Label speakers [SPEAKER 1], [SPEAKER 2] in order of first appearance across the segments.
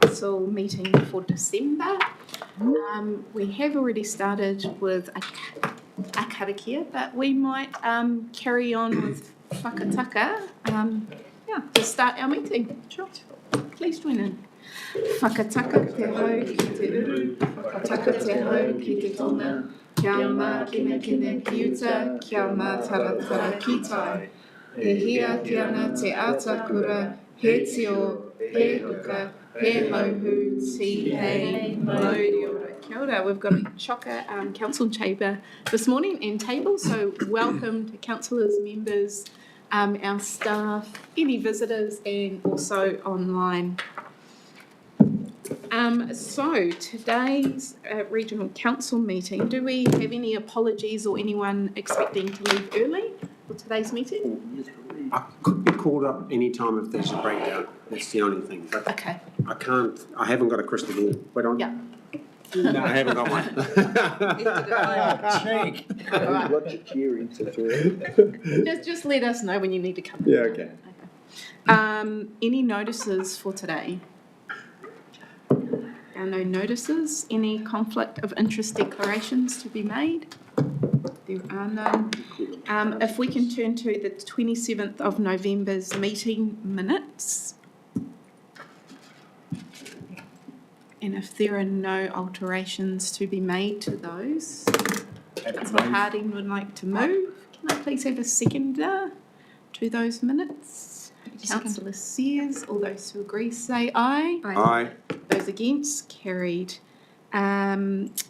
[SPEAKER 1] council meeting for December. We have already started with a karakia, but we might carry on with whakataka to start our meeting. Sure. Please join in. Whakataka te hau ki te uru, whakataka te hau ki te tona, kia mā kine ki uta, kia mā taratara ki tai. He hia ki ana te ātakura, he tio, he huka, he hauhu, si hei, mauri ora. Kia ora. We've got a chocker council chamber this morning and table, so welcome to councillors, members, our staff, any visitors, and also online. So today's regional council meeting, do we have any apologies or anyone expecting to leave early for today's meeting?
[SPEAKER 2] I could be called up any time if there's a breakdown. That's the only thing. But
[SPEAKER 1] Okay.
[SPEAKER 2] I haven't got a crystal ball. Wait on.
[SPEAKER 1] Yeah.
[SPEAKER 2] No, I haven't got one.
[SPEAKER 1] Just let us know when you need to come.
[SPEAKER 2] Yeah, okay.
[SPEAKER 1] Any notices for today? No notices. Any conflict of interest declarations to be made? There are none. If we can turn to the 27th of November's meeting minutes. And if there are no alterations to be made to those, Councillor Harding would like to move. Can I please have a seconder to those minutes? Councillor Sears, all those who agree say aye.
[SPEAKER 2] Aye.
[SPEAKER 1] Those against, carried.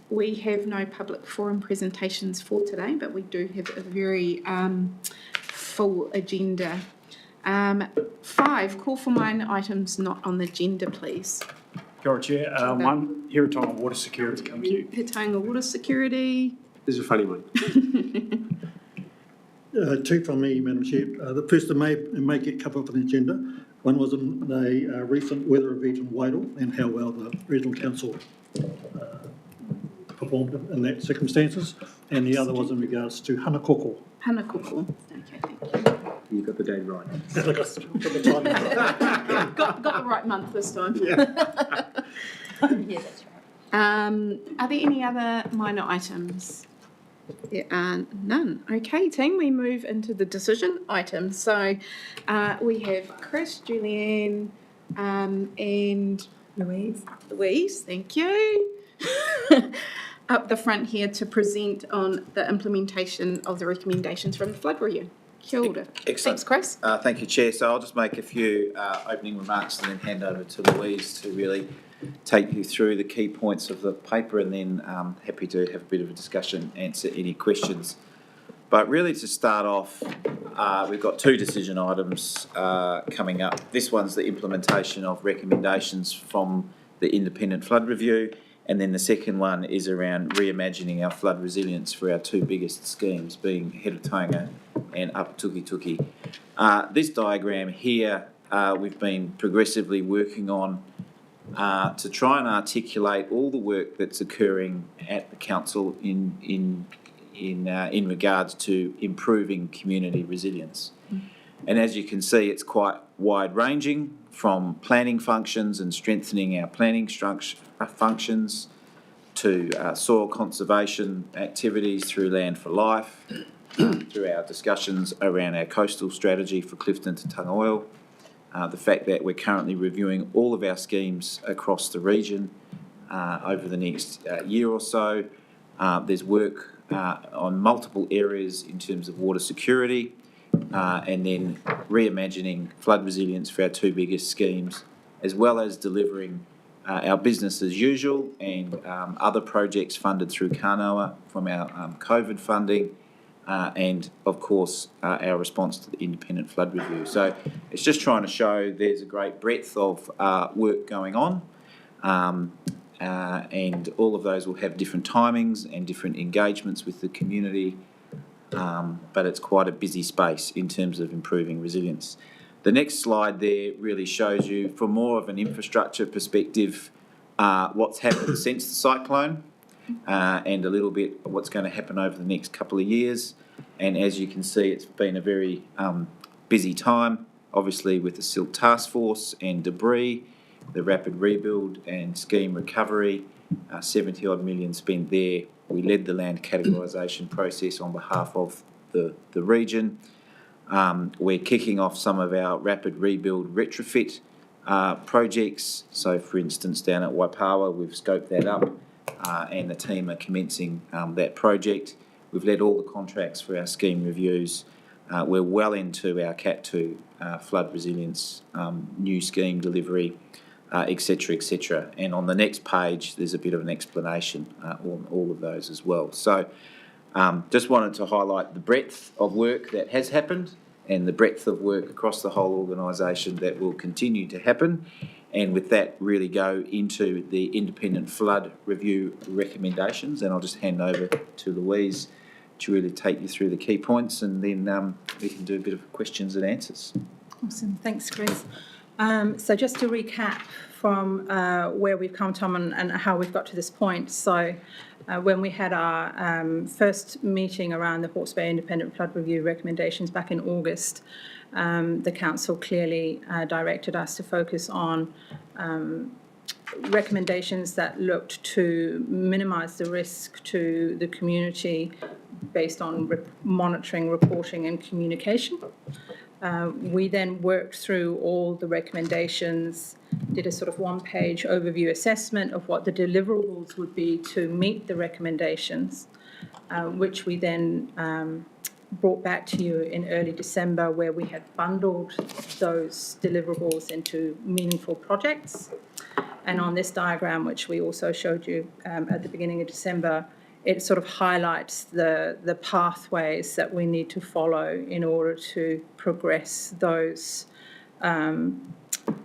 [SPEAKER 1] We have no public forum presentations for today, but we do have a very full agenda. 5, call for minor items not on the agenda, please.
[SPEAKER 3] Kia ora, Chair. One, Hiratonga Water Security. Thank you.
[SPEAKER 1] Hiratonga Water Security.
[SPEAKER 2] This is a funny one.
[SPEAKER 4] 2 from me, Madam Chair. The first may get covered on the agenda. One was in the recent weather event in Wairau and how well the Regional Council performed in that circumstances. And the other was in regards to Hanakoko.
[SPEAKER 1] Hanakoko. Okay, thank you.
[SPEAKER 2] You got the date right.
[SPEAKER 1] got the right month this time.
[SPEAKER 2] Yeah.
[SPEAKER 1] Yeah, that's right. Are there any other minor items? There are none. Okay, team, we move into the decision items. So we have Chris, Julianne, and Louise, thank you. Up the front here to present on the implementation of the recommendations from the flood review. Kia ora.
[SPEAKER 5] Excellent.
[SPEAKER 1] Thanks, Chris.
[SPEAKER 5] Thank you, Chair. So I'll just make a few opening remarks and then hand over to Louise to really take you through the key points of the paper, and then happy to have a bit of a discussion, answer any questions. But really to start off, we've got 2 decision items coming up. This one's the implementation of recommendations from the independent flood review, and then the second one is around reimagining our flood resilience for our 2 biggest schemes, being Hiratonga and Upper Tukituki. This diagram here, we've been progressively working on to try and articulate all the work that's occurring at the council in regards to improving community resilience. And as you can see, it's quite wide-ranging, from planning functions and strengthening our planning structure functions to soil conservation activities through Land for Life, through our discussions around our coastal strategy for Clifton to Tunga the fact that we're currently reviewing all of our schemes across the region over the next year or so. There's work on multiple areas in terms of water security, and then reimagining flood resilience for our 2 biggest schemes, as well as delivering our business as usual and other projects funded through Kānoa from our COVID funding, and of course our response to the independent flood review. So it's just trying to show there's a great breadth of work going on, and all of those will have different timings and different engagements with the community, but it's quite a busy space in terms of improving resilience. The next slide there really shows you, from more of an infrastructure perspective, what's happened since the cyclone, and a little bit what's going to happen over the next couple of years. And as you can see, it's been a very busy time, obviously with the Silt Task Force and debris. the rapid rebuild and scheme recovery, 70 odd million spent there. We led the land categorisation process on behalf of the region. We're kicking off some of our rapid rebuild retrofit projects. So, for instance, down at Waipawa, we've scoped that up and the team are commencing that project. We've led all the contracts for our scheme reviews. We're well into our Cat 2 flood resilience new scheme delivery, etc., etc. And on the next page, there's a bit of an explanation on all of those as well. So just wanted to highlight the breadth of work that has happened and the breadth of work across the whole organisation that will continue to happen. And with that, really go into the independent flood review recommendations. And I'll just hand over to Louise to really take you through the key points, and then we can do a bit of questions and answers.
[SPEAKER 6] Awesome, thanks, Chris. So just to recap from where we've come, Tom, and how we've got to this point. So when we had our first meeting around the Hawke's Bay Independent Flood Review recommendations back in August, the council clearly directed us to focus on recommendations that looked to minimise the risk to the community based on monitoring, reporting and communication. We then worked through all the recommendations, did a sort of one-page overview assessment of what the deliverables would be to meet the recommendations, which we then brought back to you in early December, where we had bundled those deliverables into meaningful projects. And on this diagram, which we also showed you at the beginning of December, it sort of highlights the pathways that we need to follow in order to progress those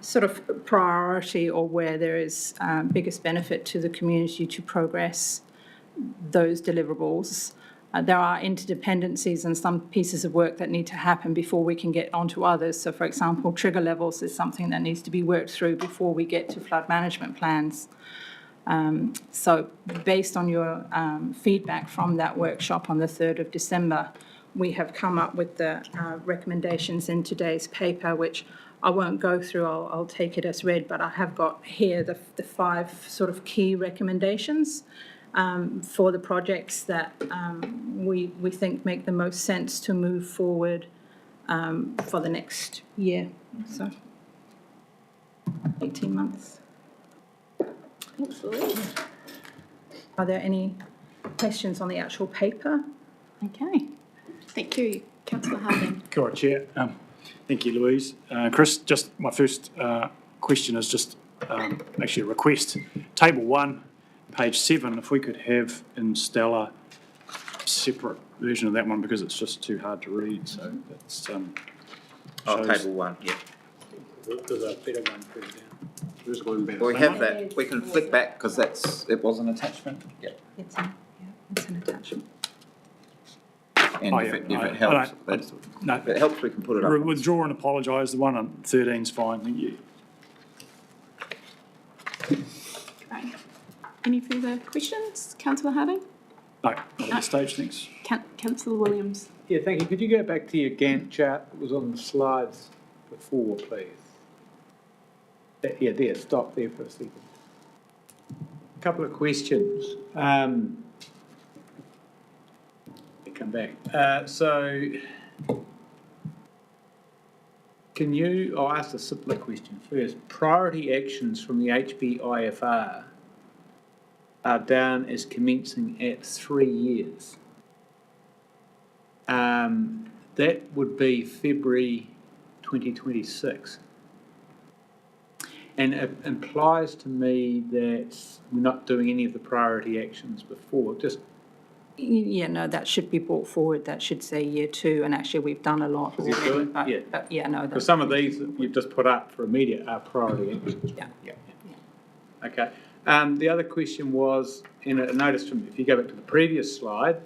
[SPEAKER 6] sort of priority, or where there is biggest benefit to the community to progress those deliverables. There are interdependencies and some pieces of work that need to happen before we can get onto others. So, for example, trigger levels is something that needs to be worked through before we get to flood management plans. So based on your feedback from that workshop on the 3rd of December, we have come up with the recommendations in today's paper, which I won't go through, I'll take it as read, but I have got here the 5 sort of key recommendations for the projects that we think make the most sense to move forward for the next year, so 18 months.
[SPEAKER 1] Absolutely.
[SPEAKER 6] Are there any questions on the actual paper?
[SPEAKER 1] Okay. Thank you, Councillor Harding.
[SPEAKER 3] Kia ora, Chair. Thank you, Louise. Chris, just my first question is just actually a request. Table 1, page 7, if we could have in Stella a separate version of that one, because it's just too hard to read. So that's
[SPEAKER 5] Table 1, yeah.
[SPEAKER 3] There's a better one further down.
[SPEAKER 2] There's one better.
[SPEAKER 5] Well, we have that. We can flick back because it was an attachment. Yeah.
[SPEAKER 6] It's an attachment.
[SPEAKER 5] And if it helps, if it helps, we can put it up.
[SPEAKER 3] Withdraw and apologise. The one on 13 is fine. Thank you.
[SPEAKER 1] Great. Any further questions, Councillor Harding?
[SPEAKER 3] No, not at this stage, thanks.
[SPEAKER 1] Councillor Williams.
[SPEAKER 7] Yeah, thank you. Could you go back to your Gantt chart that was on the slides before, please? Yeah, there, stop there for a second. A couple of questions. Come back. So, I'll ask a simpler question first. Priority actions from the HBIFR are down as commencing at 3 years. That would be February 2026. And it implies to me that we're not doing any of the priority actions before, just...
[SPEAKER 6] Yeah, no, that should be brought forward. That should say year 2, and actually we've done a lot already.
[SPEAKER 7] Yeah.
[SPEAKER 6] But yeah, no.
[SPEAKER 7] Because some of these that you've just put up for immediate are priority actions.
[SPEAKER 6] Yeah.
[SPEAKER 7] Okay. The other question was, and I noticed from, if you go back to the previous slide,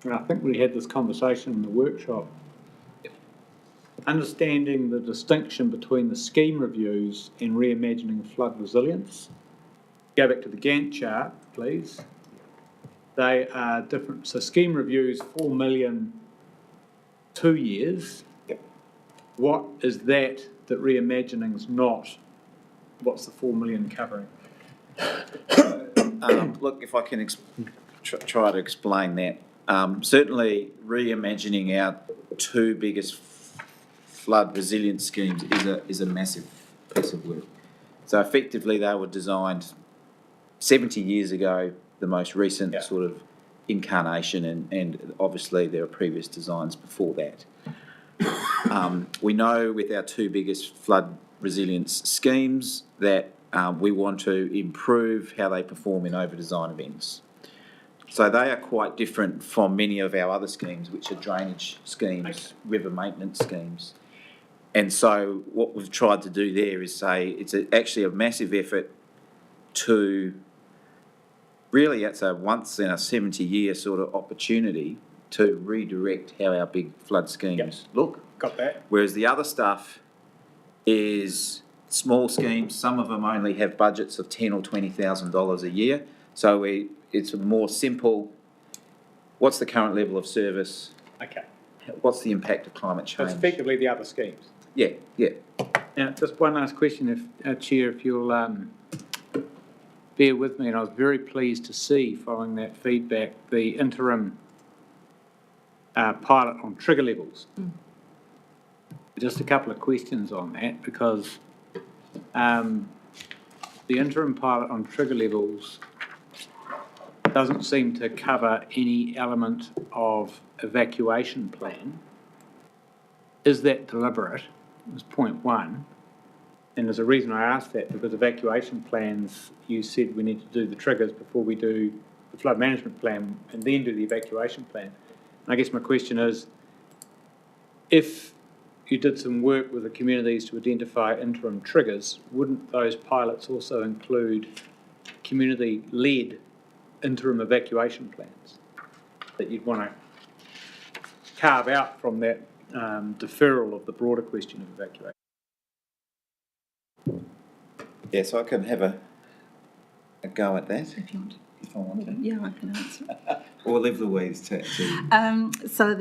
[SPEAKER 7] and I think we had this conversation in the workshop, understanding the distinction between the scheme reviews and reimagining flood resilience. Go back to the Gantt chart, please. They are different. So scheme reviews, 4 million, 2 years. What is that reimagining's not what's the 4 million covering?
[SPEAKER 5] Look, if I can try to explain that. Certainly, reimagining our two biggest flood resilience schemes is a massive piece of work. So effectively, they were designed 70 years ago, the most recent sort of incarnation, and obviously there are previous designs before that. We know with our two biggest flood resilience schemes that we want to improve how they perform in over-design events. So they are quite different from many of our other schemes, which are drainage schemes, river maintenance schemes. And so what we've tried to do there is say it's actually a massive effort to really, it's a once in a 70-year sort of opportunity to redirect how our big flood schemes look.
[SPEAKER 7] Got that?
[SPEAKER 5] Whereas the other stuff is small schemes. Some of them only have budgets of $10,000 or $20,000 a year. So it's a more simple, what's the current level of service?
[SPEAKER 7] Okay.
[SPEAKER 5] What's the impact of climate
[SPEAKER 7] So
[SPEAKER 5] change?
[SPEAKER 7] it's effectively the other schemes.
[SPEAKER 5] Yeah.
[SPEAKER 7] Now, just one last question, if Chair, if you'll bear with me, and I was very pleased to see, following that feedback, the interim pilot on trigger levels. Just a couple of questions on that, because the interim pilot on trigger levels doesn't seem to cover any element of evacuation plan. Is that deliberate? Was point one. And there's a reason I asked that, because evacuation plans, you said we need to do the triggers before we do the flood management plan and then do the evacuation plan. And I guess my question is, if you did some work with the communities to identify interim triggers, wouldn't those pilots also include community-led interim evacuation plans that you'd want to carve out from that deferral of the broader question of evacuation?
[SPEAKER 5] Yeah, so I can have a go at that
[SPEAKER 6] If you want.
[SPEAKER 5] if I want to.
[SPEAKER 6] Yeah, I can answer.
[SPEAKER 5] Or leave Louise to
[SPEAKER 6] So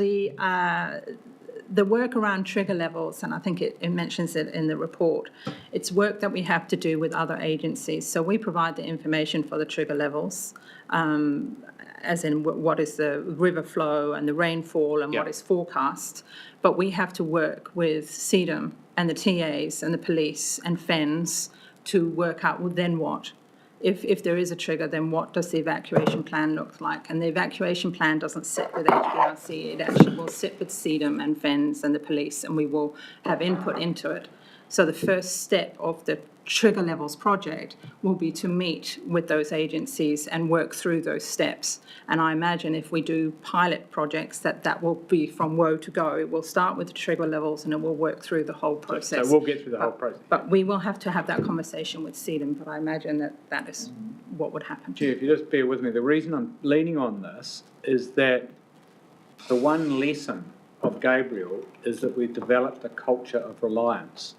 [SPEAKER 6] the work around trigger levels, and I think it mentions it in the report, it's work that we have to do with other agencies. So we provide the information for the trigger levels, as in what is the river flow and the rainfall and what is forecast. But we have to work with CEDAM and the TAs and the police and FENS to work out, well, then what? If there is a trigger, then what does the evacuation plan look like? And the evacuation plan doesn't sit with HBRC, it actually will sit with CEDAM and FENS and the police, and we will have input into it. So the first step of the trigger levels project will be to meet with those agencies and work through those steps. And I imagine if we do pilot projects, that will be from woe to go. It will start with the trigger levels and it will work through the whole process.
[SPEAKER 7] So we'll get through the whole process.
[SPEAKER 6] But we will have to have that conversation with CEDAM, but I imagine that is what would happen.
[SPEAKER 7] Chair, if you just bear with me, the reason I'm leaning on this is that the one lesson of Gabriel is that we've developed a culture of reliance.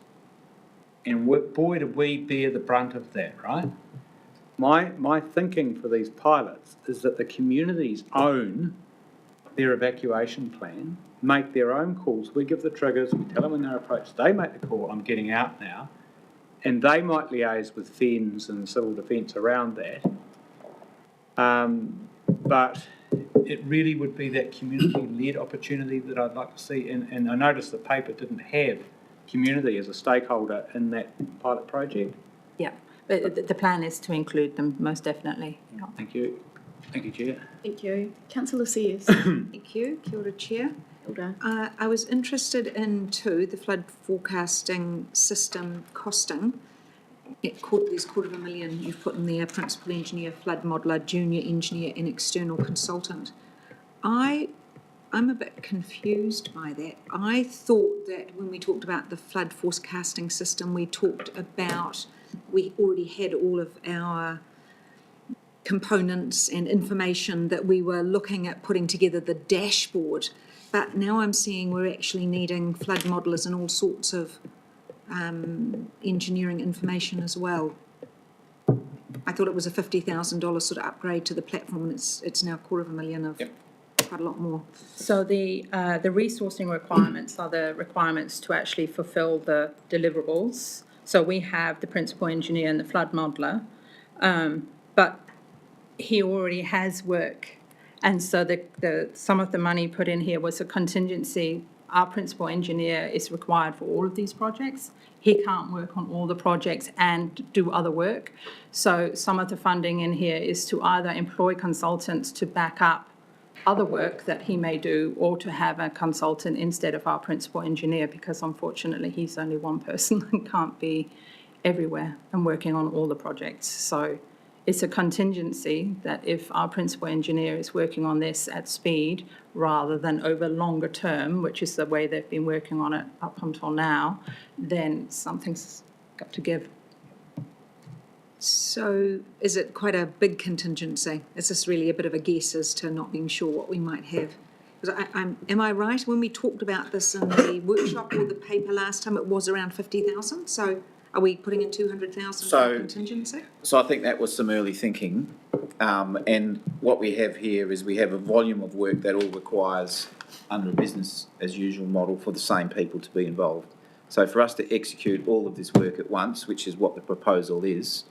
[SPEAKER 7] And boy, did we bear the brunt of that, right? My thinking for these pilots is that the communities own their evacuation plan, make their own calls. We give the triggers, we tell them when they're approached. They make the call, I'm getting out now. And they might liaise with FENS and civil defence around that. But it really would be that community-led opportunity that I'd like to see. And I noticed the paper didn't have community as a stakeholder in that pilot project.
[SPEAKER 6] Yeah, but the plan is to include them, most definitely. Yeah.
[SPEAKER 7] Thank you. Thank you, Chair.
[SPEAKER 1] Thank you. Councillor Sears.
[SPEAKER 8] Thank you. Kia ora, Chair.
[SPEAKER 1] Hilda.
[SPEAKER 8] I was interested in, too, the flood forecasting system costing. There's $250,000 you've put in there, principal engineer, flood modeller, junior engineer and external consultant. I'm a bit confused by that. I thought that when we talked about the flood forecasting system, we talked about, we already had all of our components and information that we were looking at putting together the dashboard. But now I'm seeing we're actually needing flood modelers and all sorts of engineering information as well. I thought it was a $50,000 sort of upgrade to the platform, and it's now $250,000 of quite a lot more.
[SPEAKER 6] So the resourcing requirements are the requirements to actually fulfil the deliverables. So we have the principal engineer and the flood modeller, but he already has work. And so some of the money put in here was a contingency. Our principal engineer is required for all of these projects. He can't work on all the projects and do other work. So some of the funding in here is to either employ consultants to back up other work that he may do, or to have a consultant instead of our principal engineer, because unfortunately he's only one person and can't be everywhere and working on all the projects. So it's a contingency that if our principal engineer is working on this at speed rather than over longer term, which is the way they've been working on it up until now, then something's got to give.
[SPEAKER 8] So is it quite a big contingency? Is this really a bit of a guess as to not being sure what we might have? Because am I right? When we talked about this in the workshop or the paper last time, it was around 50,000. So are we putting in 200,000 for contingency?
[SPEAKER 5] So I think that was some early thinking. And what we have here is we have a volume of work that all requires under a business as usual model for the same people to be involved. So for us to execute all of this work at once, which is what the proposal is,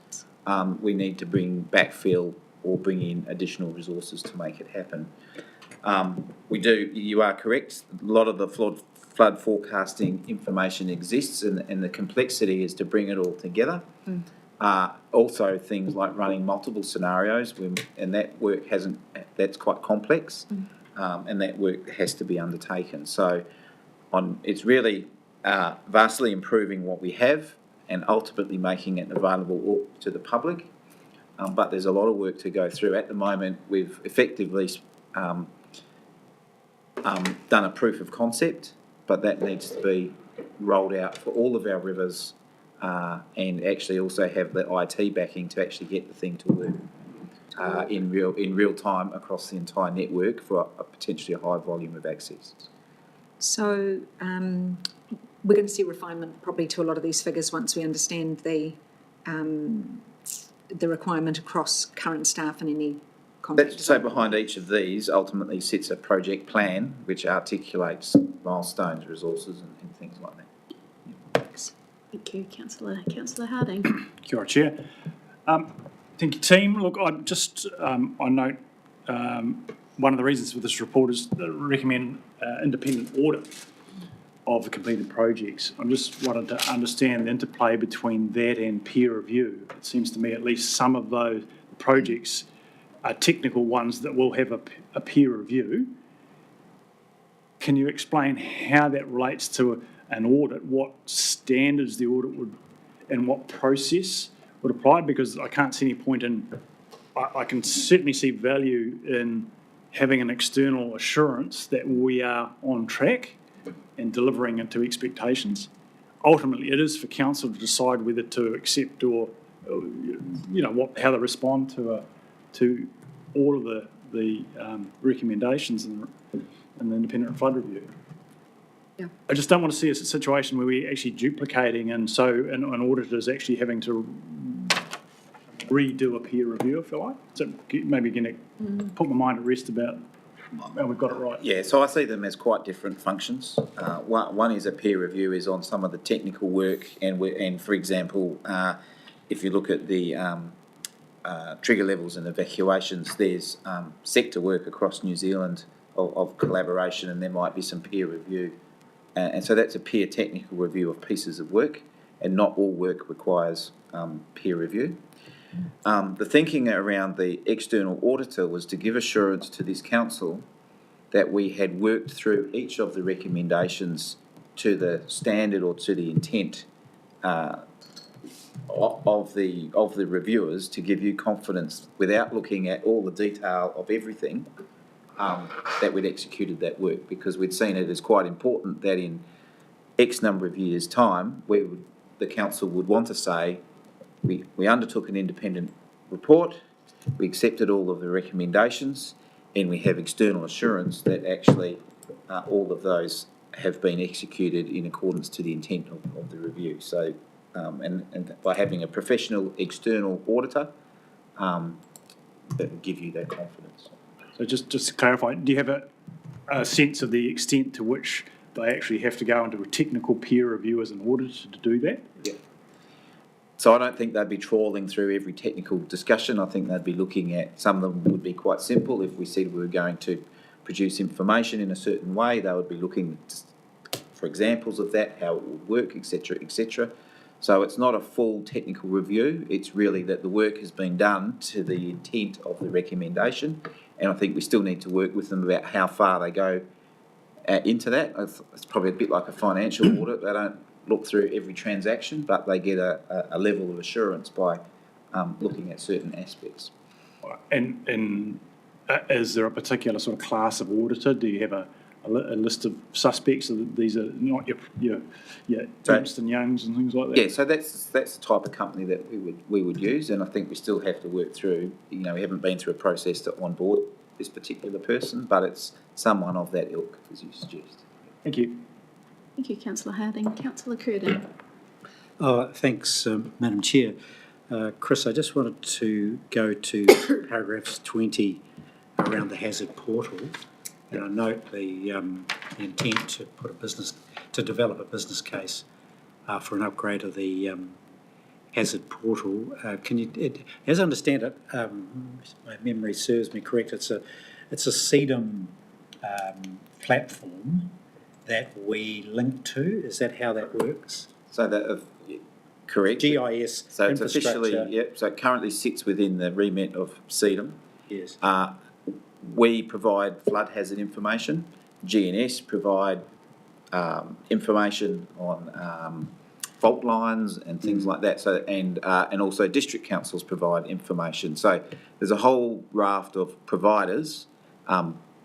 [SPEAKER 5] we need to backfill or bring in additional resources to make it happen. You are correct, a lot of the flood forecasting information exists, and the complexity is to bring it all together. Also things like running multiple scenarios, and that work that's quite complex, and that work has to be undertaken. So it's really vastly improving what we have and ultimately making it available to the public. But there's a lot of work to go through. At the moment, we've effectively done a proof of concept, but that needs to be rolled out for all of our rivers, and actually also have the IT backing to actually get the thing to work in real time across the entire network for potentially a high volume of access.
[SPEAKER 8] So we're going to see refinement probably to a lot of these figures once we understand the requirement across current staff and any contract.
[SPEAKER 5] So behind each of these ultimately sits a project plan which articulates milestones, resources and things like that.
[SPEAKER 8] Thanks.
[SPEAKER 1] Thank you, Councillor Harding.
[SPEAKER 3] Kia ora, Chair. Thank you, team. Look, I note one of the reasons for this report is to recommend independent audit of the completed projects. I just wanted to understand the interplay between that and peer review. It seems to me at least some of those projects are technical ones that will have a peer review. Can you explain how that relates to an audit, what standards the audit would, and what process would apply? Because I can't see any point in, I can certainly see value in having an external assurance that we are on track and delivering it to expectations. Ultimately, it is for council to decide whether to accept or, how they respond to all of the recommendations in the independent flood review.
[SPEAKER 8] Yeah.
[SPEAKER 3] I just don't want to see a situation where we're actually duplicating, and so an auditor is actually having to redo a peer review, if you like. So maybe going to put my mind at rest about how we've got it right.
[SPEAKER 5] Yeah, so I see them as quite different functions. One is a peer review is on some of the technical work, and for example, if you look at the trigger levels and evacuations, there's sector work across New Zealand of collaboration, and there might be some peer review. And so that's a peer technical review of pieces of work, and not all work requires peer review. The thinking around the external auditor was to give assurance to this council that we had worked through each of the recommendations to the standard or to the intent of the reviewers, to give you confidence without looking at all the detail of everything, that we'd executed that work, because we'd seen it as quite important that in X number of years' time, the council would want to say, we undertook an independent report, we accepted all of the recommendations, and we have external assurance that actually all of those have been executed in accordance to the intent of the review. So, and by having a professional external auditor, that will give you that confidence.
[SPEAKER 3] So just to clarify, do you have a sense of the extent to which they actually have to go into a technical peer review as an auditor to do that?
[SPEAKER 5] Yeah. So I don't think they'd be trawling through every technical discussion. I think they'd be looking at, some of them would be quite simple. If we said we were going to produce information in a certain way, they would be looking for examples of that, how it would work, etc., etc. So it's not a full technical review. It's really that the work has been done to the intent of the recommendation, and I think we still need to work with them about how far they go into that. It's probably a bit like a financial audit. They don't look through every transaction, but they get a level of assurance by looking at certain aspects.
[SPEAKER 3] And is there a particular sort of class of auditor? Do you have a list of suspects? These are not your Ernst and Youngs and things like that?
[SPEAKER 5] Yeah, so that's the type of company that we would use, and I think we still have to work through. We haven't been through a process to onboard this particular person, but it's someone of that ilk, as you suggest.
[SPEAKER 3] Thank you.
[SPEAKER 1] Thank you, Councillor Harding. Councillor Curtin.
[SPEAKER 9] Thanks, Madam Chair. Chris, I just wanted to go to paragraphs 20 around the hazard portal. And I note the intent to develop a business case for an upgrade of the hazard portal. As I understand it, my memory serves me correct, it's a CEDM platform that we link to. Is that how that works?
[SPEAKER 5] So that correct.
[SPEAKER 9] GIS
[SPEAKER 5] so it's
[SPEAKER 9] infrastructure.
[SPEAKER 5] officially, yep. So it currently sits within the remit of CEDM.
[SPEAKER 9] Yes.
[SPEAKER 5] We provide flood hazard information. GNS provide information on fault lines and things like that. So and also district councils provide information. So there's a whole raft of providers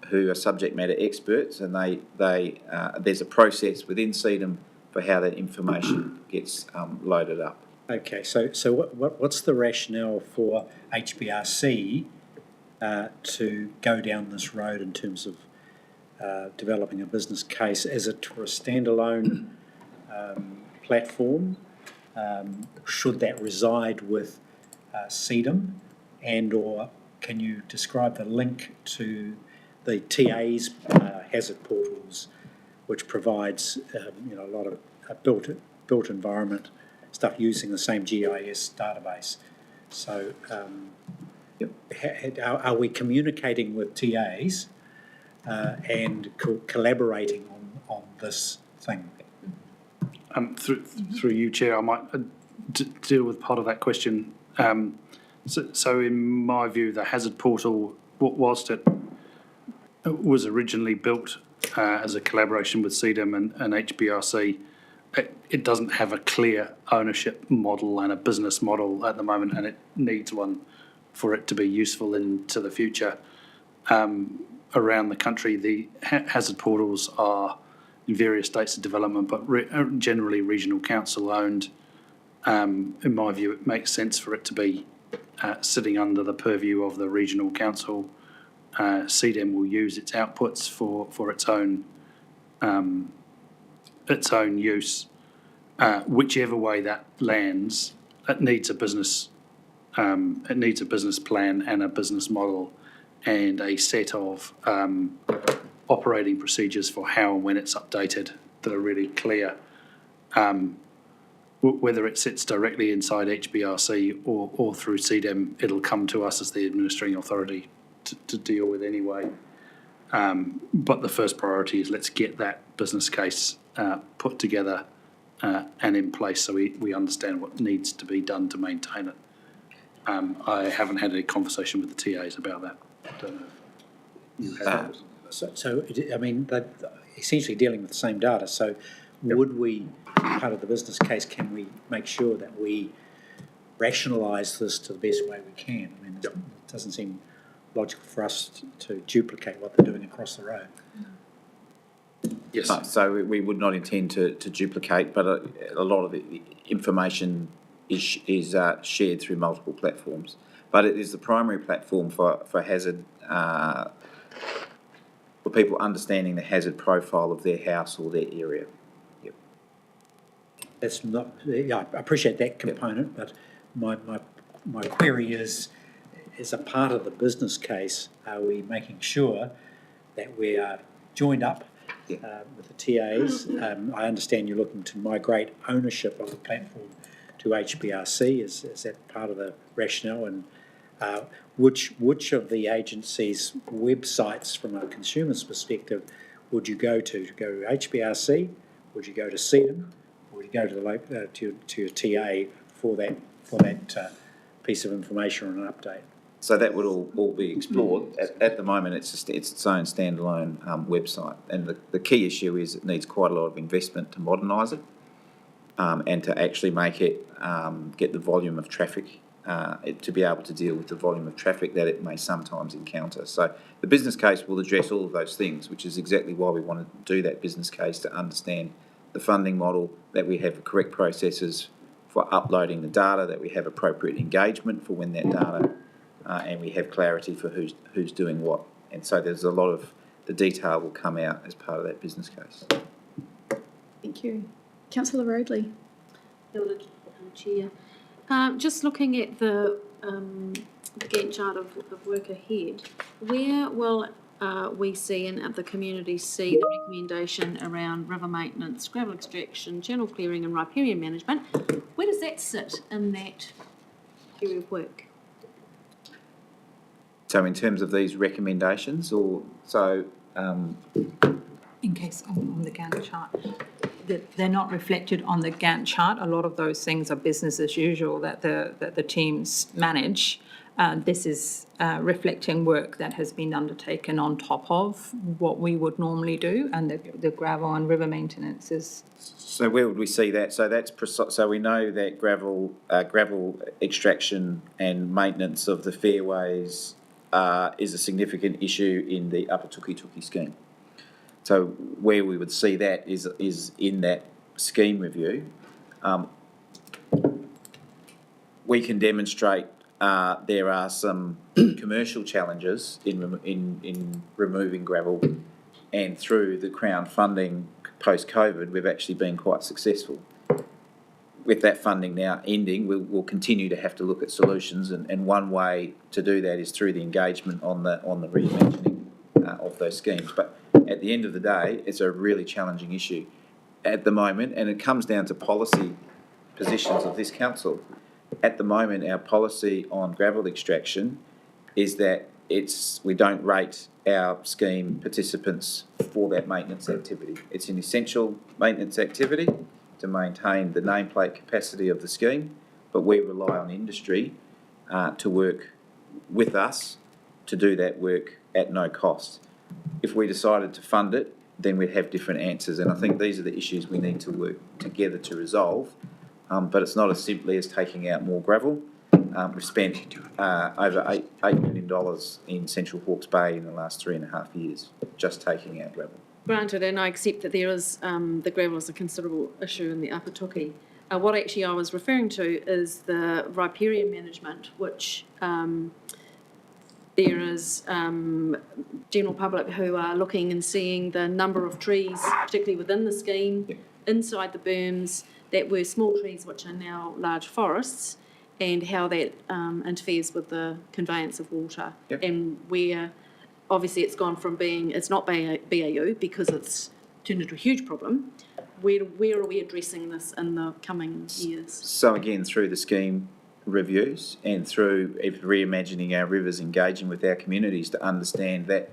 [SPEAKER 5] who are subject matter experts, and there's a process within CEDM for how that information gets loaded up.
[SPEAKER 9] Okay, so what's the rationale for HBRC to go down this road in terms of developing a business case? Is it for a standalone platform? Should that reside with CEDM? And/or can you describe the link to the TA's hazard portals, which provides a lot of built environment stuff using the same GIS database? So are we communicating with TAs and collaborating on this thing?
[SPEAKER 3] Through you, Chair, I might deal with part of that question. So in my view, the hazard portal, whilst it was originally built as a collaboration with CEDM and HBRC, it doesn't have a clear ownership model and a business model at the moment, and it needs one for it to be useful into the future. Around the country, the hazard portals are in various states of development, but generally regional council owned. In my view, it makes sense for it to be sitting under the purview of the regional council. CEDM will use its outputs for its own use. Whichever way that lands, it needs a business plan and a business model and a set of operating procedures for how and when it's updated that are really clear. Whether it sits directly inside HBRC or through CEDM, it'll come to us as the administering authority to deal with anyway. But the first priority is let's get that business case put together and in place so we understand what needs to be done to maintain it. I haven't had any conversation with the TAs about that. I don't know if you have.
[SPEAKER 9] So I mean, they're essentially dealing with the same data. So would we, part of the business case, can we make sure that we rationalise this to the best way we can? I mean, it doesn't seem logical for us to duplicate what they're doing across the road.
[SPEAKER 3] Yes.
[SPEAKER 5] So we would not intend to duplicate, but a lot of the information is shared through multiple platforms. But it is the primary platform for hazard, for people understanding the hazard profile of their house or their area. Yep.
[SPEAKER 9] That's not. Yeah, I appreciate that component, but my query is, as a part of the business case, are we making sure that we are joined up with the TAs? I understand you're looking to migrate ownership of the platform HBRC? Is that part of the rationale? And which of the agency's websites, from a consumer's perspective, would you go to? To go to HBRC? Would you go to CEDM? Or would you go to to your TA for that piece of information or an update?
[SPEAKER 5] So that would all be explored. At the moment, it's its own standalone website, and the key issue is it needs quite a lot of investment to modernise it, and to actually make it get the volume of traffic, to be able to deal with the volume of traffic that it may sometimes encounter. So the business case will address all of those things, which is exactly why we want to do that business case, to understand the funding model, that we have the correct processes for uploading the data, that we have appropriate engagement for when that data, and we have clarity for who's doing what. And so there's a lot of the detail will come out as part of that business case.
[SPEAKER 1] Thank you. Councillor Roadley.
[SPEAKER 10] Hilda, Chair. Just looking at the Gantt chart of work ahead, where will we see and the community see the recommendation around river maintenance, gravel extraction, channel clearing and riparian management? Where does that sit in that area of work?
[SPEAKER 5] So in terms of these recommendations,
[SPEAKER 6] In case on the Gantt chart, they're not reflected on the Gantt chart. A lot of those things are business as usual that the teams manage. This is reflecting work that has been undertaken on top of what we would normally do, and the gravel and river maintenance is.
[SPEAKER 5] So where would we see that? So that's so we know that gravel extraction and maintenance of the fairways is a significant issue in the Upper Tuki scheme. So where we would see that is in that scheme review. We can demonstrate there are some commercial challenges in removing gravel, and through the Crown funding post-COVID, we've actually been quite successful. With that funding now ending, we'll continue to have to look at solutions, and one way to do that is through the engagement on the reimagining of those schemes. But at the end of the day, it's a really challenging issue at the moment, and it comes down to policy positions of this council. At the moment, our policy on gravel extraction is that we don't rate our scheme participants for that maintenance activity. It's an essential maintenance activity to maintain the nameplate capacity of the scheme, but we rely on industry to work with us to do that work at no cost. If we decided to fund it, then we'd have different answers, and I think these are the issues we need to work together to resolve. But it's not as simply as taking out more gravel. We've spent over $8 million in Central Hawke's Bay in the last 3.5 years, just taking out gravel.
[SPEAKER 10] Granted, and I accept that there is the gravel is a considerable issue in the Upper Tuki. What actually I was referring to is the riparian management, which there is general public who are looking and seeing the number of trees, particularly within the scheme, inside the berms, that were small trees which are now large forests, and how that interferes with the conveyance of water.
[SPEAKER 5] Yep.
[SPEAKER 10] And where obviously it's gone from it's not BAU because it's turned into a huge problem. Where are we addressing this in the coming years?
[SPEAKER 5] So again, through the scheme reviews and through reimagining our rivers, engaging with our communities to understand that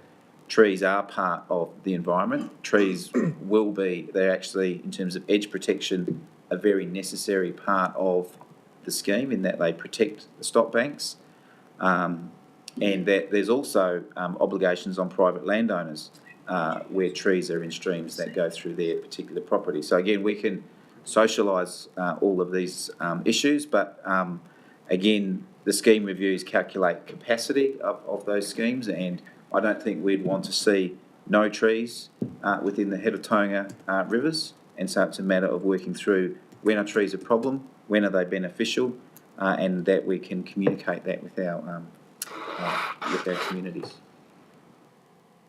[SPEAKER 5] trees are part of the environment. Trees they're actually, in terms of edge protection, a very necessary part of the scheme in that they protect the stop banks, and that there's also obligations on private landowners where trees are in streams that go through their particular property. So again, we can socialise all of these issues, but again, the scheme reviews calculate capacity of those schemes, and I don't think we'd want to see no trees within the Head-of-Tonga rivers. And so it's a matter of working through when are trees a problem, when are they beneficial, and that we can communicate that with our communities.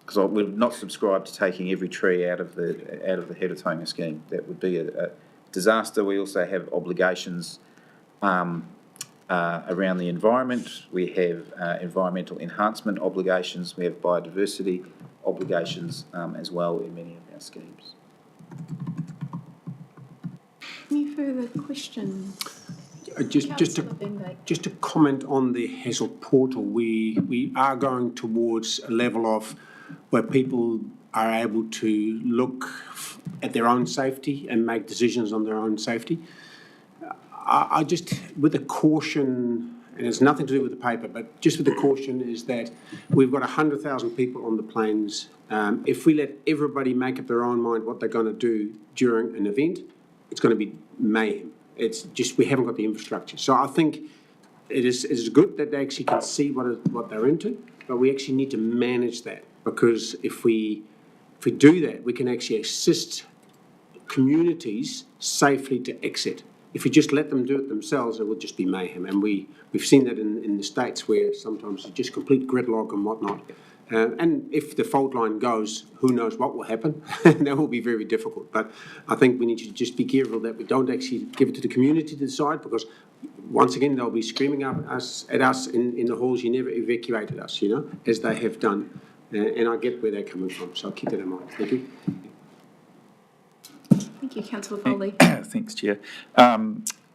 [SPEAKER 5] Because we're not subscribed to taking every tree out of the Head-of-Tonga scheme. That would be a disaster. We also have obligations around the environment. We have environmental enhancement obligations. We have biodiversity obligations as well in many of our schemes.
[SPEAKER 1] Any further questions? Councillor Van Dyke.
[SPEAKER 2] Just to comment on the Hazard portal, we are going towards a level of where people are able to look at their own safety and make decisions on their own safety. I just, with a caution, and it's nothing to do with the paper, but just with the caution is that we've got 100,000 people on the plains. If we let everybody make up their own mind what they're going to do during an event, it's going to be mayhem. It's just, we haven't got the infrastructure. So I think it is good that they actually can see what they're into, but we actually need to manage that, because if we do that, we can actually assist communities safely to exit. If we just let them do it themselves, it will just be mayhem. And we've seen that in the States, where sometimes it's just complete gridlock and whatnot. And if the fault line goes, who knows what will happen? That will be very difficult. But I think we need to just be careful that we don't actually give it to the community to decide, because once again, they'll be screaming at us in the halls, you never evacuated us, you know, as they have done. And I get where they're coming from, so I'll keep that in mind. Thank you.
[SPEAKER 1] Thank you, councillor Foley.
[SPEAKER 11] Thanks, Chair.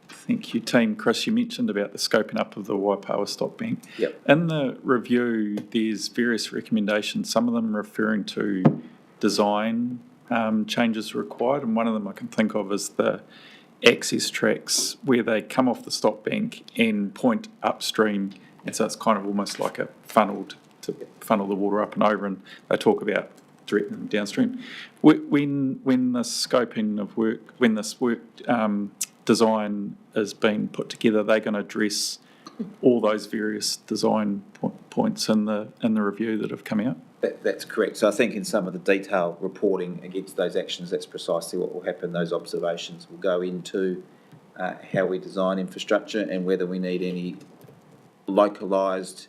[SPEAKER 11] Thank you, team. Chris, you mentioned about the scoping up of the Waipawa Stop Bank.
[SPEAKER 5] Yep.
[SPEAKER 11] In the review, there's various recommendations, some of them referring to design changes required, and one of them I can think of is the access tracks where they come off the stop bank and point upstream, and so it's kind of almost like a funnel to funnel the water up and over, and they talk about directing them downstream. When the scoping of work, when this work design is being put together, they're going to address all those various design points in the review that have come out?
[SPEAKER 5] That's correct. So I think in some of the detail reporting against those actions, that's precisely what will happen. Those observations will go into how we design infrastructure and whether we need any localised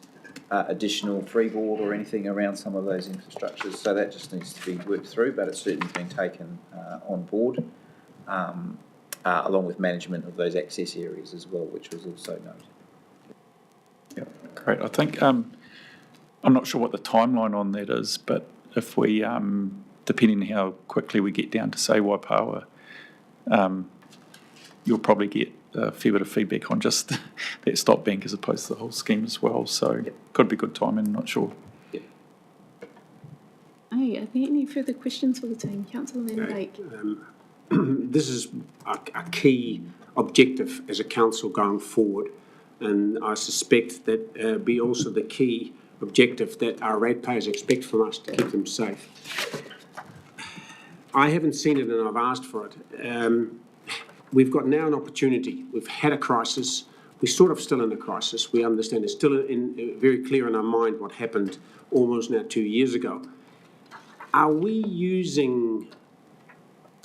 [SPEAKER 5] additional freeboard or anything around some of those infrastructures. So that just needs to be worked through, but it's certainly been taken on board, along with management of those access areas as well, which was also noted.
[SPEAKER 11] Yeah, great. I think I'm not sure what the timeline on that is, but if we, depending on how quickly we get down to, say, Waipawa, you'll probably get a fair bit of feedback on just that stop bank as opposed to the whole scheme as well. So could be good timing, not sure.
[SPEAKER 1] Hey, are there any further questions for the team? Councillor Van Dyke.
[SPEAKER 2] This is a key objective as a council going forward, and I suspect that be also the key objective that our ratepayers expect from us to keep them safe. I haven't seen it and I've asked for it. We've got now an opportunity. We've had a crisis. We're sort of still in a crisis. We understand it's still very clear in our mind what happened almost now 2 years ago. Are we using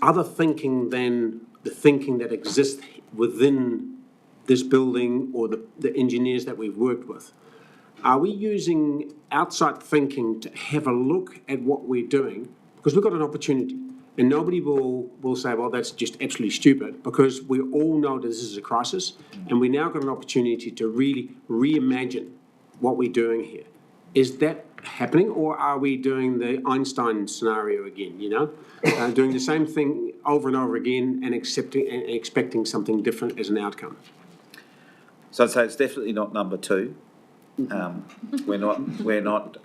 [SPEAKER 2] other thinking than the thinking that exists within this building or the engineers that we've worked with? Are we using outside thinking to have a look at what we're doing? Because we've got an opportunity. And nobody will say, well, that's just absolutely stupid, because we all know that this is a crisis, and we now got an opportunity to really reimagine what we're doing here. Is that happening, or are we doing the Einstein scenario again, you know? Doing the same thing over and over again and expecting something different as an outcome?
[SPEAKER 5] So I'd say it's definitely not number two. We're not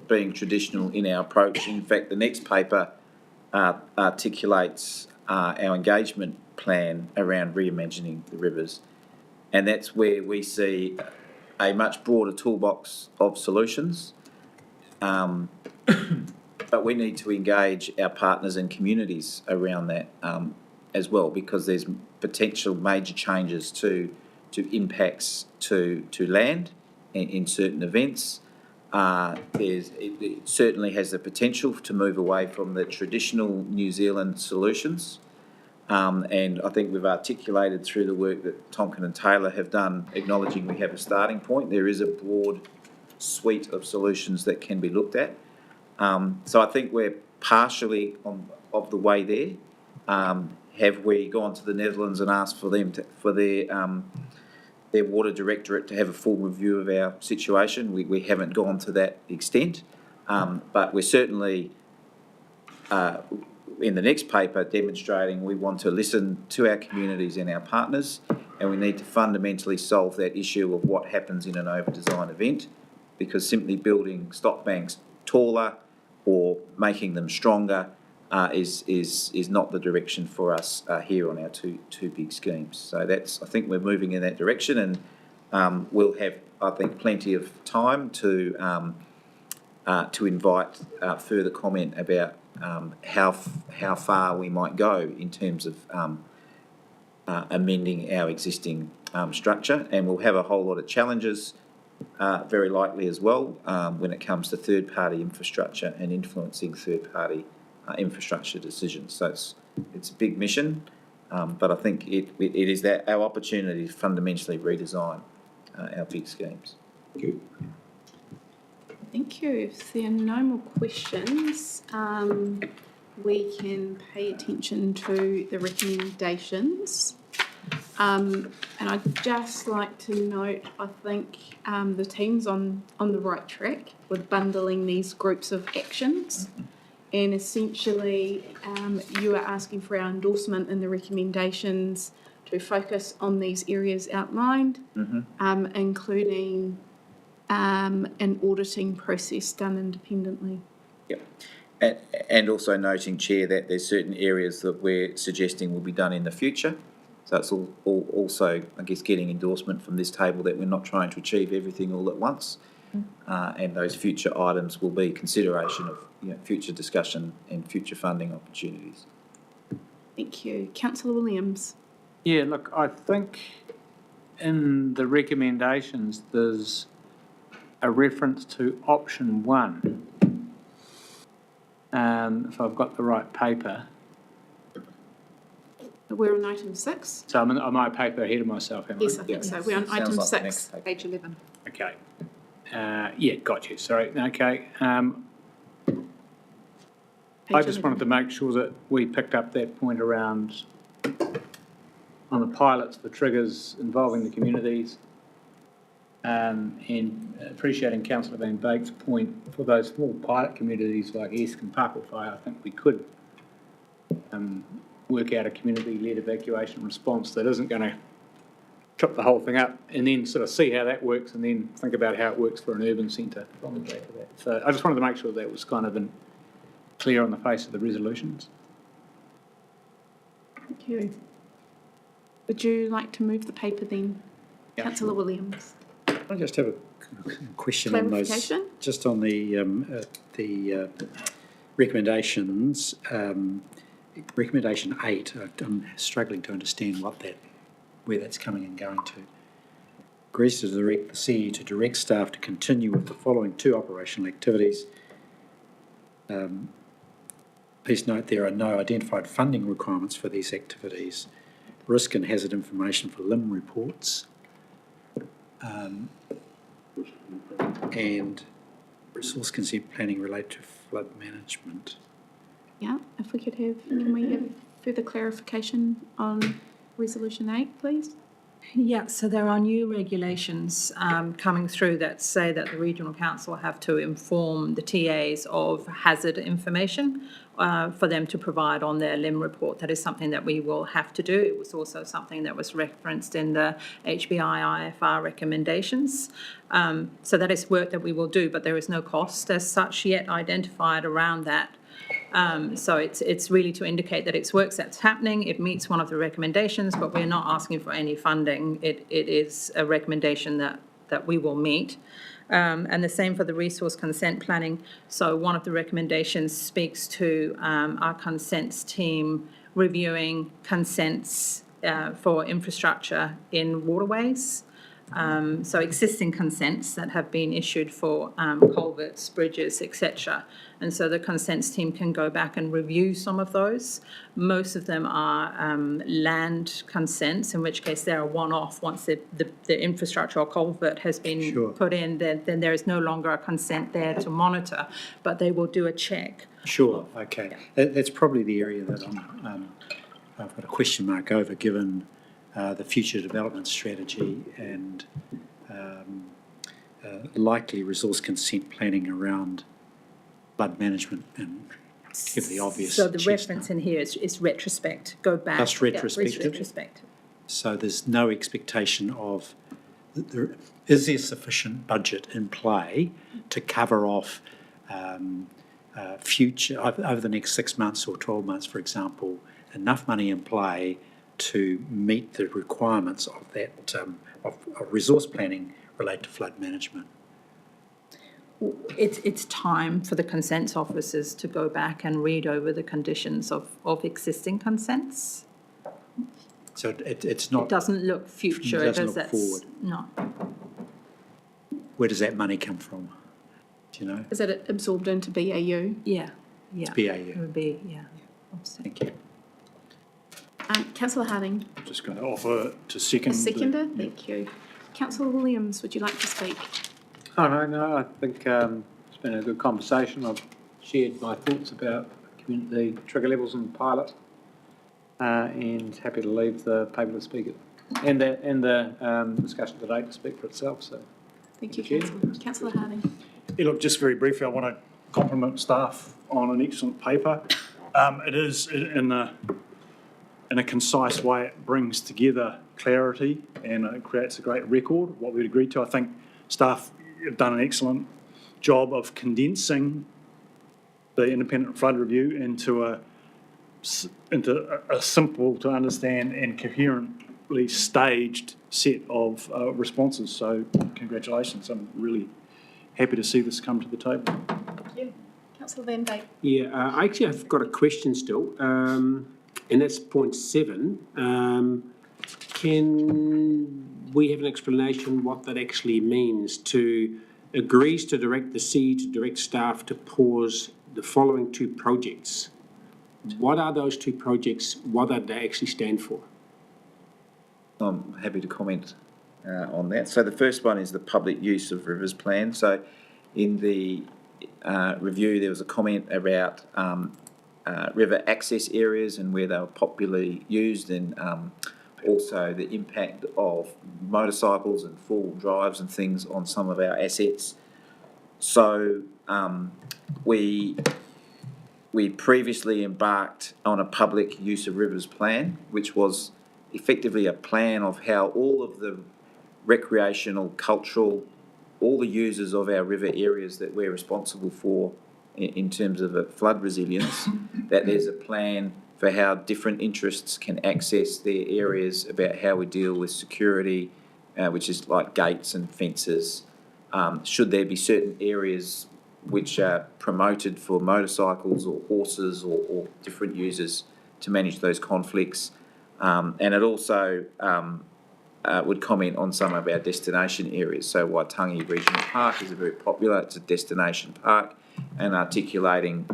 [SPEAKER 5] being traditional in our approach. In fact, the next paper articulates our engagement plan around reimagining the rivers, and that's where we see a much broader toolbox of solutions. But we need to engage our partners and communities around that as well, because there's potential major changes to impacts to land in certain events. It certainly has the potential to move away from the traditional New Zealand solutions. And I think we've articulated through the work that Tonkin and Taylor have done, acknowledging we have a starting point. There is a broad suite of solutions that can be looked at. So I think we're partially of the way there. Have we gone to the Netherlands and asked for them for their water directorate to have a full review of our situation? We haven't gone to that extent, but we're certainly in the next paper demonstrating we want to listen to our communities and our partners, and we need to fundamentally solve that issue of what happens in an over-design event, because simply building stock banks taller or making them stronger is not the direction for us here on our two big schemes. So I think we're moving in that direction, and we'll have, I think, plenty of time to invite further comment about how far we might go in terms of amending our existing structure, and we'll have a whole lot of challenges very likely as well when it comes to third-party infrastructure and influencing third-party infrastructure decisions. So it's a big mission, but I think it is our opportunity to fundamentally redesign our big schemes.
[SPEAKER 2] Thank you.
[SPEAKER 1] Thank you. If there are no more questions, we can pay attention to the recommendations. And I'd just like to note, I think the team's on the right track with bundling these groups of actions. And essentially, you are asking for our endorsement in the recommendations to focus on these areas outlined, including an auditing process done independently.
[SPEAKER 5] Yep. And also noting, Chair, that there's certain areas that we're suggesting will be done in the future. So it's also, I guess, getting endorsement from this table that we're not trying to achieve everything all at once. And those future items will be consideration of future discussion and future funding opportunities.
[SPEAKER 1] Thank you. Councillor Williams.
[SPEAKER 7] Yeah, look, I think in the recommendations there's a reference to option 1. If I've got the right paper.
[SPEAKER 1] We're on item 6.
[SPEAKER 7] So I'm on my paper ahead of myself, am I?
[SPEAKER 1] Yes, I think so. We're on item
[SPEAKER 5] Sounds like
[SPEAKER 1] 6.
[SPEAKER 8] Page 11.
[SPEAKER 7] Okay. Yeah, got you. Sorry. Okay. I just wanted to make sure that we picked up that point around on the pilots for triggers involving the communities, and appreciating Councillor Van Beek's point for those small pilot communities like Esk and Papawhai. I think we could work out a community-led evacuation response that isn't going to chop the whole thing up, and then sort of see how that works, and then think about how it works for an urban centre from the back of that. So I just wanted to make sure that was kind of clear on the face of the resolutions.
[SPEAKER 1] Thank you. Would you like to move the paper then,
[SPEAKER 7] Yeah,
[SPEAKER 1] Councillor Williams?
[SPEAKER 9] I just have a question on those,
[SPEAKER 1] Clarification?
[SPEAKER 9] just on the recommendations. Recommendation 8. I'm struggling to understand where that's coming and going to. Agrees to direct the CE to direct staff to continue with the following 2 operational activities. Please note there are no identified funding requirements for these activities. Risk and hazard information for LIM reports. And resource consent planning related to flood management.
[SPEAKER 1] Yeah, if we could can we have further clarification on Resolution 8, please?
[SPEAKER 6] Yeah, so there are new regulations coming through that say that the Regional Council have to inform the TAs of hazard information for them to provide on their LIM report. That is something that we will have to do. It was also something that was referenced in the HBI IFR recommendations. So that is work that we will do, but there is no cost as such yet identified around that. So it's really to indicate that it's work that's happening, it meets one of the recommendations, but we're not asking for any funding. It is a recommendation that we will meet. And the same for the resource consent planning. So one of the recommendations speaks to our consents team reviewing consents for infrastructure in waterways. So existing consents that have been issued for culverts, bridges, etc. And so the consents team can go back and review some of those. Most of them are land consents, in which case they're a one-off. Once the infrastructure or culvert has been put in, then there is no longer a consent there to monitor, but they will do a check.
[SPEAKER 9] Sure, okay. That's probably the area that I've got a question mark over, given the future development strategy and likely resource consent planning around flood management and give the obvious.
[SPEAKER 6] So the
[SPEAKER 9] chestnut.
[SPEAKER 6] reference in here is retrospect, go back.
[SPEAKER 9] Just
[SPEAKER 6] Yeah, it's
[SPEAKER 9] retrospective?
[SPEAKER 6] retrospective.
[SPEAKER 9] So there's no expectation of, is there sufficient budget in play to cover off future, over the next 6 months or 12 months, for example, enough money in play to meet the requirements of that, of resource planning related to flood management?
[SPEAKER 6] It's time for the consents officers to go back and read over the conditions of existing consents.
[SPEAKER 9] So it's
[SPEAKER 6] It
[SPEAKER 9] not,
[SPEAKER 6] doesn't look future,
[SPEAKER 9] It doesn't
[SPEAKER 6] does
[SPEAKER 9] look
[SPEAKER 6] it?
[SPEAKER 9] forward.
[SPEAKER 6] No.
[SPEAKER 9] where does that money come from? Do you know?
[SPEAKER 1] Is it absorbed into BAU?
[SPEAKER 6] Yeah, yeah.
[SPEAKER 9] BAU.
[SPEAKER 6] It would be, yeah. Obviously.
[SPEAKER 9] Thank you.
[SPEAKER 1] Councillor Harding,
[SPEAKER 3] Just going to offer to second.
[SPEAKER 1] a seconder, thank you. Councillor Williams, would you like to speak?
[SPEAKER 7] No, I think it's been a good conversation. I've shared my thoughts about the trigger levels and pilot, and happy to leave the paper to speak and the discussion today to speak for itself. So,
[SPEAKER 1] Thank you,
[SPEAKER 7] Chair.
[SPEAKER 1] Councillor Harding.
[SPEAKER 3] Yeah, look, just very briefly, I want to compliment staff on an excellent paper. It is in a concise way. It brings together clarity and it creates a great record. What we'd agreed to, I think, staff have done an excellent job of condensing the independent flood review into a simple to understand and coherently staged set of responses. So congratulations. I'm really happy to see this come to the table.
[SPEAKER 1] Thank you. Councillor Van Dyke.
[SPEAKER 2] Yeah, I actually have got a question still, and that's point 7. Can we have an explanation what that actually means? To agrees to direct the C to direct staff to pause the following 2 projects. What are those 2 projects? What do they actually stand for?
[SPEAKER 5] I'm happy to comment on that. So the first one is the public use of rivers plan. So in the review, there was a comment about river access areas and where they were popularly used, and also the impact of motorcycles and four-wheel drives and things on some of our assets. So we previously embarked on a public use of rivers plan, which was effectively a plan of how all of the recreational, cultural, all the users of our river areas that we're responsible for in terms of flood resilience, that there's a plan for how different interests can access their areas, about how we deal with security, which is like gates and fences. Should there be certain areas which are promoted for motorcycles or horses or different users to manage those conflicts? And it also would comment on some of our destination areas. So Waitangi Regional Park is very popular. It's a destination park, and articulating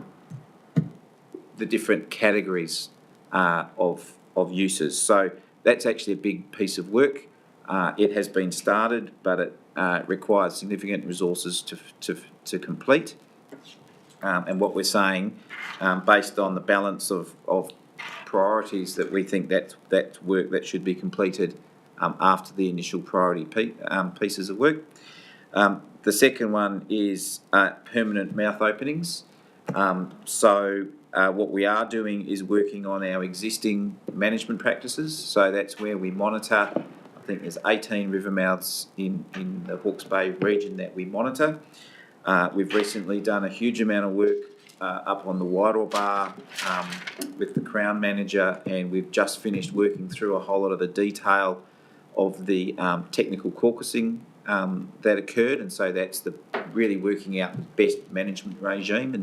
[SPEAKER 5] the different categories of uses. So that's actually a big piece of work. It has been started, but it requires significant resources to complete. And what we're saying, based on the balance of priorities, that we think that's work that should be completed after the initial priority pieces of work. The second one is permanent mouth openings. So what we are doing is working on our existing management practices. So that's where we monitor. I think there's 18 river mouths in the Hawke's Bay region that we monitor. We've recently done a huge amount of work up on the Wairoa Bar with the Crown Manager, and we've just finished working through a whole lot of the detail of the technical caucusing that occurred, and so that's really working out the best management regime.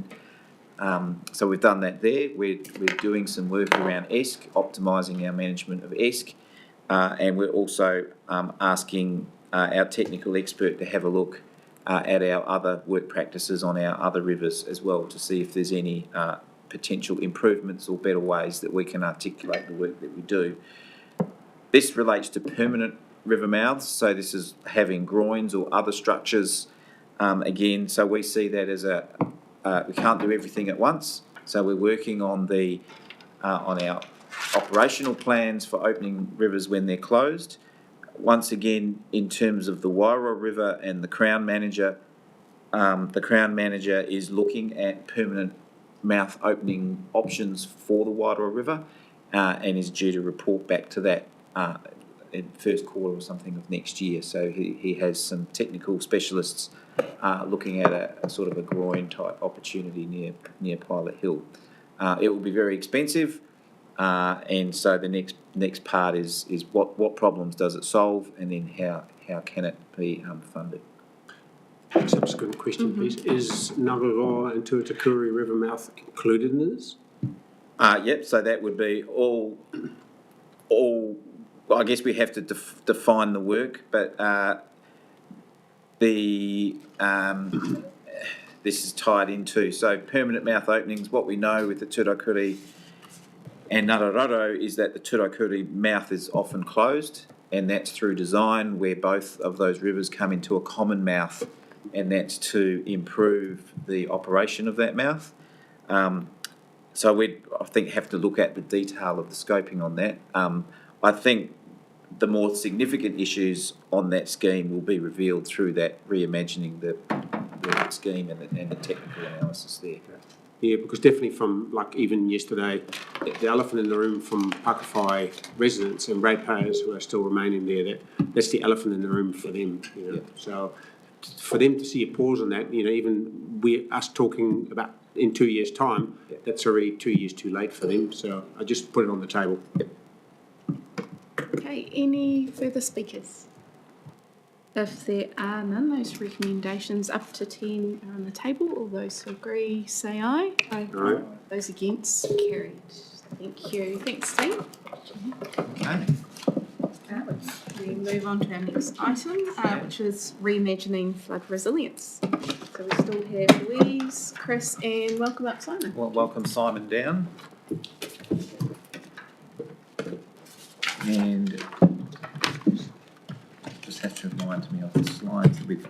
[SPEAKER 5] And so we've done that there. We're doing some work around ESC, optimising our management of ESC, and we're also asking our technical expert to have a look at our other work practices on our other rivers as well, to see if there's any potential improvements or better ways that we can articulate the work that we do. This relates to permanent river mouths, so this is having groins or other structures again. So we see that as we can't do everything at once. So we're working on on our operational plans for opening rivers when they're closed. Once again, in terms of the Wairoa River and the Crown Manager is looking at permanent mouth opening options for the Wairoa River, and is due to report back to that in first quarter or something of next year. So he has some technical specialists looking at a sort of a groin type opportunity near Pilot Hill. It will be very expensive, and so the next part is what problems does it solve, and then how can it be funded.
[SPEAKER 2] Subsequent question, please. Is Ngāroa and Tuatakuri River mouth included in this?
[SPEAKER 5] Yep, so that would be all. I guess we have to define the work, but this is tied into, so permanent mouth openings. What we know with the Tuatakuri and Ngāroa is that the Tuatakuri mouth is often closed, and that's through design where both of those rivers come into a common mouth, and that's to improve the operation of that mouth. So we'd, I think, have to look at the detail of the scoping on that. I think the more significant issues on that scheme will be revealed through that reimagining the scheme and the technical analysis there.
[SPEAKER 2] Yeah, because definitely from, like, even yesterday, the elephant in the room from Pakawhai residents and ratepayers who are still remaining there, that's the elephant in the room for them, you know. Yeah. So for them to see a pause on that, you know, even us talking about in 2 years' time, that's already 2 years too late for them. So I just put it on the table. Yep.
[SPEAKER 1] Okay, any further speakers? If there are none, those recommendations up to 10 are on the table. All those who agree say aye.
[SPEAKER 2] Aye.
[SPEAKER 1] Those against, carried. Thank you. Thanks, team.
[SPEAKER 5] Okay.
[SPEAKER 1] We move on to our next item, which is reimagining flood resilience. So we still have Louise, Chris, and welcome up Simon.
[SPEAKER 5] Well, welcome Simon down. And just have to remind me of the slides that we've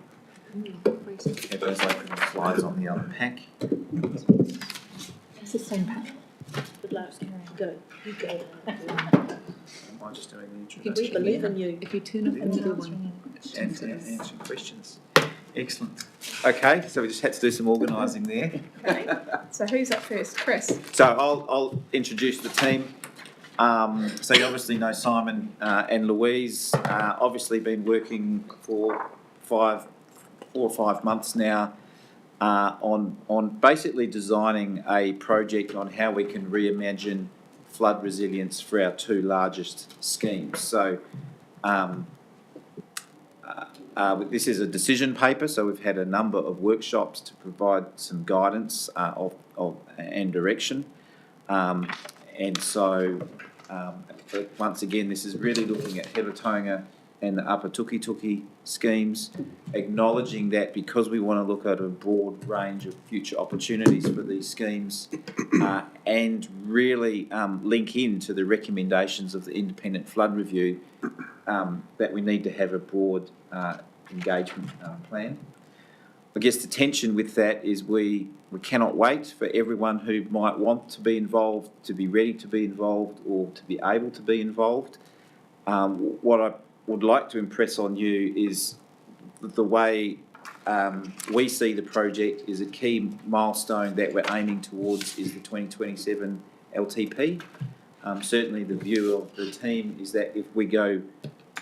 [SPEAKER 5] had those open slides on the other pack.
[SPEAKER 6] It's the same pack.
[SPEAKER 10] Good luck. Go. You go.
[SPEAKER 5] Am I just doing the introduction?
[SPEAKER 10] We believe in you.
[SPEAKER 8] If you turn up in the middle one.
[SPEAKER 5] And answering questions. Excellent. Okay, so we just had to do some organising there.
[SPEAKER 1] Okay. So who's up first? Chris.
[SPEAKER 5] So I'll introduce the team. So you obviously know Simon and Louise. Obviously been working for 4 or 5 months now on basically designing a project on how we can reimagine flood resilience for our 2 largest schemes. So this is a decision paper, so we've had a number of workshops to provide some guidance and direction. And so once again, this is really looking at Herotonga and the Upper Tukituki schemes, acknowledging that because we want to look at a broad range of future opportunities for these schemes and really link into the recommendations of the Independent Flood Review, that we need to have a broad engagement plan. I guess the tension with that is we cannot wait for everyone who might want to be involved to be ready to be involved or to be able to be involved. What I would like to impress on you is the way we see the project is a key milestone that we're aiming towards is the 2027 LTP. Certainly the view of the team is that if we go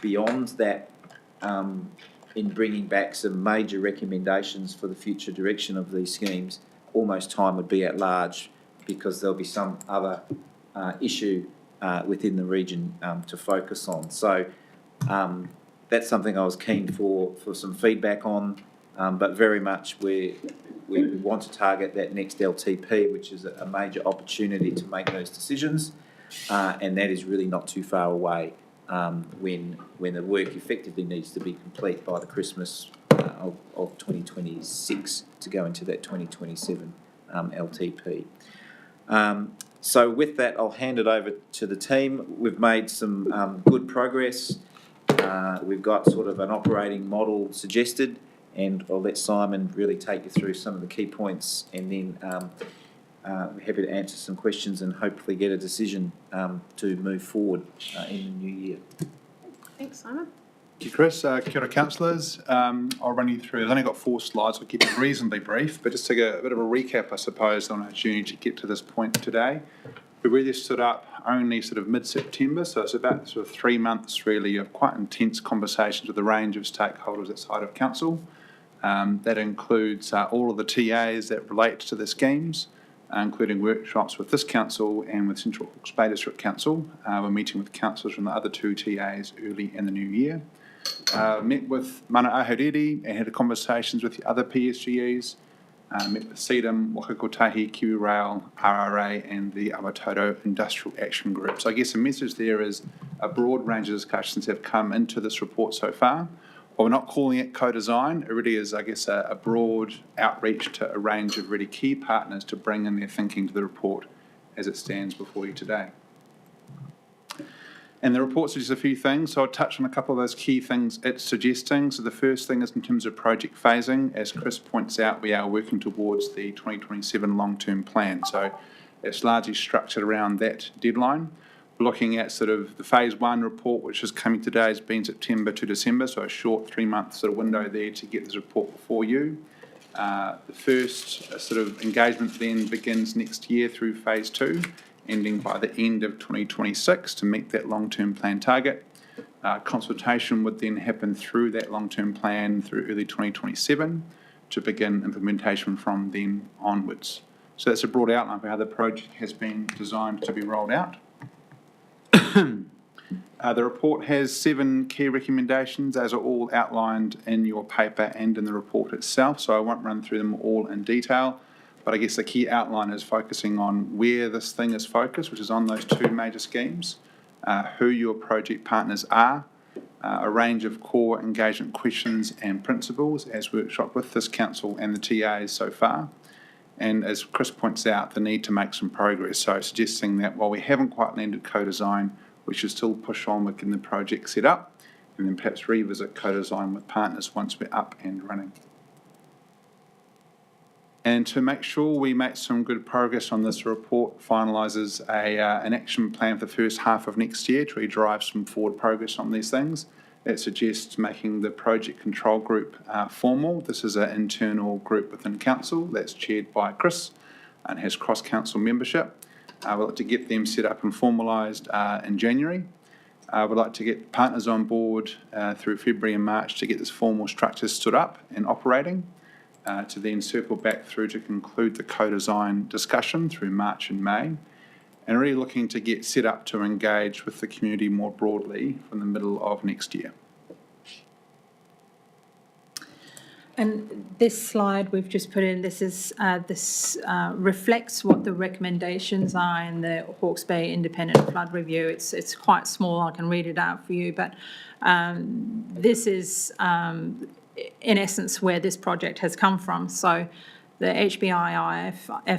[SPEAKER 5] beyond that in bringing back some major recommendations for the future direction of these schemes, almost time would be at large because there'll be some other issue within the region to focus on. So that's something I was keen for some feedback on, but very much we want to target that next LTP, which is a major opportunity to make those decisions, and that is really not too far away. When the work effectively needs to be complete by the Christmas of 2026 to go into that 2027 LTP. So with that, I'll hand it over to the team. We've made some good progress. We've got sort of an operating model suggested, and I'll let Simon really take you through some of the key points, and then we're happy to answer some questions and hopefully get a decision to move forward in the new year.
[SPEAKER 1] Thanks, Simon.
[SPEAKER 12] Thank you, Chris. Kia ora, councillors. I'll run you through, I've only got 4 slides, I'll keep it reasonably brief, but just to get a bit of a recap, I suppose, on our journey to get to this point today. We really stood up only sort of mid-September, so it's about sort of 3 months really of quite intense conversations with a range of stakeholders outside of council. That includes all of the TAs that relate to the schemes, including workshops with this council and with Central Hawke's Bay District Council. We're meeting with councillors from the other 2 TAs early in the new year. Met with Mana Ahuriri and had conversations with the other PSGEs. Met with CEDAM, Waka Kotahi, Kiwi Rail, RRA and the Awatāoro Industrial Action Group. So I guess the message there is a broad range of discussions have come into this report so far. While we're not calling it co-design, it really is, I guess, a broad outreach to a range of really key partners to bring in their thinking to the report as it stands before you today. And the report suggests a few things, so I'll touch on a couple of those key things it's suggesting. So the first thing is in terms of project phasing. As Chris points out, we are working towards the 2027 long-term plan. So it's largely structured around that deadline. We're looking at sort of the phase 1 report, which is coming today, has been September to December, so a short 3-month sort of window there to get this report before you. The first sort of engagement then begins next year through phase 2. Ending by the end of 2026 to meet that long-term plan target. Consultation would then happen through that long-term plan through early 2027 to begin implementation from then onwards. So that's a broad outline for how the project has been designed to be rolled out. The report has 7 key recommendations, as are all outlined in your paper and in the report itself, so I won't run through them all in detail. But I guess the key outline is focusing on where this thing is focused, which is on those 2 major schemes, who your project partners are, a range of core engagement questions and principles as workshopped with this council and the TAs so far. And as Chris points out, the need to make some progress. So suggesting that while we haven't quite landed co-design, we should still push on with getting the project set up and then perhaps revisit co-design with partners once we're up and running. And to make sure we make some good progress on this, report finalises an action plan for the first half of next year to really drive some forward progress on these things. It suggests making the project control group formal. This is an internal group within council that's chaired by Chris and has cross-council membership. We'd like to get them set up and formalised in January. We'd like to get partners on board through February and March to get this formal structure stood up and operating. To then circle back through to conclude the co-design discussion through March and May, and really looking to get set up to engage with the community more broadly from the middle of next year.
[SPEAKER 6] And this slide we've just put in, this reflects what the recommendations are in the Hawke's Bay Independent Flood Review. It's quite small, I can read it out for you, but this is in essence where this project has come from. So the HBIIFR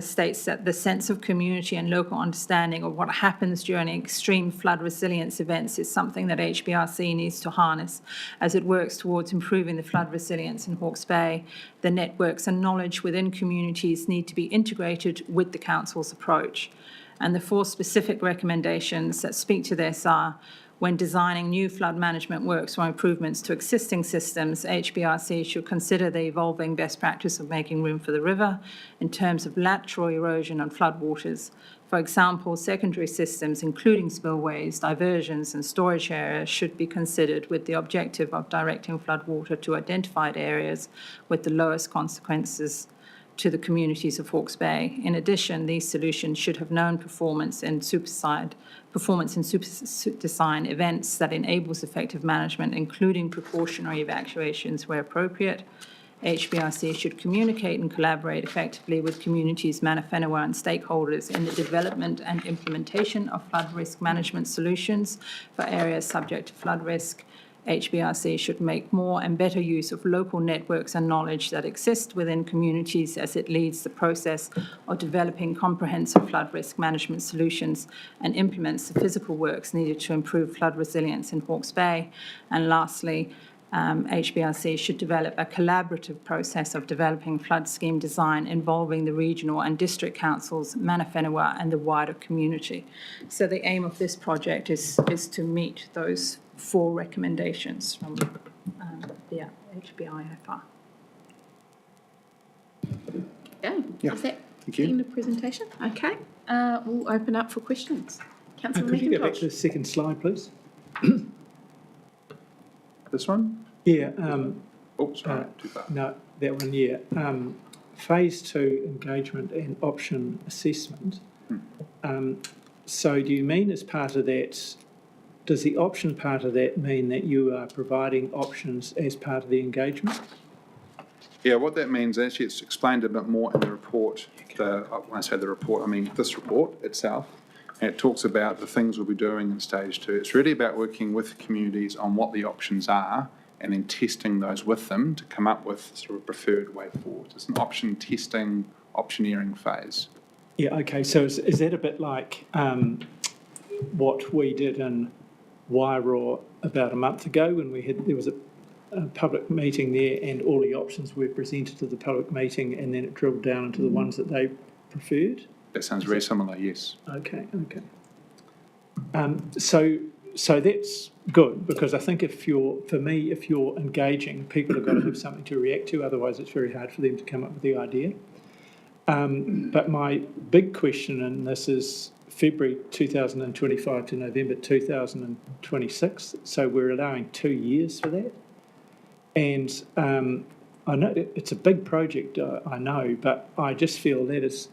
[SPEAKER 6] states that the sense of community and local understanding of what happens during extreme flood resilience events is something that HBRC needs to harness as it works towards improving the flood resilience in Hawke's Bay. The networks and knowledge within communities need to be integrated with the council's approach. And the 4 specific recommendations that speak to this are: when designing new flood management works or improvements to existing systems, HBRC should consider the evolving best practice of making room for the river in terms of lateral erosion and floodwaters. For example, secondary systems, including spillways, diversions and storage areas, should be considered with the objective of directing floodwater to identified areas with the lowest consequences to the communities of Hawke's Bay. In addition, these solutions should have known performance in super design events that enables effective management, including precautionary evacuations where appropriate. HBRC should communicate and collaborate effectively with communities, mana whenua and stakeholders in the development and implementation of flood risk management solutions for areas subject to flood risk. HBRC should make more and better use of local networks and knowledge that exist within communities as it leads the process of developing comprehensive flood risk management solutions and implements the physical works needed to improve flood resilience in Hawke's Bay. And lastly, HBRC should develop a collaborative process of developing flood scheme design involving the regional and district councils, mana whenua and the wider community. So the aim of this project is to meet those 4 recommendations from the HBIFR.
[SPEAKER 1] Okay,
[SPEAKER 12] Yeah,
[SPEAKER 1] is that
[SPEAKER 12] thank
[SPEAKER 1] the
[SPEAKER 12] you.
[SPEAKER 1] end of presentation? Okay, we'll open up for questions. Councillor
[SPEAKER 13] Could you go back
[SPEAKER 1] McIntosh.
[SPEAKER 13] to the second slide, please?
[SPEAKER 12] This one?
[SPEAKER 13] Yeah,
[SPEAKER 12] Oh, sorry, too far.
[SPEAKER 13] no, that one, yeah. Phase 2 engagement and option assessment. So do you mean as part of that, does the option part of that mean that you are providing options as part of the engagement?
[SPEAKER 12] Yeah, what that means, actually, it's explained a bit more in the report. When I say the report, I mean this report itself. And it talks about the things we'll be doing in stage 2. It's really about working with communities on what the options are and then testing those with them to come up with sort of a preferred way forward. It's an option testing, optioneering phase.
[SPEAKER 13] Yeah, okay, so is that a bit like what we did in Wairau about a month ago when there was a public meeting there and all the options were presented to the public meeting and then it drilled down into the ones that they preferred?
[SPEAKER 12] That sounds very similar, yes.
[SPEAKER 13] Okay. So that's good, because I think if you're engaging, people have got to have something to react to, otherwise it's very hard for them to come up with the idea. But my big question, and this is February 2025 to November 2026, so we're allowing 2 years for that. And I know it's a big project, I know, but I just feel that is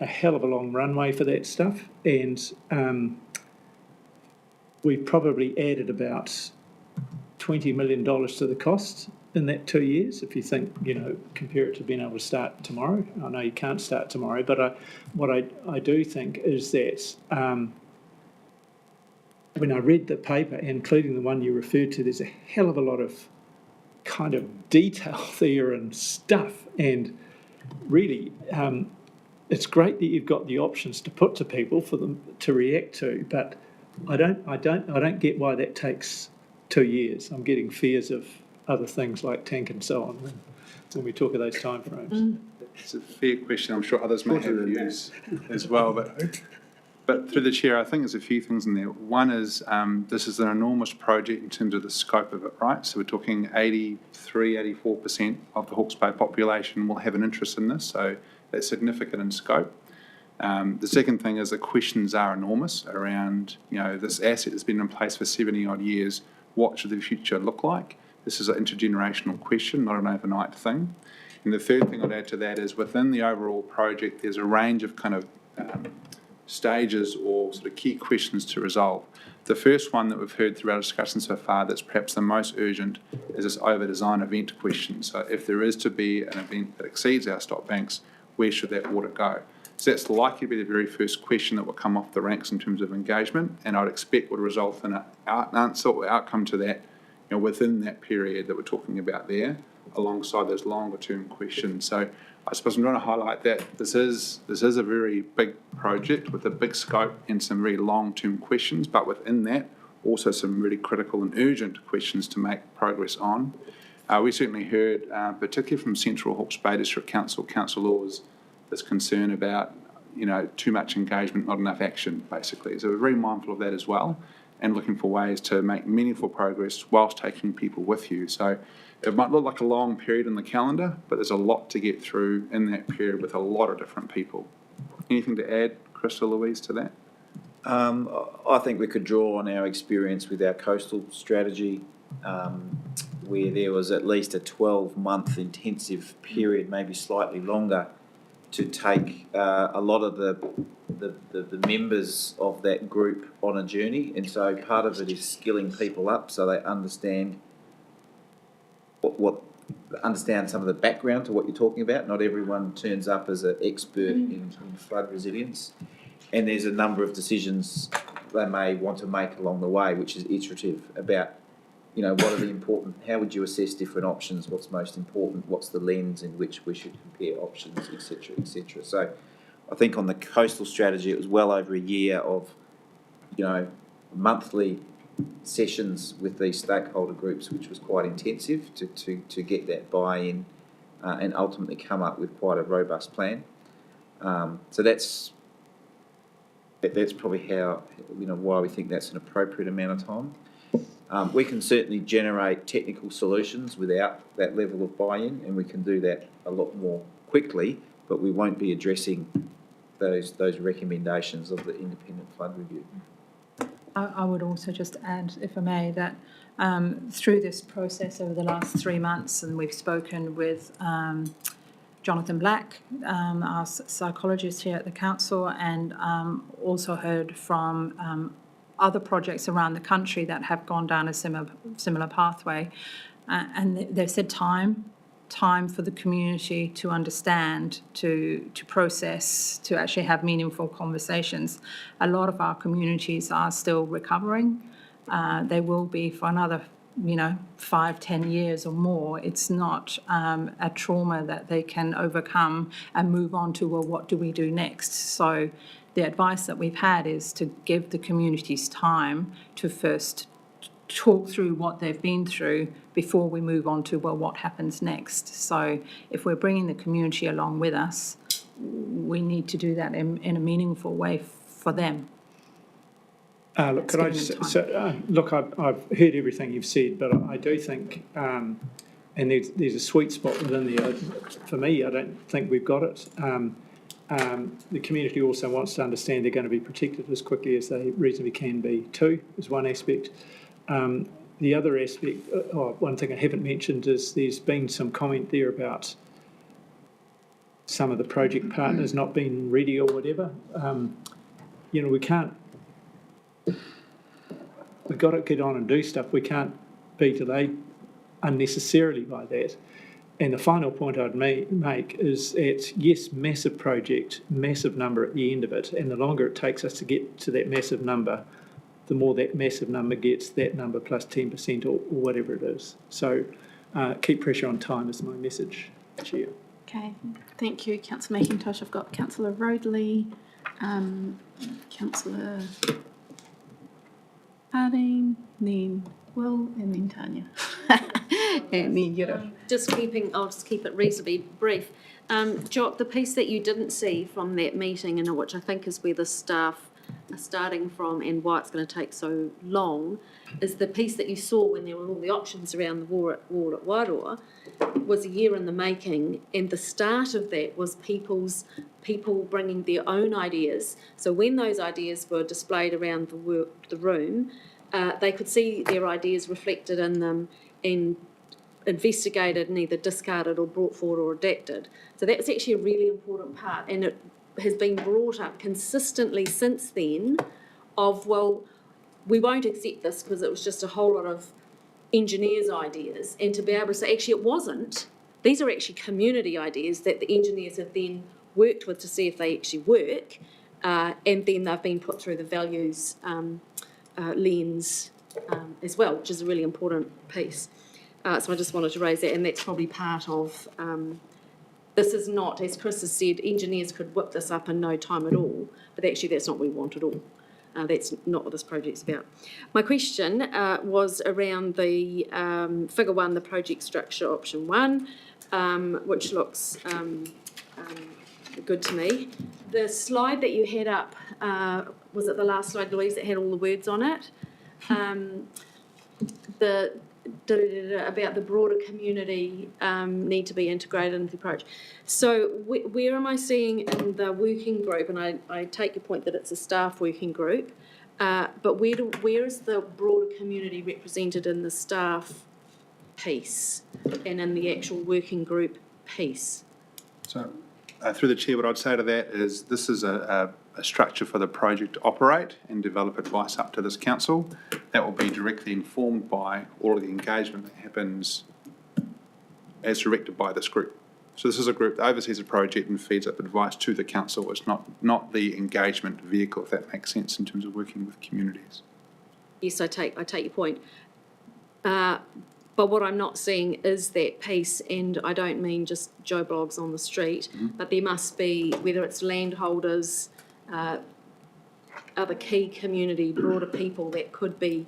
[SPEAKER 13] a hell of a long runway for that stuff. And we probably added about $20 million to the cost in that 2 years, if you think, compare it to being able to start tomorrow. I know you can't start tomorrow, but what I do think is that when I read the paper, including the one you referred to, there's a hell of a lot of kind of detail there and stuff, and really it's great that you've got the options to put to people for them to react to, but I don't get why that takes 2 years. I'm getting fears of other things like tank and so on when we talk of those timeframes.
[SPEAKER 12] It's a fair question. I'm sure others may have views as well. But through the chair, I think there's a few things in there. One is this is an enormous project in terms of the scope of it, right? So we're talking 84% of the Hawke's Bay population will have an interest in this. So that's significant in scope. The second thing is the questions are enormous around, this asset that's been in place for 70 odd years. What should the future look like? This is an intergenerational question, not an overnight thing. And the third thing I'd add to that is within the overall project, there's a range of kind of stages or sort of key questions to resolve. The first one that we've heard throughout our discussion so far that's perhaps the most urgent is this over-design event question. So if there is to be an event that exceeds our stop banks, where should that water go? So that's likely to be the very first question that will come off the ranks in terms of engagement, and I'd expect would result in an answer or outcome to that within that period that we're talking about there, alongside those longer term questions. So I suppose I'm trying to highlight that this is a very big project with a big scope and some very long-term questions, but within that, also some really critical and urgent questions to make progress on. We certainly heard, particularly from Central Hawke's Bay District Council, councillors, this concern about, too much engagement, not enough action, basically. So we're very mindful of that as well, and looking for ways to make meaningful progress whilst taking people with you. So it might look like a long period in the calendar, but there's a lot to get through in that period with a lot of different people. Anything to add, Chris or Louise, to that?
[SPEAKER 5] I think we could draw on our experience with our coastal strategy, where there was at least a 12-month intensive period, maybe slightly longer, to take a lot of the members of that group on a journey. And so part of it is skilling people up so they understand understand some of the background to what you're talking about. Not everyone turns up as an expert in flood resilience. And there's a number of decisions they may want to make along the way, which is iterative, about, what are the important, how would you assess different options, what's most important, what's the lens in which we should compare options, etc., etc. So I think on the coastal strategy, it was well over a year of, monthly sessions with these stakeholder groups, which was quite intensive to get that buy-in and ultimately come up with quite a robust plan. So that's probably how, why we think that's an appropriate amount of time. We can certainly generate technical solutions without that level of buy-in, and we can do that a lot more quickly, but we won't be addressing those recommendations of the independent flood review.
[SPEAKER 6] I would also just add, if I may, that through this process over the last 3 months, and we've spoken with Jonathan Black, our psychologist here at the council, and also heard from other projects around the country that have gone down a similar pathway. And they've said time for the community to understand, to process, to actually have meaningful conversations. A lot of our communities are still recovering. They will be for another 5-10 years or more. It's not a trauma that they can overcome and move on to, well, what do we do next? So the advice that we've had is to give the communities time to first talk through what they've been through before we move on to, well, what happens next? So if we're bringing the community along with us, we need to do that in a meaningful way for them.
[SPEAKER 13] Look, could I just look? I've heard everything you've said, but I do think, and there's a sweet spot within there. For me, I don't think we've got it. The community also wants to understand they're going to be protected as quickly as they reasonably can be too, is one aspect. The other aspect, one thing I haven't mentioned is there's been some comment there about some of the project partners not being ready or whatever. We can't. We've got to get on and do stuff. We can't be delayed unnecessarily by that. And the final point I'd make is that, yes, massive project, massive number at the end of it, and the longer it takes us to get to that massive number, the more that massive number gets, that number plus 10% or whatever it is. So keep pressure on time is my message, Chair.
[SPEAKER 1] Okay, thank you, Councillor McIntosh. I've got Councillor Roadley, Councillor Harding, then Will, and then Tanya. And then Yura.
[SPEAKER 10] I'll just keep it reasonably brief. Jock, the piece that you didn't see from that meeting, and which I think is where the staff are starting from and why it's going to take so long, is the piece that you saw when there were all the options around the wall at Wairoa was a year in the making, and the start of that was people bringing their own ideas. So when those ideas were displayed around the room, they could see their ideas reflected in them and investigated and either discarded or brought forward or adapted. So that's actually a really important part, and it has been brought up consistently since then of, well, we won't accept this because it was just a whole lot of engineers' ideas, and to be able to say, actually, it wasn't. These are actually community ideas that the engineers have then worked with to see if they actually work, and then they've been put through the values lens as well, which is a really important piece. So I just wanted to raise that, and that's probably part of, this is not, as Chris has said, engineers could whip this up in no time at all, but actually that's not what we want at all. That's not what this project's about. My question was around the figure 1, the project structure option 1, which looks good to me. The slide that you had up, was it the last slide, Louise, that had all the words on it? About the broader community need to be integrated into the approach. So where am I seeing in the working group, and I take your point that it's a staff working group, but where is the broader community represented in the staff piece and in the actual working group piece?
[SPEAKER 12] So through the chair, what I'd say to that is this is a structure for the project to operate and develop advice up to this council. That will be directly informed by all of the engagement that happens as directed by this group. So this is a group that oversees a project and feeds up advice to the council. It's not the engagement vehicle, if that makes sense, in terms of working with communities.
[SPEAKER 10] Yes, I take your point. But what I'm not seeing is that piece, and I don't mean just Joe Bloggs on the street, but there must be, whether it's landholders, other key community, broader people that could be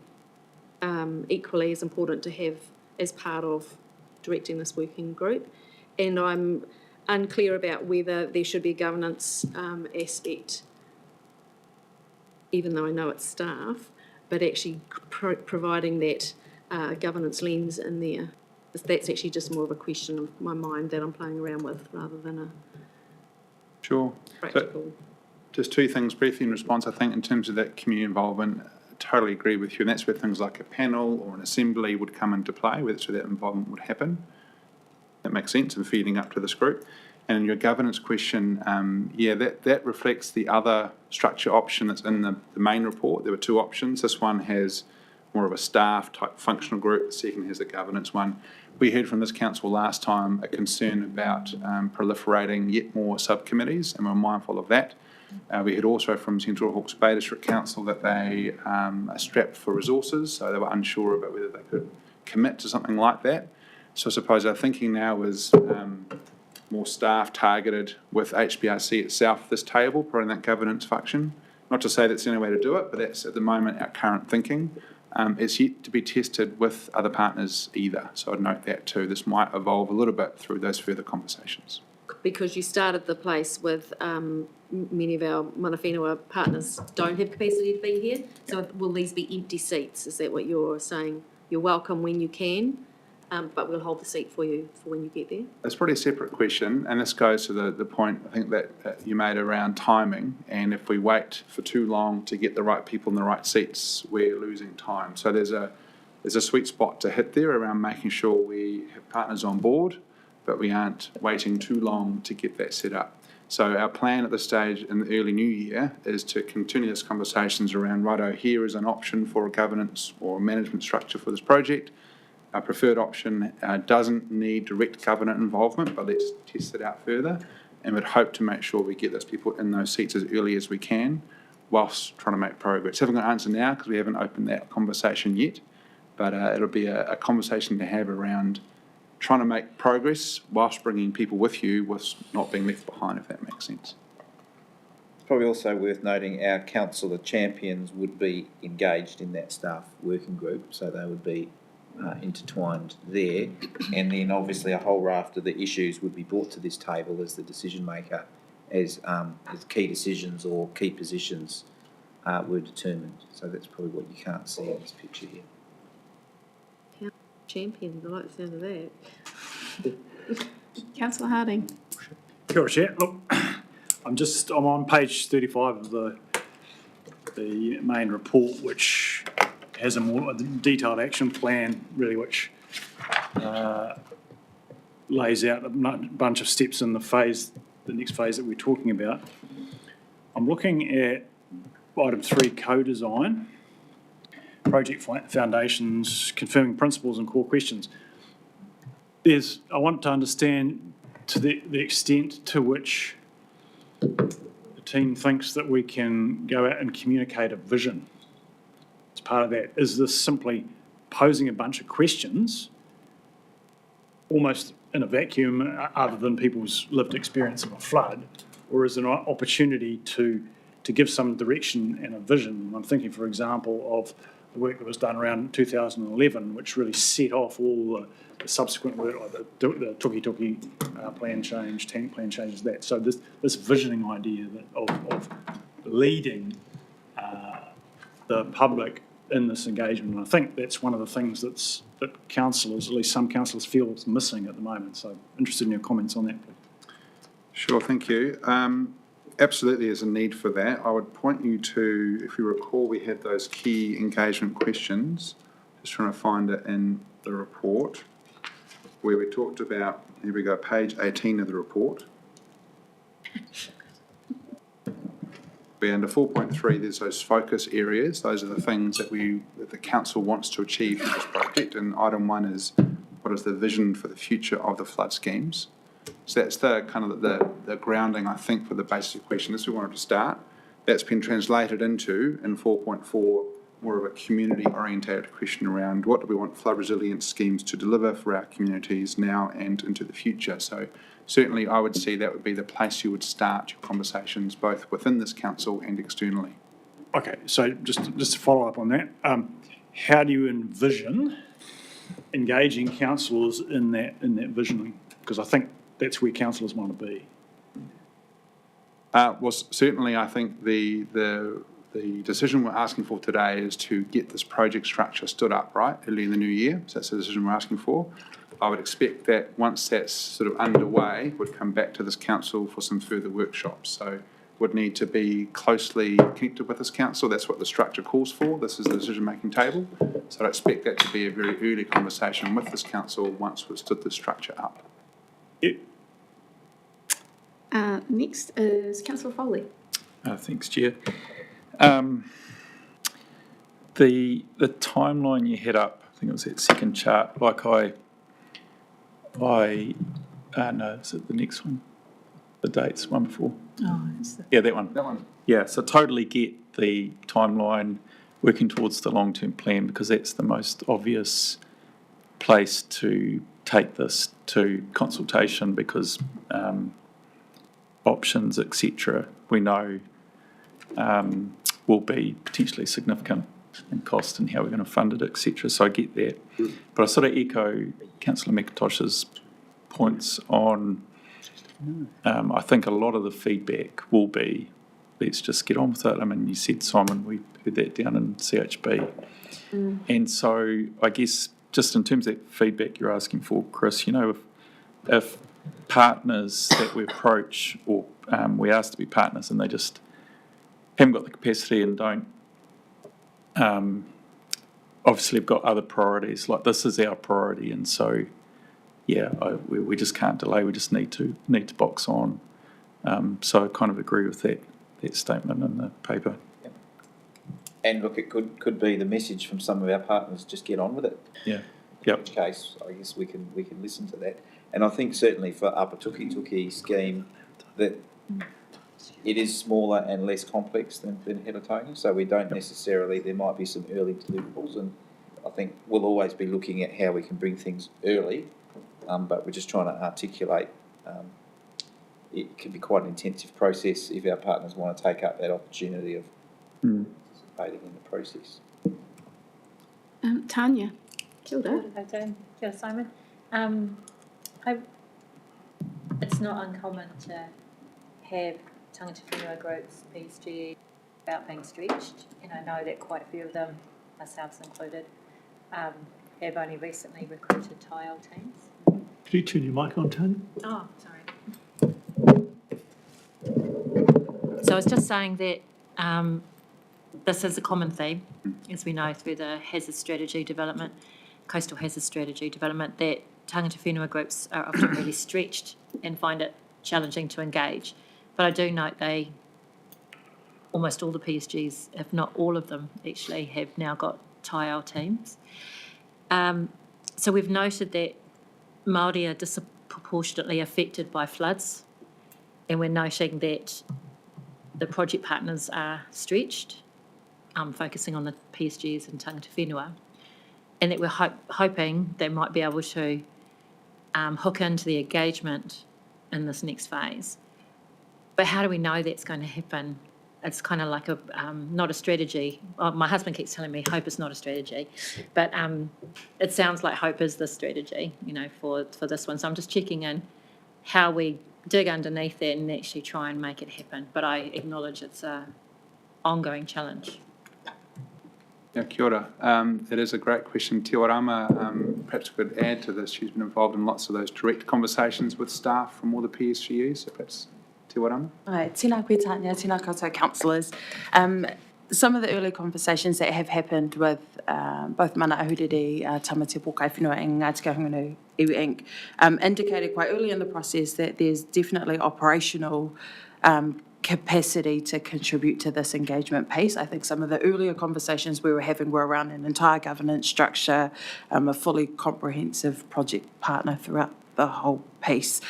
[SPEAKER 10] equally as important to have as part of directing this working group. And I'm unclear about whether there should be a governance aspect, even though I know it's staff, but actually providing that governance lens in there. That's actually just more of a question of my mind that I'm playing around with rather than a
[SPEAKER 12] Sure.
[SPEAKER 10] practical.
[SPEAKER 12] Just two things briefly in response. I think in terms of that community involvement, I totally agree with you, and that's where things like a panel or an assembly would come into play, where that involvement would happen. That makes sense in feeding up to this group. And in your governance question, that reflects the other structure option that's in the main report. There were two options. This one has more of a staff type functional group. The second has a governance one. We heard from this council last time a concern about proliferating yet more subcommittees, and we're mindful of that. We heard also from Central Hawke's Bay District Council that they are strapped for resources, so they were unsure about whether they could commit to something like that. So I suppose our thinking now is more staff targeted with HBRC itself, this table, providing that governance function. Not to say that's the only way to do it, but that's at the moment our current thinking. It's yet to be tested with other partners either, so I'd note that too. This might evolve a little bit through those further conversations.
[SPEAKER 10] Because you started the place with many of our mana whenua partners don't have capacity to be here, so will these be empty seats? Is that what you're saying? You're welcome when you can, but we'll hold the seat for you for when you get there?
[SPEAKER 12] It's probably a separate question, and this goes to the point I think that you made around timing, and if we wait for too long to get the right people in the right seats, we're losing time. So there's a sweet spot to hit there around making sure we have partners on board, but we aren't waiting too long to get that set up. So our plan at this stage in the early new year is to continue these conversations around, righto, here is an option for a governance or management structure for this project. Our preferred option doesn't need direct government involvement, but let's test it out further, and we'd hope to make sure we get those people in those seats as early as we can whilst trying to make progress. Haven't got an answer now because we haven't opened that conversation yet, but it'll be a conversation to have around trying to make progress whilst bringing people with you, with not being left behind, if that makes sense.
[SPEAKER 5] It's probably also worth noting our councillor champions would be engaged in that staff working group, so they would be intertwined there, and then obviously a whole raft of the issues would be brought to this table as the decision maker, as key decisions or key positions were determined. So that's probably what you can't see in this picture here.
[SPEAKER 10] Champions, I like the sound of that.
[SPEAKER 1] Councillor Harding.
[SPEAKER 3] Kia ora, Chair. Look, I'm on page 35 of the main report, which has a more detailed action plan, really, which lays out a bunch of steps in the next phase that we're talking about. I'm looking at item 3, co-design, project foundations, confirming principles and core questions. I want to understand to the extent to which the team thinks that we can go out and communicate a vision. As part of that, is this simply posing a bunch of questions, almost in a vacuum, other than people's lived experience of a flood, or is it an opportunity to give some direction and a vision? I'm thinking, for example, of the work that was done around 2011, which really set off all the subsequent work, like the Tuki plan change, tank plan changes, that. So this visioning idea of leading the public in this engagement, and I think that's one of the things that councillors, at least some councillors, feel is missing at the moment. So interested in your comments on that, please.
[SPEAKER 12] Sure, thank you. Absolutely there's a need for that. I would point you to, if you recall, we had those key engagement questions, just trying to find it in the report, where we talked about, here we go, page 18 of the report. We're under 4.3, there's those focus areas. Those are the things that the council wants to achieve in this project. And item 1 is, what is the vision for the future of the flood schemes? So that's the kind of the grounding, I think, for the basic question. This is where we wanted to start. That's been translated into, in 4.4, more of a community-orientated question around what do we want flood resilience schemes to deliver for our communities now and into the future. So certainly I would see that would be the place you would start your conversations, both within this council and externally.
[SPEAKER 3] Okay, so just to follow up on that, how do you envision engaging councillors in that visioning? Because I think that's where councillors want to be.
[SPEAKER 12] Well, certainly I think the the decision we're asking for today is to get this project structure stood up, right, early in the new year. So that's the decision we're asking for. I would expect that once that's sort of underway, we'd come back to this council for some further workshops. So would need to be closely connected with this council. That's what the structure calls for. This is the decision-making table. So I expect that to be a very early conversation with this council once we've stood the structure up.
[SPEAKER 1] Next is Councillor Foley.
[SPEAKER 11] Thanks, Chair. The timeline you had up, I think it was that second chart, like no, is it the next one? The dates, one before?
[SPEAKER 6] Oh, it's
[SPEAKER 11] Yeah, that one. That one. Yeah, so totally get the timeline working towards the long-term plan, because that's the most obvious place to take this to consultation, because options, etc., we know will be potentially significant in cost and how we're going to fund it, etc. So I get that. But I sort of echo Councillor McIntosh's points on, I think a lot of the feedback will be, let's just get on with it. I mean, you said, Simon, we heard that down in CHB. And so I guess just in terms of that feedback you're asking for, Chris, you know, if partners that we approach, or we ask to be partners, and they just haven't got the capacity and don't, obviously have got other priorities, like this is our priority, and so yeah, we just can't delay. We just need to box on. So I kind of agree with that statement in the paper.
[SPEAKER 5] Yep. And look, it could be the message from some of our partners: just get on with it.
[SPEAKER 11] Yeah.
[SPEAKER 5] In which case, I guess we can listen to that. And I think certainly for Upper Tuki scheme, that it is smaller and less complex than Hetatoni, so we don't necessarily, there might be some early deliverables, and I think we'll always be looking at how we can bring things early, but we're just trying to articulate it can be quite an intensive process if our partners want to take up that opportunity of participating in the process.
[SPEAKER 1] Tanya. Kilda.
[SPEAKER 14] Kia Simon. It's not uncommon to have tangata whenua groups, PSG, about being stretched, and I know that quite a few of them, ourselves included, have only recently recruited tile teams.
[SPEAKER 13] Could you turn your mic on, Tanya?
[SPEAKER 14] Oh, sorry. So I was just saying that this is a common theme, as we know, through the hazard strategy development, coastal hazard strategy development, that tangata whenua groups are often really stretched and find it challenging to engage. But I do note almost all the PSGs, if not all of them, actually have now got tile teams. So we've noted that Māori are disproportionately affected by floods, and we're noting that the project partners are stretched, focusing on the PSGs and tangata whenua, and that we're hoping they might be able to hook into the engagement in this next phase. But how do we know that's going to happen? It's kind of like not a strategy. Well, my husband keeps telling me hope is not a strategy, but it sounds like hope is the strategy, you know, for this one. So I'm just checking in how we dig underneath that and actually try and make it happen. But I acknowledge it's an ongoing challenge.
[SPEAKER 12] Yeah, kia ora. It is a great question. Te Warama perhaps could add to this. She's been involved in lots of those direct conversations with staff from all the PSGUs, so perhaps Te Warama.
[SPEAKER 15] Hi, tēnā koe Tanya, tēnā koutou councillors. Some of the early conversations that have happened with both Mana Ahuriri, Tamati Pōkai Whenua and Ngāti Kahungunu Iwi Inc. Indicated quite early in the process that there's definitely operational capacity to contribute to this engagement piece. I think some of the earlier conversations we were having were around an entire governance structure, a fully comprehensive project partner throughout the whole piece.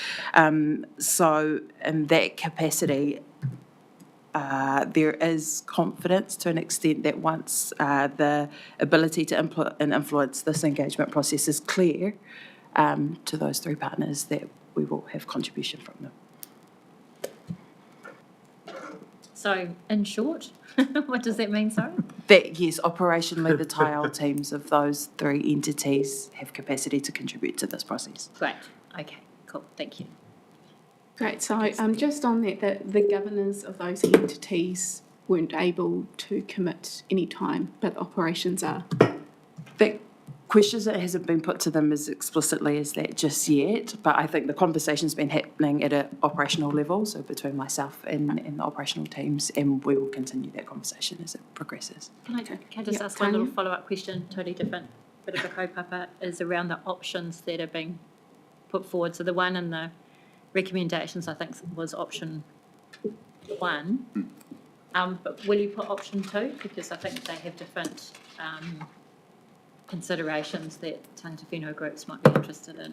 [SPEAKER 15] So in that capacity, there is confidence to an extent that once the ability to influence this engagement process is clear to those three partners, that we will have contribution from them.
[SPEAKER 14] So, in short, what does that mean, sorry?
[SPEAKER 15] That, yes, operationally, the tile teams of those three entities have capacity to contribute to this process.
[SPEAKER 14] Great. Okay, cool. Thank you.
[SPEAKER 1] Great. So just on that, the governance of those entities weren't able to commit any time, but the operations are.
[SPEAKER 15] That question that hasn't been put to them as explicitly as that just yet, but I think the conversation's been happening at an operational level, so between myself and the operational teams, and we will continue that conversation as it progresses.
[SPEAKER 14] Can I just ask one little follow-up question, totally different, bit of a kaupapa, is around the options that are being put forward. So the one in the recommendations, I think, was option 1. But will you put option 2? Because I think they have different considerations that tangata whenua groups might be interested in.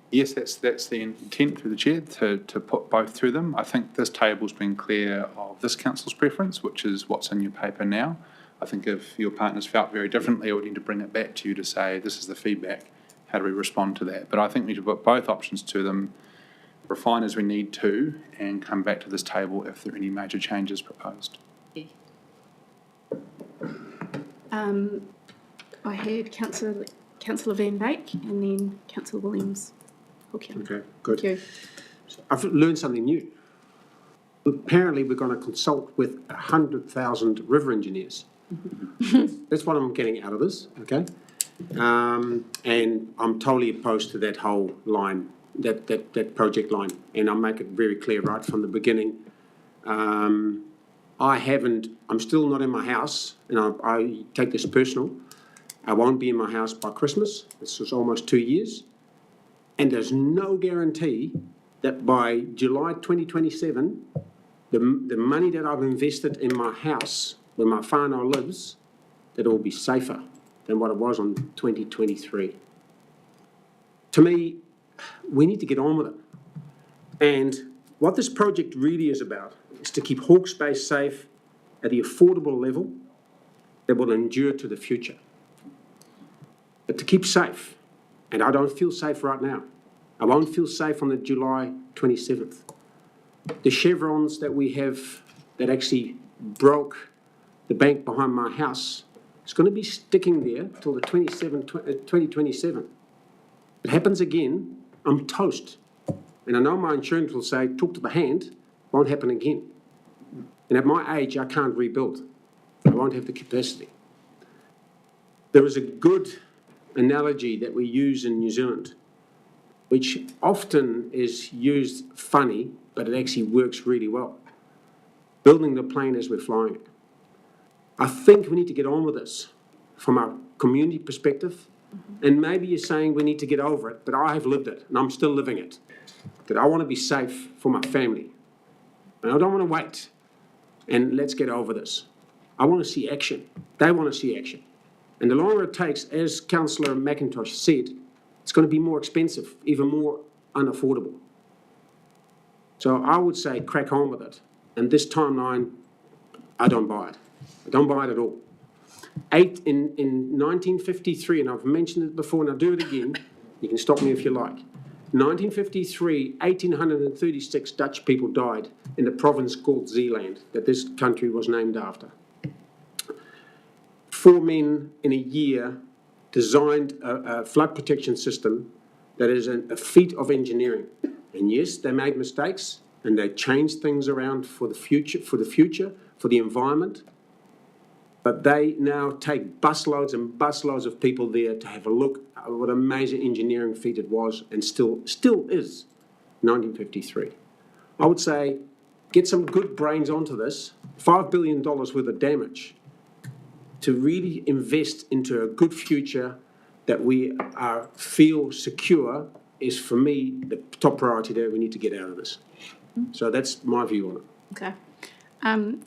[SPEAKER 12] Yes, that's the intent through the chair, to put both through them. I think this table's been clear of this council's preference, which is what's in your paper now. I think if your partners felt very differently, I would need to bring it back to you to say, this is the feedback, how do we respond to that? But I think we should put both options to them, refine as we need to, and come back to this table if there are any major changes proposed.
[SPEAKER 14] Yeah.
[SPEAKER 1] I heard Councillor Van Beek and then Councillor Williams.
[SPEAKER 2] Okay, good.
[SPEAKER 1] Thank you.
[SPEAKER 2] I've learned something new. Apparently, we're going to consult with 100,000 river engineers. That's what I'm getting out of this, okay? And I'm totally opposed to that whole line, that project line, and I'll make it very clear right from the beginning. I'm still not in my house, and I take this personal. I won't be in my house by Christmas. This was almost 2 years. And there's no guarantee that by July 2027, the money that I've invested in my house, where my whānau lives, that it will be safer than what it was on 2023. To me, we need to get on with it. And what this project really is about is to keep Hawke space safe at the affordable level that will endure to the future. But to keep safe, and I don't feel safe right now. I won't feel safe on the July 27th. The chevrons that we have that actually broke the bank behind my house, it's going to be sticking there till the 2027. If it happens again, I'm toast. And I know my insurance will say, talk to the hand, won't happen again. And at my age, I can't rebuild. I won't have the capacity. There is a good analogy that we use in New Zealand, which often is used funny, but it actually works really well. Building the plane as we're flying it. I think we need to get on with this from a community perspective, and maybe you're saying we need to get over it, but I have lived it, and I'm still living it. That I want to be safe for my family, and I don't want to wait, and let's get over this. I want to see action. They want to see action. And the longer it takes, as Councillor McIntosh said, it's going to be more expensive, even more unaffordable. So I would say crack on with it. And this timeline, I don't buy it. I don't buy it at all. In 1953, and I've mentioned it before and I'll do it again, you can stop me if you like. 1953, 1,836 Dutch people died in the province called Zeeland, that this country was named after. 4 men in a year designed a flood protection system that is a feat of engineering. And yes, they made mistakes and they changed things around for the future, for the environment. But they now take busloads and busloads of people there to have a look at what a major engineering feat it was and still is, 1953. I would say get some good brains onto this, $5 billion worth of damage, to really invest into a good future that we feel secure is, for me, the top priority that we need to get out of this. So that's my view on it.
[SPEAKER 1] Okay.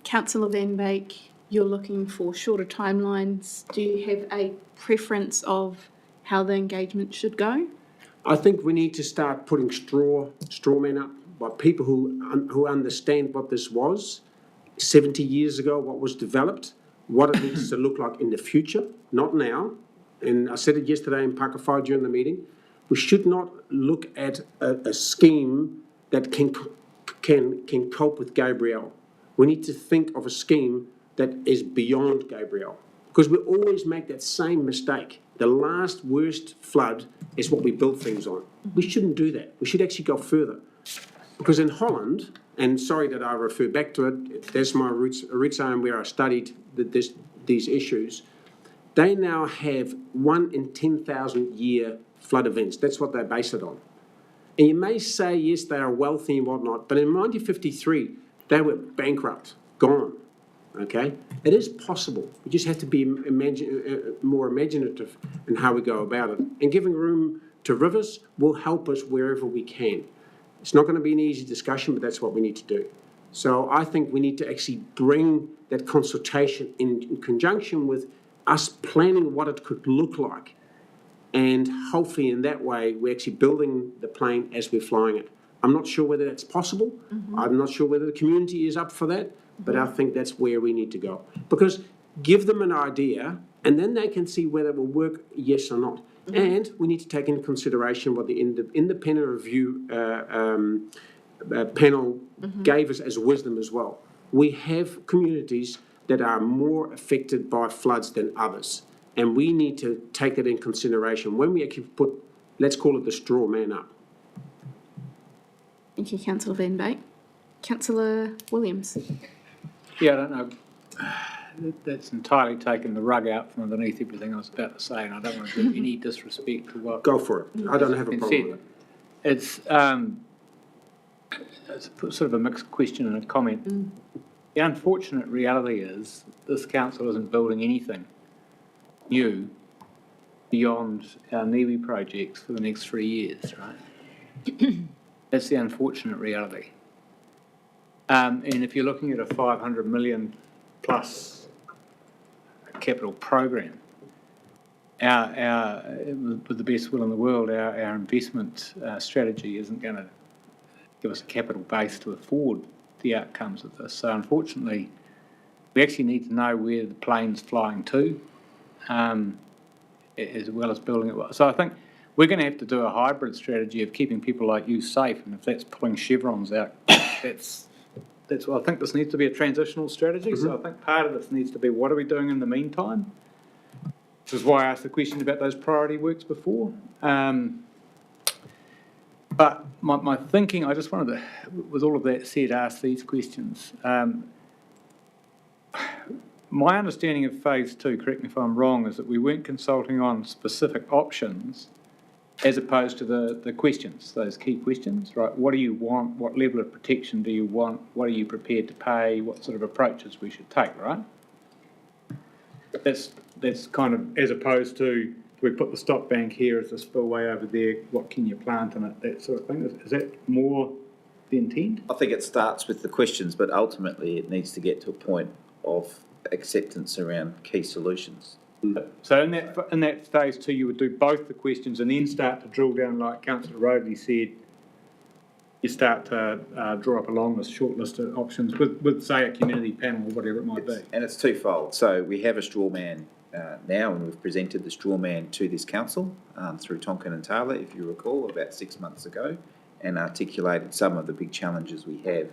[SPEAKER 1] Councillor Van Beek, you're looking for shorter timelines. Do you have a preference of how the engagement should go?
[SPEAKER 2] I think we need to start putting straw men up by people who understand what this was 70 years ago, what was developed, what it needs to look like in the future, not now. And I said it yesterday in Pakawhai during the meeting. We should not look at a scheme that can cope with Gabrielle. We need to think of a scheme that is beyond Gabrielle, because we always make that same mistake. The last worst flood is what we build things on. We shouldn't do that. We should actually go further. Because in Holland, and sorry that I refer back to it, that's my roots are where I studied these issues. They now have 1 in 10,000 year flood events. That's what they base it on. And you may say, yes, they are wealthy and whatnot, but in 1953, they were bankrupt, gone. Okay? It is possible. We just have to be more imaginative in how we go about it. And giving room to rivers will help us wherever we can. It's not going to be an easy discussion, but that's what we need to do. So I think we need to actually bring that consultation in conjunction with us planning what it could look like. And hopefully in that way, we're actually building the plane as we're flying it. I'm not sure whether that's possible. I'm not sure whether the community is up for that, but I think that's where we need to go. Because give them an idea, and then they can see whether it will work, yes or not. And we need to take into consideration what the independent review panel gave us as wisdom as well. We have communities that are more affected by floods than others. And we need to take that in consideration when we actually put, let's call it the straw man up.
[SPEAKER 1] Thank you, Councillor Van Beek. Councillor Williams.
[SPEAKER 7] Yeah, I don't know. That's entirely taken the rug out from underneath everything I was about to say, and I don't want to do any disrespect to what.
[SPEAKER 2] Go for it. I don't have a problem with it.
[SPEAKER 7] It's sort of a mixed question and a comment. The unfortunate reality is this council isn't building anything new beyond our NIWI projects for the next 3 years, right? That's the unfortunate reality. And if you're looking at a 500 million plus capital program, with the best will in the world, our investment strategy isn't going to give us a capital base to afford the outcomes of this. So unfortunately, we actually need to know where the plane's flying to, as well as building it well. So I think we're going to have to do a hybrid strategy of keeping people like you safe, and if that's pulling chevrons out, that's what I think. This needs to be a transitional strategy. So I think part of this needs to be, what are we doing in the meantime? Which is why I asked the question about those priority works before. But my thinking, I just wanted to, with all of that said, ask these questions. My understanding of phase 2, correct me if I'm wrong, is that we weren't consulting on specific options as opposed to the questions, those key questions, right? What do you want? What level of protection do you want? What are you prepared to pay? What sort of approaches we should take, right? That's kind of, as opposed to, we put the stock bank here as a spillway over there, what can you plant in it, that sort of thing. Is that more the intent?
[SPEAKER 5] I think it starts with the questions, but ultimately it needs to get to a point of acceptance around key solutions.
[SPEAKER 7] So in that phase 2, you would do both the questions and then start to drill down, like Councillor Roadley said. You start to draw up a long list, short list of options with, say, a community panel or whatever it might be.
[SPEAKER 5] And it's twofold. So we have a straw man now, and we've presented the straw man to this council through Tonkin and Taylor, if you recall, about 6 months ago, and articulated some of the big challenges we have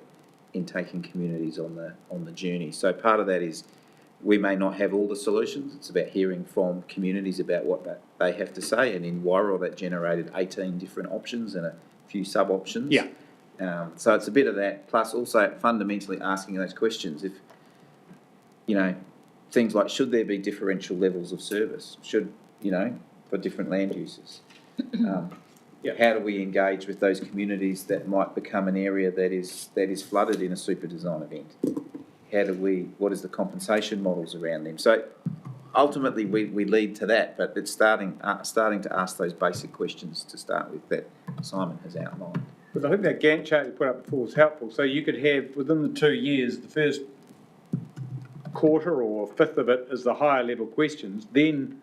[SPEAKER 5] in taking communities on the journey. So part of that is, we may not have all the solutions. It's about hearing from communities about what they have to say. And in Wairau, that generated 18 different options and a few sub-options.
[SPEAKER 7] Yeah.
[SPEAKER 5] So it's a bit of that, plus also fundamentally asking those questions. If, things like, should there be differential levels of service? Should, for different land uses? How do we engage with those communities that might become an area that is flooded in a super design event? What is the compensation models around them? So ultimately we lead to that, but it's starting to ask those basic questions to start with that Simon has outlined.
[SPEAKER 7] But I think that Gantt chart you put up before was helpful. So you could have, within the 2 years, the first quarter or fifth of it is the higher level questions. Then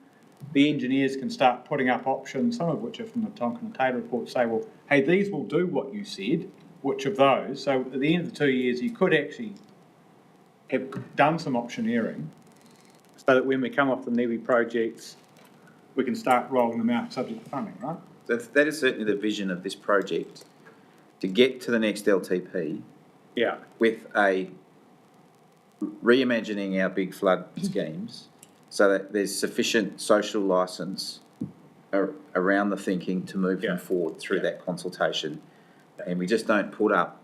[SPEAKER 7] the engineers can start putting up options, some of which are from the Tonkin and Taylor report, say, well, hey, these will do what you said. Which of those? So at the end of the 2 years, you could actually have done some optioneering so that when we come off the NIWI projects, we can start rolling them out subject to funding, right?
[SPEAKER 5] That is certainly the vision of this project, to get to the next LTP with a reimagining our big flood schemes so that there's sufficient social licence around the thinking to move them forward through that consultation. And we just don't put up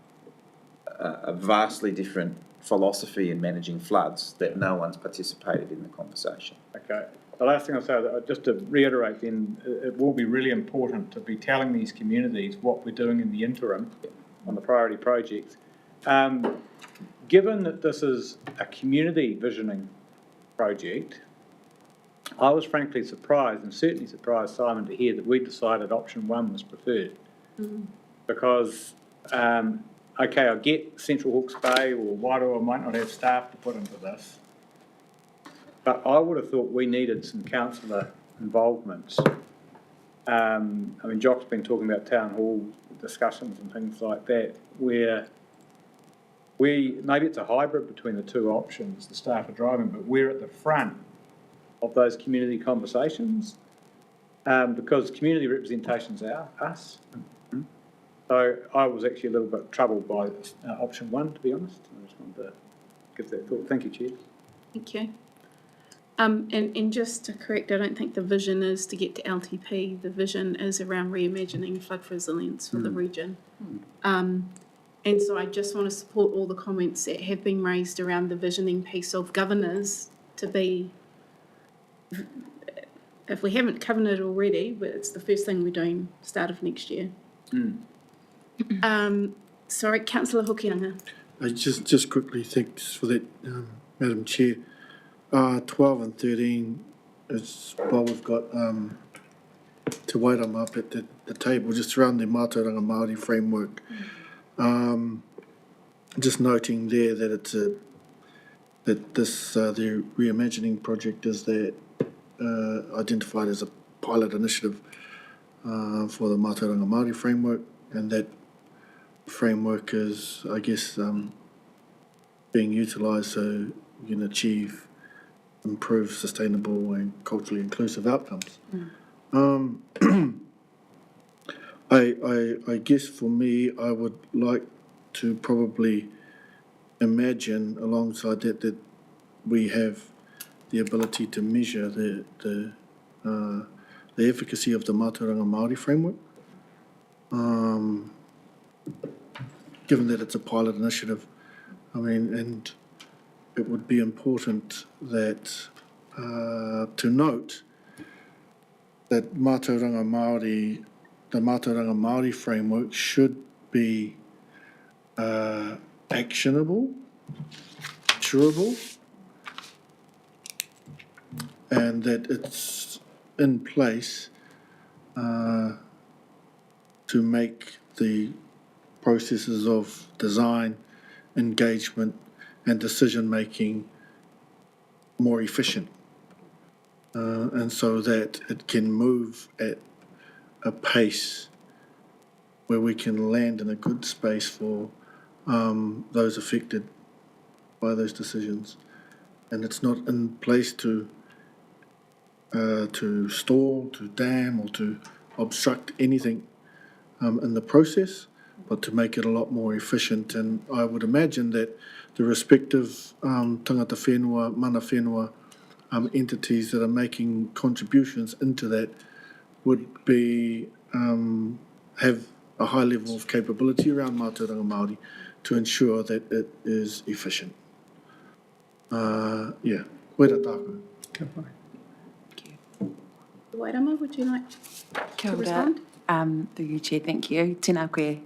[SPEAKER 5] a vastly different philosophy in managing floods that no one's participated in the conversation.
[SPEAKER 7] Okay. The last thing I'll say, just to reiterate then, it will be really important to be telling these communities what we're doing in the interim on the priority projects. Given that this is a community visioning project, I was frankly surprised, and certainly surprised, Simon, to hear that we decided option 1 was preferred. Because, okay, I get Central Hawke's Bay or Wairoa might not have staff to put into this, but I would have thought we needed some councillor involvement. I mean, Jock's been talking about town hall discussions and things like that, where maybe it's a hybrid between the two options, the staff are driving, but we're at the front of those community conversations, because community representation's us. So I was actually a little bit troubled by option 1, to be honest. I just wanted to give that thought. Thank you, Chair.
[SPEAKER 1] Thank you. And just to correct, I don't think the vision is to get to LTP. The vision is around reimagining flood resilience for the region. And so I just want to support all the comments that have been raised around the visioning piece of governors to be, if we haven't covered it already, but it's the first thing we're doing start of next year. Sorry, Councillor Hokianga.
[SPEAKER 16] Just quickly, thanks for that, Madam Chair. 12 and 13 is what we've got to wait them up at the table, just around the Mātauranga Māori framework. Just noting there that it's the reimagining project is that identified as a pilot initiative for the Mātauranga Māori framework, and that framework is, I guess, being utilised so you can achieve improved, sustainable and culturally inclusive outcomes. I guess for me, I would like to probably imagine alongside that we have the ability to measure the efficacy of the Mātauranga Māori framework. Given that it's a pilot initiative, I mean, and it would be important that to note that the Mātauranga Māori framework should be actionable, durable, and that it's in place to make the processes of design, engagement and decision-making more efficient. And so that it can move at a pace where we can land in a good space for those affected by those decisions. And it's not in place to stall, to dam or to obstruct anything in the process, but to make it a lot more efficient. And I would imagine that the respective tangata whenua, mana whenua entities that are making contributions into that would be have a high level of capability around Mātauranga Māori to ensure that it is efficient. Yeah, koera tāku.
[SPEAKER 1] Wairama, would you like
[SPEAKER 15] Kia
[SPEAKER 1] to
[SPEAKER 15] ora.
[SPEAKER 1] respond?
[SPEAKER 15] Through you, Chair, thank you. Tēnā koe,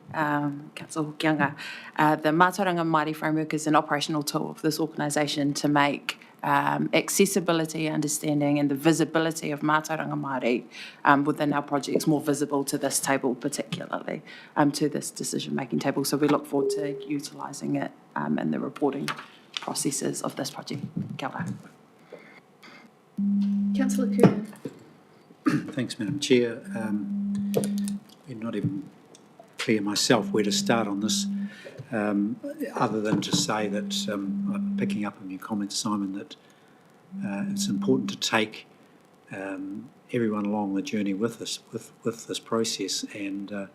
[SPEAKER 15] Councillor Hokianga. The Mātauranga Māori framework is an operational tool of this organisation to make accessibility, understanding and the visibility of Mātauranga Māori within our projects more visible to this table, particularly to this decision-making table. So we look forward to utilising it in the reporting processes of this project. Kia ora.
[SPEAKER 1] Councillor Kerr.
[SPEAKER 9] Thanks, Madam Chair. I'm not even clear myself where to start on this, other than to say that I'm picking up on your comments, Simon, that it's important to take everyone along the journey with us, with this process. And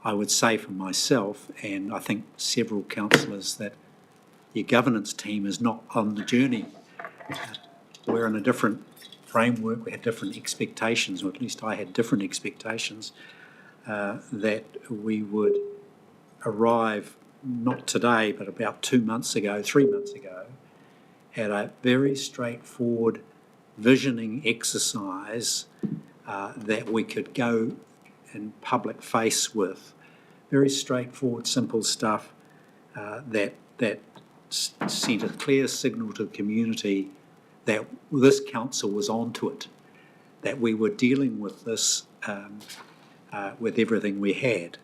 [SPEAKER 9] I would say for myself, and I think several councillors, that your governance team is not on the journey. We're in a different framework, we had different expectations, or at least I had different expectations, that we would arrive not today, but about 3 months ago, had a very straightforward visioning exercise that we could go in public face with. Very straightforward, simple stuff that sent a clear signal to the community that this council was onto it, that we were dealing with this with everything we had.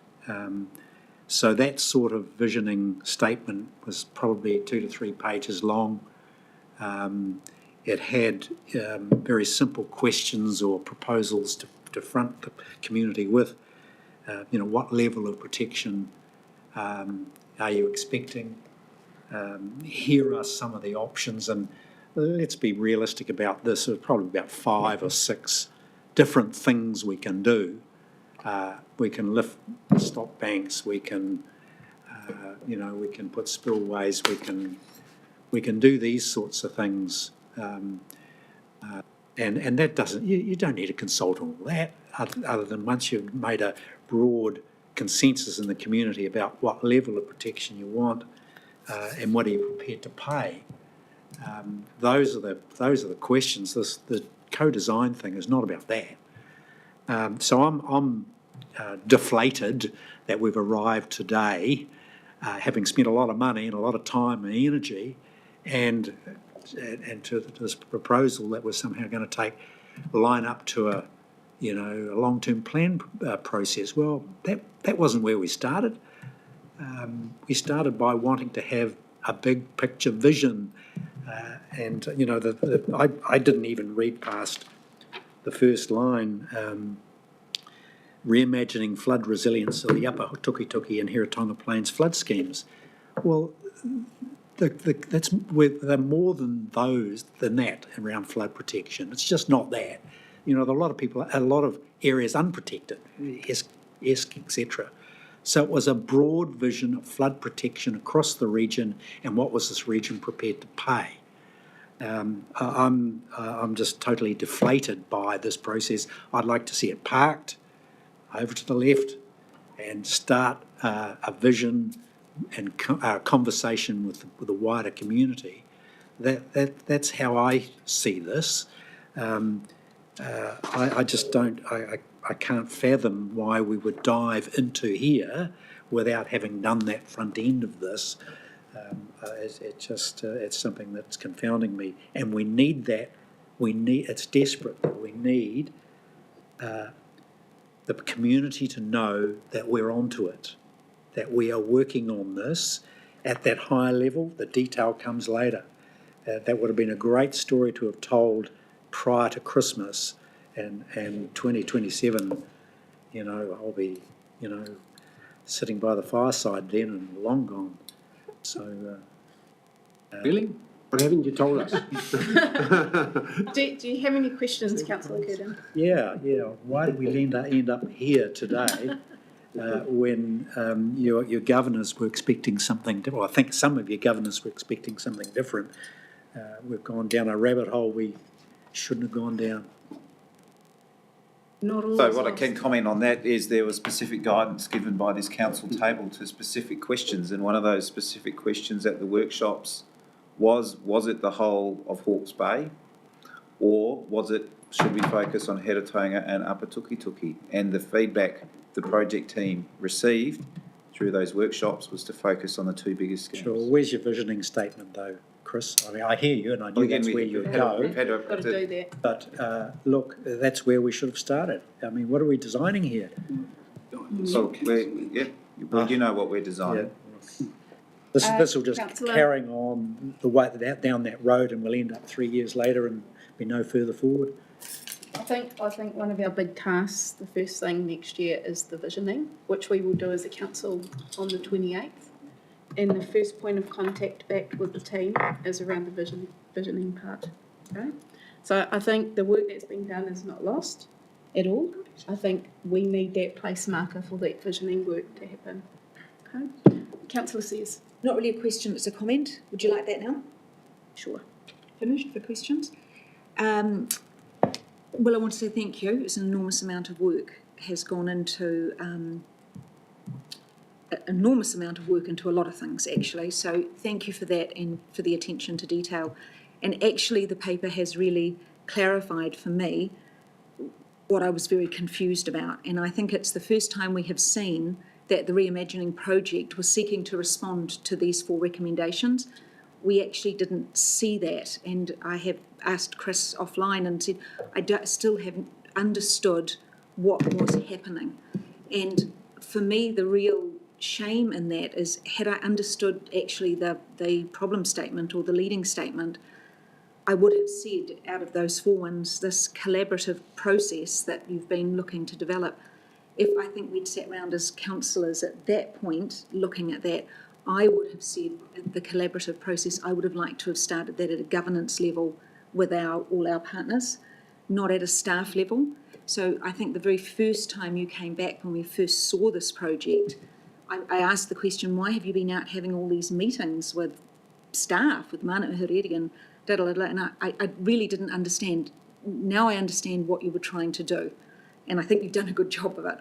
[SPEAKER 9] So that sort of visioning statement was probably 2 to 3 pages long. It had very simple questions or proposals to front the community with. What level of protection are you expecting? Here are some of the options, and let's be realistic about this. There's probably about 5 or 6 different things we can do. We can lift stop banks. We can, we can put spillways. We can do these sorts of things, and that doesn't. You don't need to consult on all that, other than once you've made a broad consensus in the community about what level of protection you want and what are you prepared to pay. Those are the questions. The co-design thing is not about that. So I'm deflated that we've arrived today, having spent a lot of money and a lot of time and energy, and to this proposal that was somehow going to line up to a long-term plan process. Well, that wasn't where we started. We started by wanting to have a big picture vision, and I didn't even read past the first line. Reimagining flood resilience of the upper Tukituki and Hiratonga Plains flood schemes. Well, they're more than that around flood protection. It's just not that. There are a lot of areas unprotected, etc. So it was a broad vision of flood protection across the region, and what was this region prepared to pay? I'm just totally deflated by this process. I'd like to see it parked over to the left and start a vision and conversation with the wider community. That's how I see this. I just don't. I can't fathom why we would dive into here without having done that front end of this. It's something that's confounding me, and we need that. It's desperate that we need the community to know that we're onto it, that we are working on this at that higher level. The detail comes later. That would have been a great story to have told prior to Christmas, and 2027, I'll be, sitting by the fireside then and long gone. So.
[SPEAKER 2] Really? What haven't you told us?
[SPEAKER 1] Do you have any questions, Councillor Curtin?
[SPEAKER 9] Yeah. Why did we end up here today when your governors were expecting something different? Well, I think some of your governors were expecting something different. We've gone down a rabbit hole we shouldn't have gone down.
[SPEAKER 1] Not all.
[SPEAKER 5] So what I can comment on that is there was specific guidance given by this council table to specific questions, and one of those specific questions at the workshops was it the whole of Hawke's Bay, or should we focus on Hiratonga and Upper Tukituki? And the feedback the project team received through those workshops was to focus on the 2 biggest schemes.
[SPEAKER 9] Sure. Where's your visioning statement though, Chris? I mean, I hear you, and I knew that's where you would go.
[SPEAKER 1] Got to do that.
[SPEAKER 9] But look, that's where we should have started. I mean, what are we designing here?
[SPEAKER 5] So you know what we're designing.
[SPEAKER 9] Yeah. This will just carrying on the way down that road, and we'll end up 3 years later and be no further forward.
[SPEAKER 1] I think one of our big tasks, the first thing next year, is the visioning, which we will do as a council on the 28th. And the first point of contact back with the team is around the visioning part. Okay? So I think the work that's been done is not lost at all. I think we need that place marker for that visioning work to happen. Okay? Councillor says.
[SPEAKER 8] Not really a question, it's a comment. Would you like that now?
[SPEAKER 1] Sure.
[SPEAKER 8] Finished for questions? Well, I want to say thank you. It's an enormous amount of work has gone into an enormous amount of work into a lot of things, actually. So thank you for that and for the attention to detail. And actually, the paper has really clarified for me what I was very confused about. And I think it's the first time we have seen that the Reimagining project was seeking to respond to these 4 recommendations. We actually didn't see that. And I have asked Chris offline and said, still haven't understood what was happening. And for me, the real shame in that is, had I understood actually the problem statement or the leading statement, I would have said, out of those 4 ones, this collaborative process that you've been looking to develop. If I think we'd sat round as councillors at that point looking at that, I would have said the collaborative process, I would have liked to have started that at a governance level with all our partners, not at a staff level. So I think the very first time you came back when we first saw this project, I asked the question, why have you been out having all these meetings with staff, with mana uhuriri and and I really didn't understand. Now I understand what you were trying to do, and I think you've done a good job of it.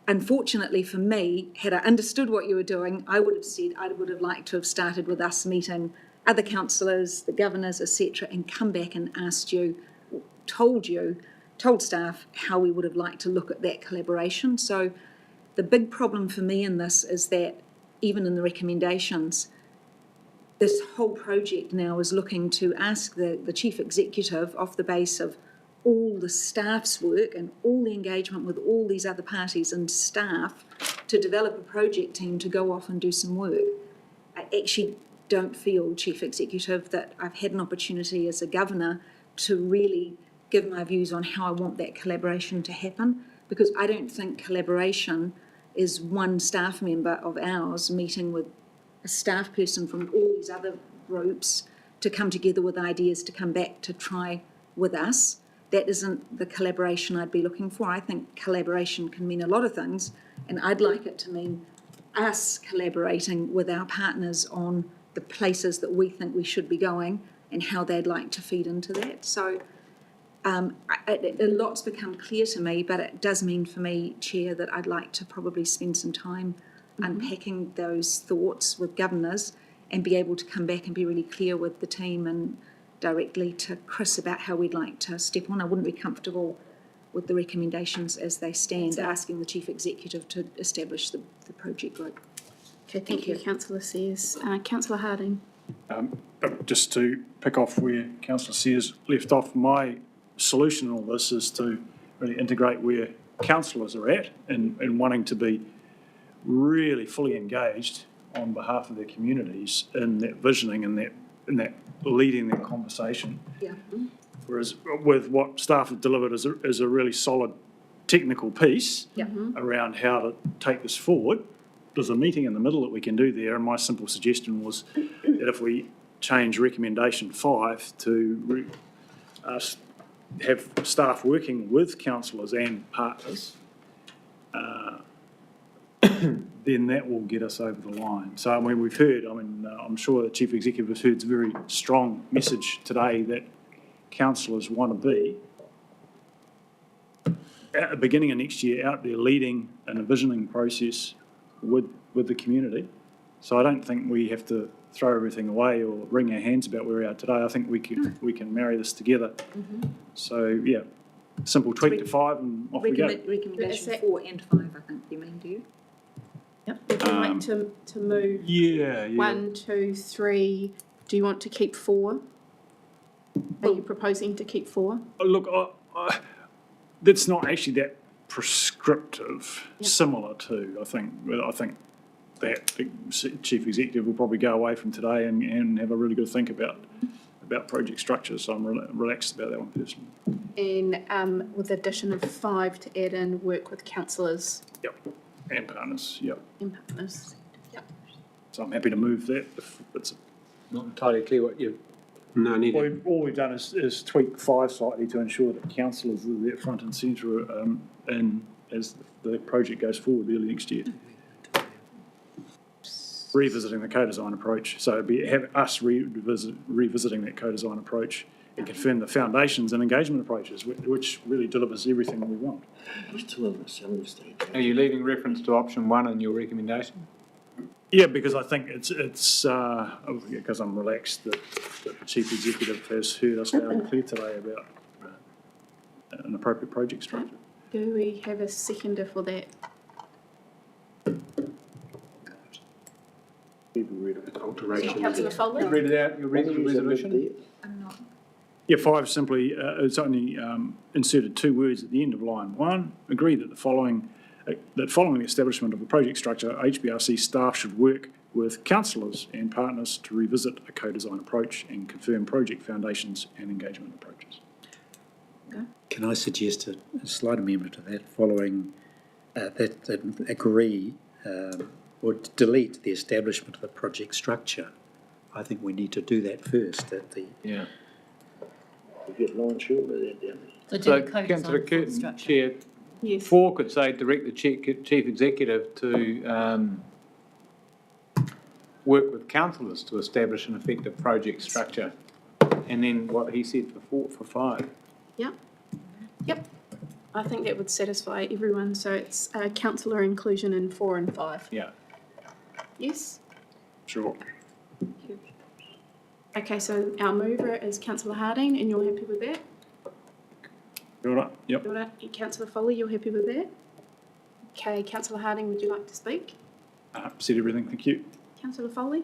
[SPEAKER 8] Unfortunately for me, had I understood what you were doing, I would have said I would have liked to have started with us meeting other councillors, the governors, etc., and come back and asked you, told staff how we would have liked to look at that collaboration. So the big problem for me in this is that even in the recommendations, this whole project now is looking to ask the chief executive, off the base of all the staff's work and all the engagement with all these other parties and staff, to develop a project team to go off and do some work. I actually don't feel, Chief Executive, that I've had an opportunity as a governor to really give my views on how I want that collaboration to happen, because I don't think collaboration is one staff member of ours meeting with a staff person from all these other groups to come together with ideas to come back to try with us. That isn't the collaboration I'd be looking for. I think collaboration can mean a lot of things, and I'd like it to mean us collaborating with our partners on the places that we think we should be going and how they'd like to feed into that. So a lot's become clear to me, but it does mean for me, Chair, that I'd like to probably spend some time unpacking those thoughts with governors and be able to come back and be really clear with the team and directly to Chris about how we'd like to step on. I wouldn't be comfortable with the recommendations as they stand, asking the Chief Executive to establish the project group.
[SPEAKER 1] Okay, thank you, Councillor Sears. Councillor Harding.
[SPEAKER 3] Just to pick off where Councillor Sears left off, my solution in all this is to really integrate where councillors are at and wanting to be really fully engaged on behalf of their communities in that visioning and that leading that conversation.
[SPEAKER 8] Yeah.
[SPEAKER 3] Whereas with what staff have delivered is a really solid technical piece around how to take this forward. There's a meeting in the middle that we can do there, and my simple suggestion was that if we change recommendation 5 to have staff working with councillors and partners, then that will get us over the line. So, I mean, we've heard, I'm sure the Chief Executive has heard a very strong message today that councillors want to be, at the beginning of next year, out there leading an envisioning process with the community. So I don't think we have to throw everything away or wring our hands about where we are today. I think we can marry this together. So, yeah, simple tweak to 5 and off we go.
[SPEAKER 8] Recommendation 4 and 5, I think you mean, do you?
[SPEAKER 1] Yep. Would you like to move?
[SPEAKER 3] Yeah.
[SPEAKER 1] 1, 2, 3. Do you want to keep 4? Are you proposing to keep 4?
[SPEAKER 3] Look, that's not actually that prescriptive. Similar to, I think that the Chief Executive will probably go away from today and have a really good think about project structures. So I'm relaxed about that one personally.
[SPEAKER 1] And with the addition of 5 to add in work with councillors.
[SPEAKER 3] Yep. And partners, yep.
[SPEAKER 1] And partners. Yep.
[SPEAKER 3] So I'm happy to move that if it's
[SPEAKER 7] not entirely clear what you...
[SPEAKER 2] No, need
[SPEAKER 3] all we've done is tweak 5 slightly to ensure that councillors are there front and centre and as the project goes forward early next year. Revisiting the co-design approach. So have us revisiting that co-design approach and confirm the foundations and engagement approaches, which really delivers everything that we want.
[SPEAKER 7] Are you leaving reference to option 1 in your recommendation?
[SPEAKER 3] Yeah, because I think it's because I'm relaxed that the Chief Executive has heard us loud and clear today about an appropriate project structure.
[SPEAKER 1] Do we have a seconder for that?
[SPEAKER 2] Alteration.
[SPEAKER 1] Councillor Foley?
[SPEAKER 7] Read it out, you read the resolution?
[SPEAKER 3] Yeah, 5 simply, it's only inserted 2 words at the end of line 1. Agree that following the establishment of a project structure, HBRC staff should work with councillors and partners to revisit a co-design approach and confirm project foundations and engagement approaches.
[SPEAKER 9] Can I suggest a slight amendment to that, following that agree or delete the establishment of the project structure? I think we need to do that first at the...
[SPEAKER 3] Yeah.
[SPEAKER 7] So, Councillor Curtin, Chair,
[SPEAKER 1] Yes.
[SPEAKER 7] 4 could say direct the Chief Executive to work with councillors to establish an effective project structure. And then what he said for 5.
[SPEAKER 1] Yep. I think that would satisfy everyone, so it's councillor inclusion in 4 and 5.
[SPEAKER 7] Yeah.
[SPEAKER 1] Yes?
[SPEAKER 3] Sure.
[SPEAKER 1] Okay, so our mover is councillor Harding, and you're happy with that?
[SPEAKER 3] Right. Yep.
[SPEAKER 1] Councillor Foley, you're happy with that? Okay, councillor Harding, would you like to speak?
[SPEAKER 3] Said everything, thank you.
[SPEAKER 1] Councillor Foley?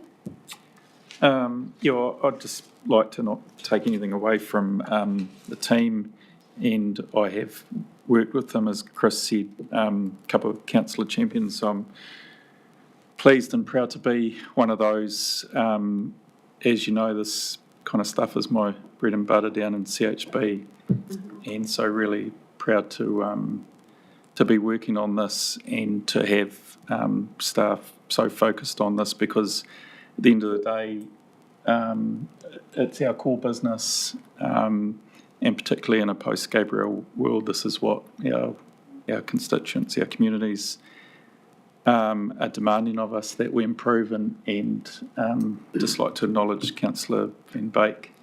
[SPEAKER 11] Yeah, I'd just like to not take anything away from the team, and I have worked with them, as Chris said, a couple of councillor champions. So I'm pleased and proud to be one of those. As you know, this kind of stuff is my bread and butter down in CHB, and so really proud to be working on this and to have staff so focused on this, because at the end of the day, it's our core business, and particularly in a post-Gabriel world, this is what our constituents, our communities are demanding of us, that we improve, and just like to acknowledge Councillor Van Beek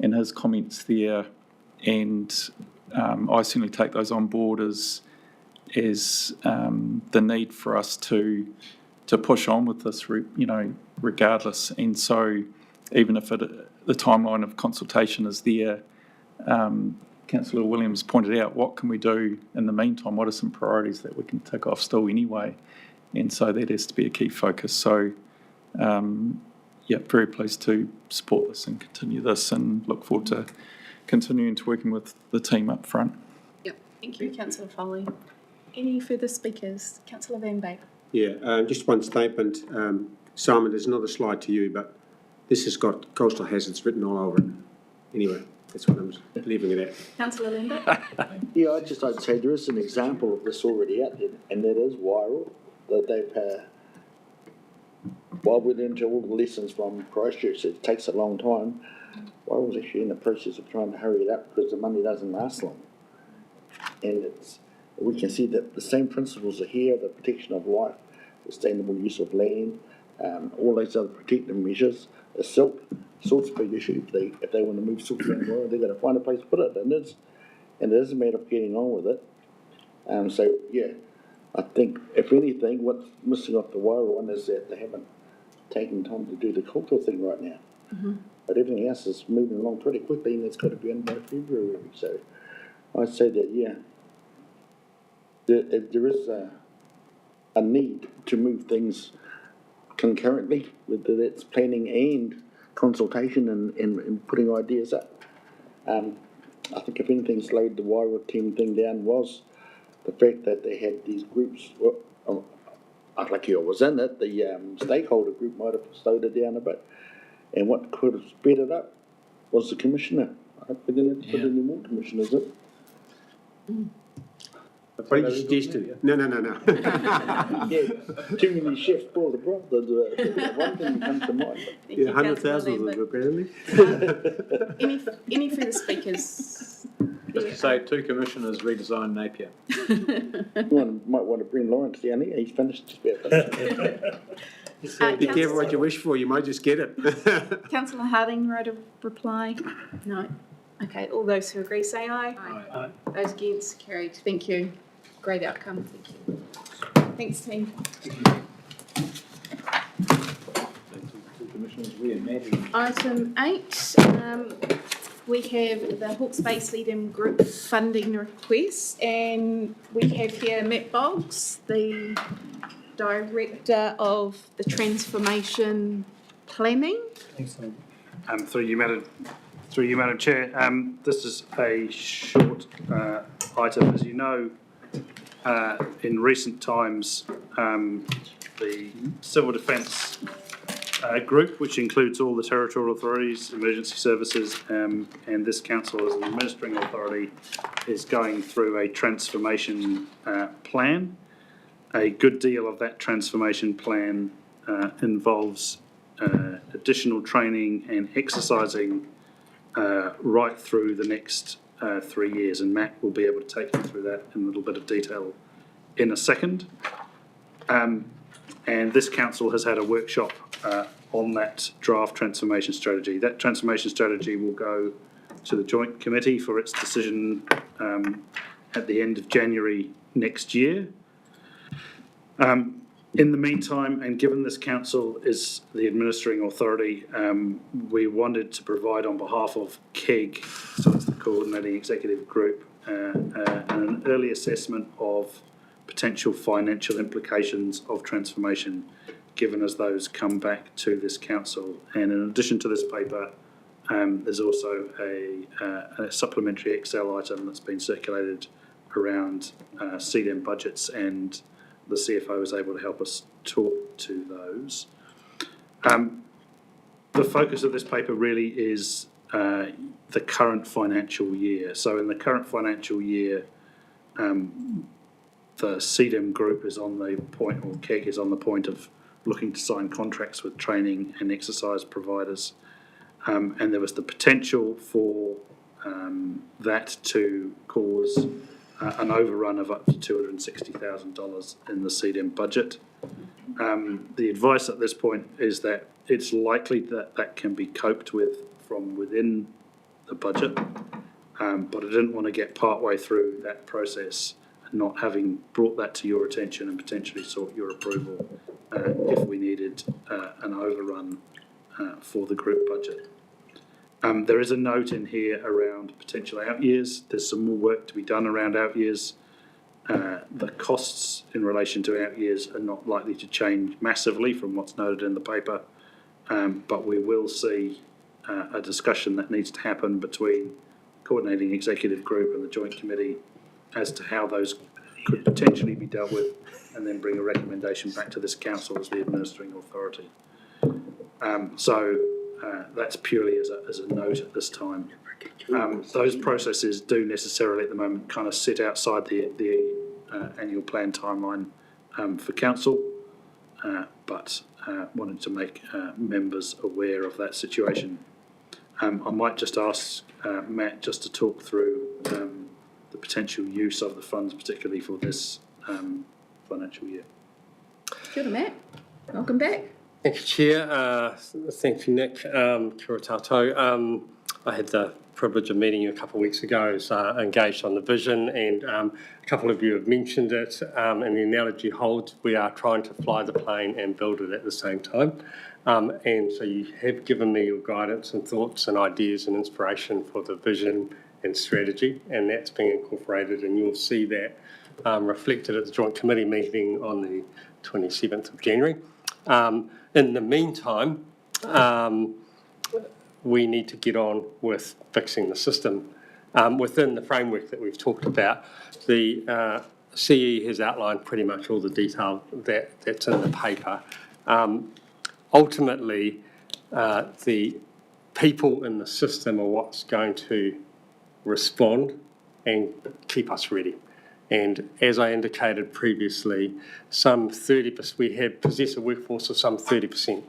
[SPEAKER 11] and his comments there, and I certainly take those on board as the need for us to push on with this, regardless. And so even if the timeline of consultation is there, Councillor Williams pointed out, what can we do in the meantime? What are some priorities that we can tick off still anyway? And so that has to be a key focus. So, very pleased to support this and continue this, and look forward to continuing to working with the team up front.
[SPEAKER 1] Yep. Thank you, Councillor Foley. Any further speakers? Councillor Van Beek?
[SPEAKER 2] Yeah, just one statement. Simon, there's another slide to you, but this has got coastal hazards written all over it. Anyway, that's what I'm leaving it at.
[SPEAKER 1] Councillor Lambert?
[SPEAKER 17] Yeah, I'd just like to say there is an example of this already out there, and that is Wairau, that they've, while we learned all the lessons from Christchurch, it takes a long time. Wairau was actually in the process of trying to hurry it up because the money doesn't last long. And we can see that the same principles are here: the protection of life, sustainable use of land, all those other protective measures. The silt's a big issue. If they want to move silt around the world, they've got to find a place to put it, and it is a matter of getting on with it. So yeah, I think if anything, what's missing off the Wairau one is that they haven't taken time to do the cultural thing right now.
[SPEAKER 1] Mm-hmm.
[SPEAKER 17] But everything else is moving along pretty quickly, and it's got to be in by February. So I'd say that yeah, there is a need to move things concurrently, whether that's planning and consultation and putting ideas up. I think if anything slowed the Wairau team thing down was the fact that they had these groups. Well, like I was in it, the stakeholder group might have slowed it down a bit. And what could have sped it up was the commissioner. I hope we didn't have to put any more commissioners in.
[SPEAKER 2] What did you suggest to? No.
[SPEAKER 17] Yeah, too many chefs spoil the broth. One thing that comes to mind.
[SPEAKER 2] Yeah, 100,000 of them, apparently.
[SPEAKER 1] Any further speakers?
[SPEAKER 7] Just to say, 2 commissioners redesign Napier.
[SPEAKER 17] Might want to bring Lawrence down here. He's finished.
[SPEAKER 2] Be careful what you wish for, you might just get it.
[SPEAKER 1] Councillor Harding wrote a reply? No. Okay, all those who agree say aye.
[SPEAKER 13] Aye.
[SPEAKER 1] Those against, carried. Thank you. Great outcome. Thank you. Thanks, team.
[SPEAKER 7] Commissioners, reimagining.
[SPEAKER 1] Item 8, we have the Hawke Space Lead-In Group funding request, and we have here Matt Boggs, the Director of the Transformation Planning.
[SPEAKER 3] Through you, Madam Chair. This is a short item. As you know, in recent times, the Civil Defence group, which includes all the territorial authorities, emergency services, and this council as an administering authority, is going through a transformation plan. A good deal of that transformation plan involves additional training and exercising right through the next 3 years, and Matt will be able to take you through that in a little bit of detail in a second. And this council has had a workshop on that draft transformation strategy. That transformation strategy will go to the Joint Committee for its decision at the end of January next year. In the meantime, and given this council is the administering authority, we wanted to provide on behalf of KEG, so it's the Coordinating Executive Group, an early assessment of potential financial implications of transformation, given as those come back to this council. And in addition to this paper, there's also a supplementary Excel item that's been circulated around CDEM budgets, and the CFO is able to help us talk to those. The focus of this paper really is the current financial year. So in the current financial year, the CDEM group is on the point, or KEG is on the point of looking to sign contracts with training and exercise providers. And there was the potential for that to cause an overrun of up to $260,000 in the CDEM budget. The advice at this point is that it's likely that that can be coped with from within the budget, but I didn't want to get partway through that process and not having brought that to your attention and potentially sought your approval if we needed an overrun for the group budget. There is a note in here around potential out years. There's some more work to be done around out years. The costs in relation to out years are not likely to change massively from what's noted in the paper, but we will see a discussion that needs to happen between the Coordinating Executive Group and the Joint Committee as to how those could potentially be dealt with, and then bring a recommendation back to this council as the administering authority. That's purely as a note at this time. Those processes do necessarily at the moment kind of sit outside the annual plan timeline for council, but wanted to make members aware of that situation. I might just ask Matt just to talk through the potential use of the funds, particularly for this financial year.
[SPEAKER 1] Kia ora, Matt. Welcome back.
[SPEAKER 18] Thank you, Chair. Thank you, Nick. Kia ora tātou. I had the privilege of meeting you a couple of weeks ago, so engaged on the vision, and a couple of you have mentioned it, and the analogy holds. We are trying to fly the plane and build it at the same time. And so you have given me your guidance and thoughts and ideas and inspiration for the vision and strategy, and that's being incorporated, and you'll see that reflected at the Joint Committee meeting on the 27th of January. In the meantime, we need to get on with fixing the system. Within the framework that we've talked about, the CE has outlined pretty much all the detail that's in the paper. Ultimately, the people in the system are what's going to respond and keep us ready. And as I indicated previously, some 30%, we possess a workforce of some 30%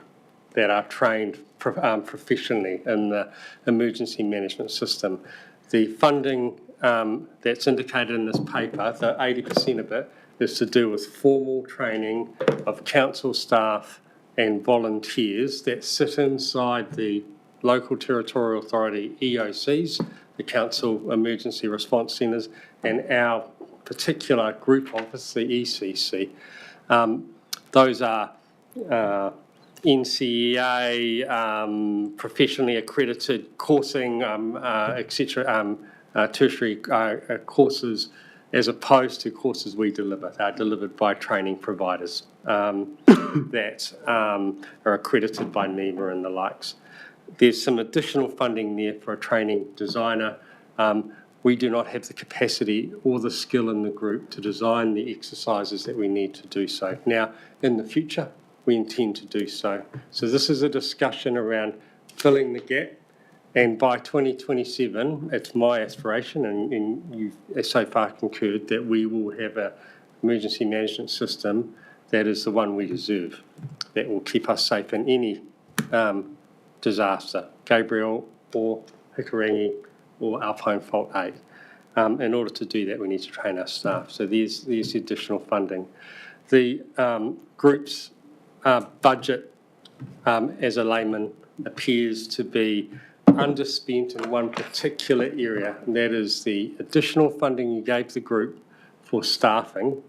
[SPEAKER 18] that are trained professionally in the emergency management system. The funding that's indicated in this paper, the 80% of it, is to do with formal training of council staff and volunteers that sit inside the local territorial authority EOCs, the Council Emergency Response Centres, and our particular group office, the ECC. Those are NCEA, professionally accredited coursing, etc., tertiary courses, as opposed to courses we deliver. They're delivered by training providers that are accredited by NEMA and the likes. There's some additional funding there for a training designer. We do not have the capacity or the skill in the group to design the exercises that we need to do so. Now, in the future, we intend to do so. So this is a discussion around filling the gap, and by 2027, it's my aspiration, and you've so far concurred, that we will have an emergency management system that is the one we deserve, that will keep us safe in any disaster, Gabriel or Hikurangi or Alpine Fault 8. In order to do that, we need to train our staff. So there's additional funding. The group's budget, as a layman, appears to be underspent in one particular area, and that is the additional funding you gave the group for staffing.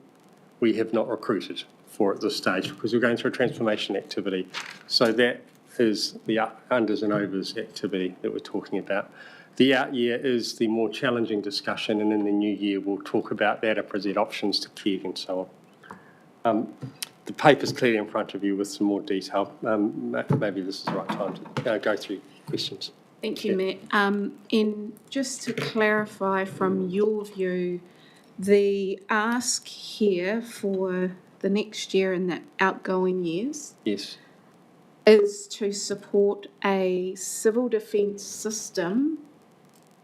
[SPEAKER 18] We have not recruited for at this stage because we're going through a transformation activity. So that is the unders and overs activity that we're talking about. The out year is the more challenging discussion, and in the new year we'll talk about that and present options to KEG and so on. The paper's clearly in front of you with some more detail. Maybe this is the right time to go through questions.
[SPEAKER 1] Thank you, Matt. And just to clarify from your view, the ask here for the next year and the outgoing years
[SPEAKER 18] Yes.
[SPEAKER 1] is to support a civil defence system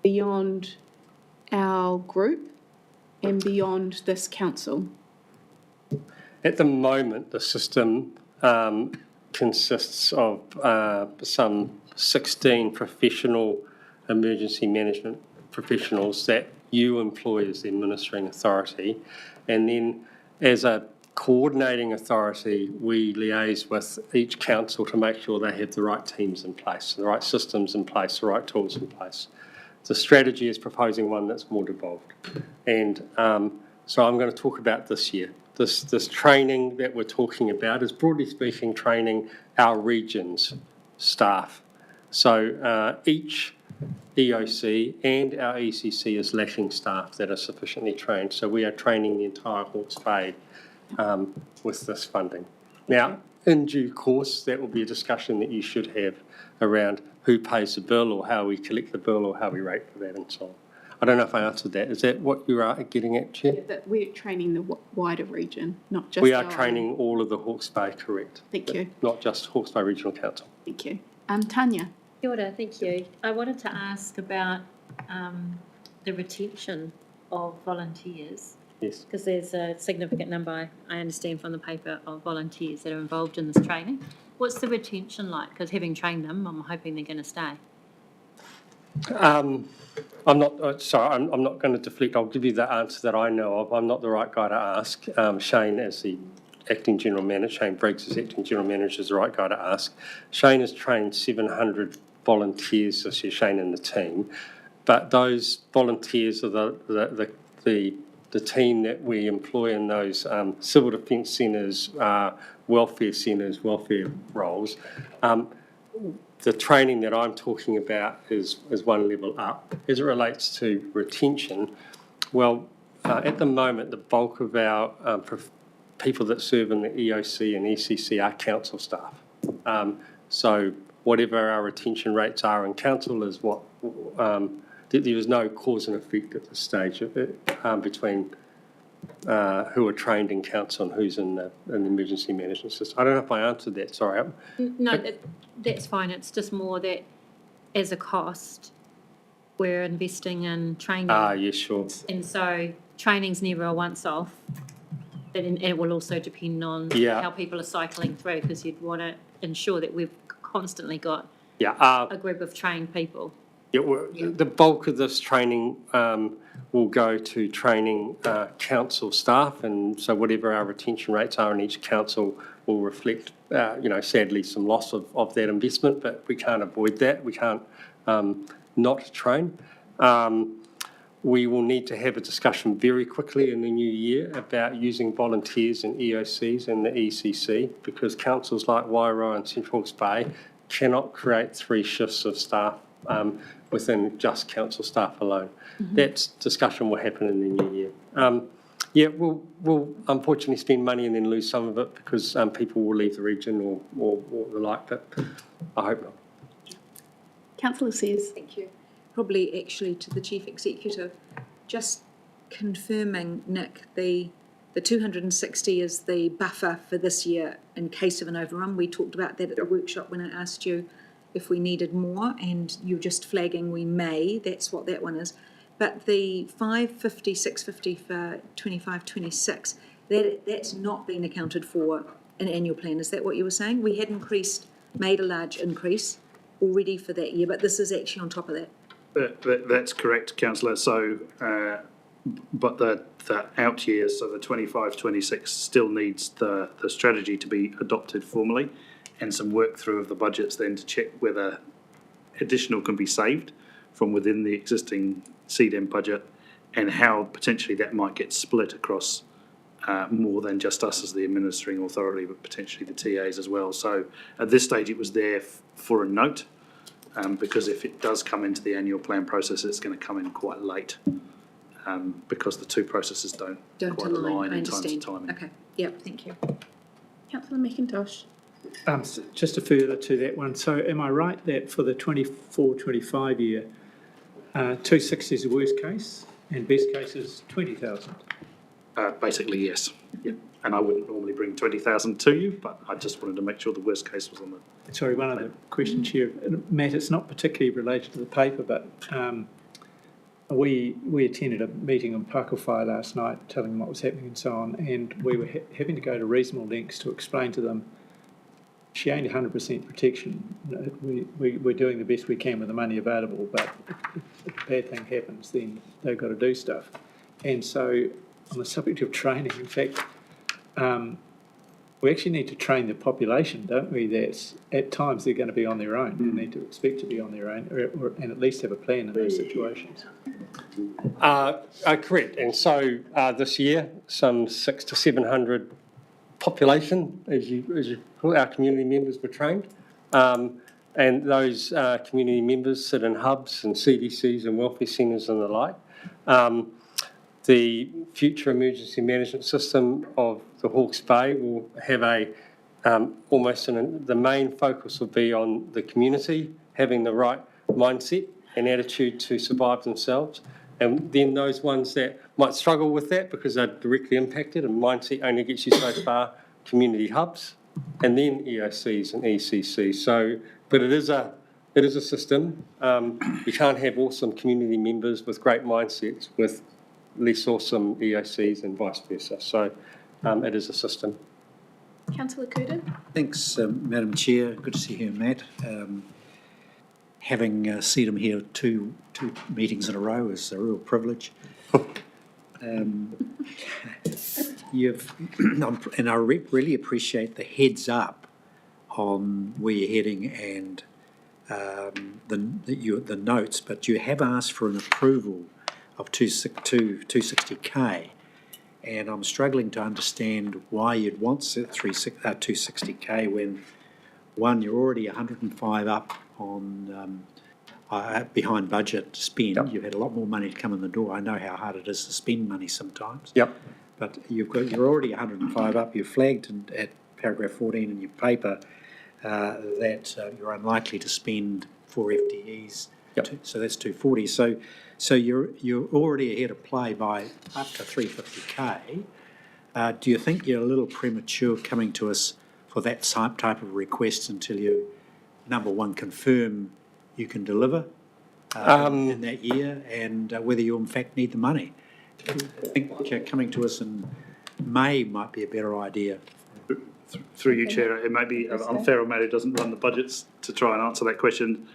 [SPEAKER 1] beyond our group and beyond this council.
[SPEAKER 18] At the moment, the system consists of some 16 professional emergency management professionals that you employ as the administering authority, and then as a coordinating authority, we liaise with each council to make sure they have the right teams in place, the right systems in place, the right tools in place. The strategy is proposing one that's more devolved, and so I'm going to talk about this year. This training that we're talking about is, broadly speaking, training our region's staff. So each EOC and our ECC is lacking staff that are sufficiently trained. So we are training the entire Hawke's Bay with this funding. Now, in due course, that will be a discussion that you should have around who pays the bill or how we collect the bill or how we rate for that and so on. I don't know if I answered that. Is that what you are getting at, Chair?
[SPEAKER 1] Yeah, that we're training the wider region, not just
[SPEAKER 18] We are
[SPEAKER 1] our
[SPEAKER 18] training all of the Hawke's Bay, correct?
[SPEAKER 1] Thank you.
[SPEAKER 18] Not just Hawke's Bay Regional Council.
[SPEAKER 1] Thank you. Tanya.
[SPEAKER 14] Kia ora, thank you. I wanted to ask about the retention of volunteers.
[SPEAKER 18] Yes.
[SPEAKER 14] Because there's a significant number, I understand from the paper, of volunteers that are involved in this training. What's the retention like? Because having trained them, I'm hoping they're going to stay.
[SPEAKER 18] I'm not, sorry, I'm not going to deflect. I'll give you the answer that I know of. I'm not the right guy to ask. Shane, as the acting general manager, Shane Briggs as acting general manager, is the right guy to ask. Shane has trained 700 volunteers this year, Shane and the team. But those volunteers are the team that we employ in those civil defence centres, welfare centres, welfare roles. The training that I'm talking about is one level up. As it relates to retention, well, at the moment, the bulk of our people that serve in the EOC and ECC are council staff. So whatever our retention rates are in council is what, there is no cause and effect at this stage between who are trained in council and who's in the emergency management system. I don't know if I answered that, sorry.
[SPEAKER 14] No, that's fine. It's just more that as a cost, we're investing in training.
[SPEAKER 18] Yeah, sure.
[SPEAKER 14] And so training's never a once-off. And it will also depend on how people are cycling through, because you'd want to ensure that we've constantly got a group of trained people.
[SPEAKER 18] The bulk of this training will go to training council staff, and so whatever our retention rates are in each council will reflect, sadly, some loss of that investment, but we can't avoid that. We can't not train. we will need to have a discussion very quickly in the new year about using volunteers in EOCs and the ECC, because councils like Wairoa and Central Hawke's Bay cannot create 3 shifts of staff within just council staff alone. That discussion will happen in the new year. Yeah, we'll unfortunately spend money and then lose some of it because people will leave the region or the like, but I hope not.
[SPEAKER 1] Councillor says.
[SPEAKER 8] Thank you. Probably actually to the Chief Executive, just confirming, Nick, the 260 is the buffer for this year in case of an overrun. We talked about that at the workshop when I asked you if we needed more, and you're just flagging we may. That's what that one is. But the 550, 650 for 25, 26, that's not been accounted for in annual plan. Is that what you were saying? We had made a large increase already for that year, but this is actually on top of that.
[SPEAKER 3] That's correct, councillor. So, but the out years, so the 25, 26 still needs the strategy to be adopted formally and some work through of the budgets then to check whether additional can be saved from within the existing CDM budget and how potentially that might get split across more than just us as the administering authority, but potentially the TAs as well. So at this stage, it was there for a note, because if it does come into the annual plan process, it's going to come in quite late, because the two processes don't quite align in terms of timing.
[SPEAKER 8] Okay, yep, thank you.
[SPEAKER 1] Councillor McIntosh.
[SPEAKER 13] Just to further to that one, so am I right that for the 24-25 year, 260 is the worst case and best case is 20,000?
[SPEAKER 3] Basically, yes. Yep. And I wouldn't normally bring 20,000 to you, but I just wanted to make sure the worst case was on the...
[SPEAKER 13] Sorry, one other question, Chair. Matt, it's not particularly related to the paper, but we attended a meeting on Pakowhai last night telling them what was happening and so on, and we were having to go to reasonable lengths to explain to them she ain't 100% protection. We're doing the best we can with the money available, but if a bad thing happens, then they've got to do stuff. And so on the subject of training, in fact, we actually need to train the population, don't we, that at times they're going to be on their own. They need to expect to be on their own and at least have a plan in those situations.
[SPEAKER 18] Correct. And so this year, some 600 to 700 population, as you call our community members, were trained. And those community members sit in hubs and CDCs and welfare centres and the like. The future emergency management system of the Hawke's Bay will have the main focus will be on the community having the right mindset and attitude to survive themselves. And then those ones that might struggle with that because they're directly impacted, and mindset only gets you so far, community hubs, and then EOCs and ECCs. So, but it is a system. You can't have awesome community members with great mindsets with less awesome EOCs and vice versa. So it is a system.
[SPEAKER 1] Councillor Cooter.
[SPEAKER 9] Thanks, Madam Chair. Good to see you, Matt. Having seen him here two meetings in a row is a real privilege. And I really appreciate the heads up on where you're heading and the notes, but you have asked for an approval of 260k, and I'm struggling to understand why you'd want 260k when, one, you're already 105 up on behind budget spend. Yep. You've had a lot more money to come in the door. I know how hard it is to spend money sometimes.
[SPEAKER 18] Yep.
[SPEAKER 9] But you're already 105 up. You've flagged at paragraph 14 in your paper that you're unlikely to spend 4 FTEs.
[SPEAKER 18] Yep.
[SPEAKER 9] So that's 240. So you're already ahead of play by up to 350k. Do you think you're a little premature coming to us for that type of request until you, number one, confirm you can deliver in that year, and whether you in fact need the money? I think coming to us in May might be a better idea.
[SPEAKER 3] Through you, Chair, it may be unfair on Matt who doesn't run the budgets to try and answer that question.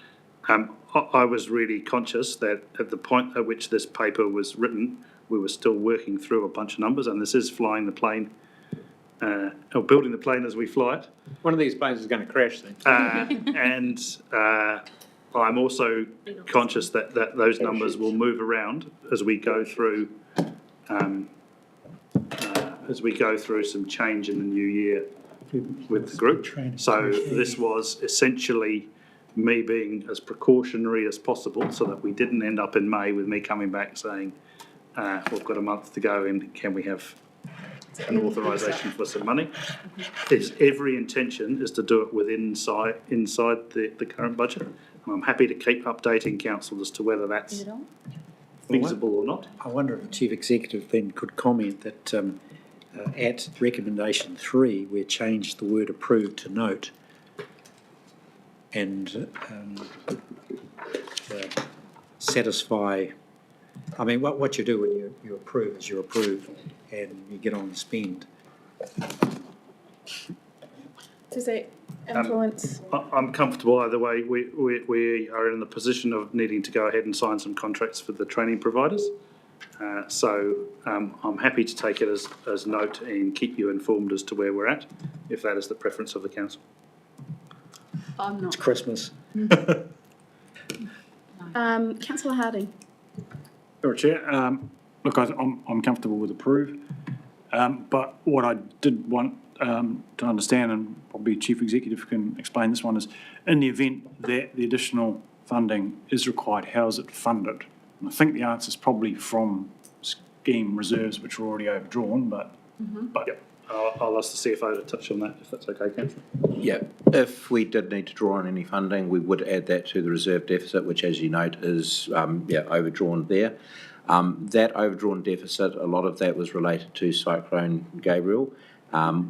[SPEAKER 3] I was really conscious that at the point at which this paper was written, we were still working through a bunch of numbers, and this is flying the plane, or building the plane as we fly it.
[SPEAKER 7] One of these planes is going to crash then.
[SPEAKER 3] And I'm also conscious that those numbers will move around as we go through, some change in the new year with the group. So this was essentially me being as precautionary as possible so that we didn't end up in May with me coming back saying, we've got a month to go and can we have an authorisation for some money? Its every intention is to do it inside the current budget. And I'm happy to keep updating council as to whether that's feasible or not.
[SPEAKER 9] I wonder if the Chief Executive then could comment that at recommendation 3, we changed the word approved to note, and satisfy. I mean, what you do when you approve is you approve and you get on and spend.
[SPEAKER 1] Does that influence?
[SPEAKER 3] I'm comfortable either way. We are in the position of needing to go ahead and sign some contracts for the training providers. So I'm happy to take it as note and keep you informed as to where we're at, if that is the preference of the council.
[SPEAKER 1] I'm not.
[SPEAKER 9] It's Christmas.
[SPEAKER 1] Councillor Harding.
[SPEAKER 3] Sure, Chair. Look, I'm comfortable with approve, but what I did want to understand, and probably Chief Executive can explain this one, is in the event that the additional funding is required, how is it funded? And I think the answer is probably from scheme reserves, which are already overdrawn, but yep, I'll ask the CFO to touch on that, if that's okay, Councillor.
[SPEAKER 5] Yeah, if we did need to draw on any funding, we would add that to the reserve deficit, which, as you note, is overdrawn there. That overdrawn deficit, a lot of that was related to Cyclone Gabriel,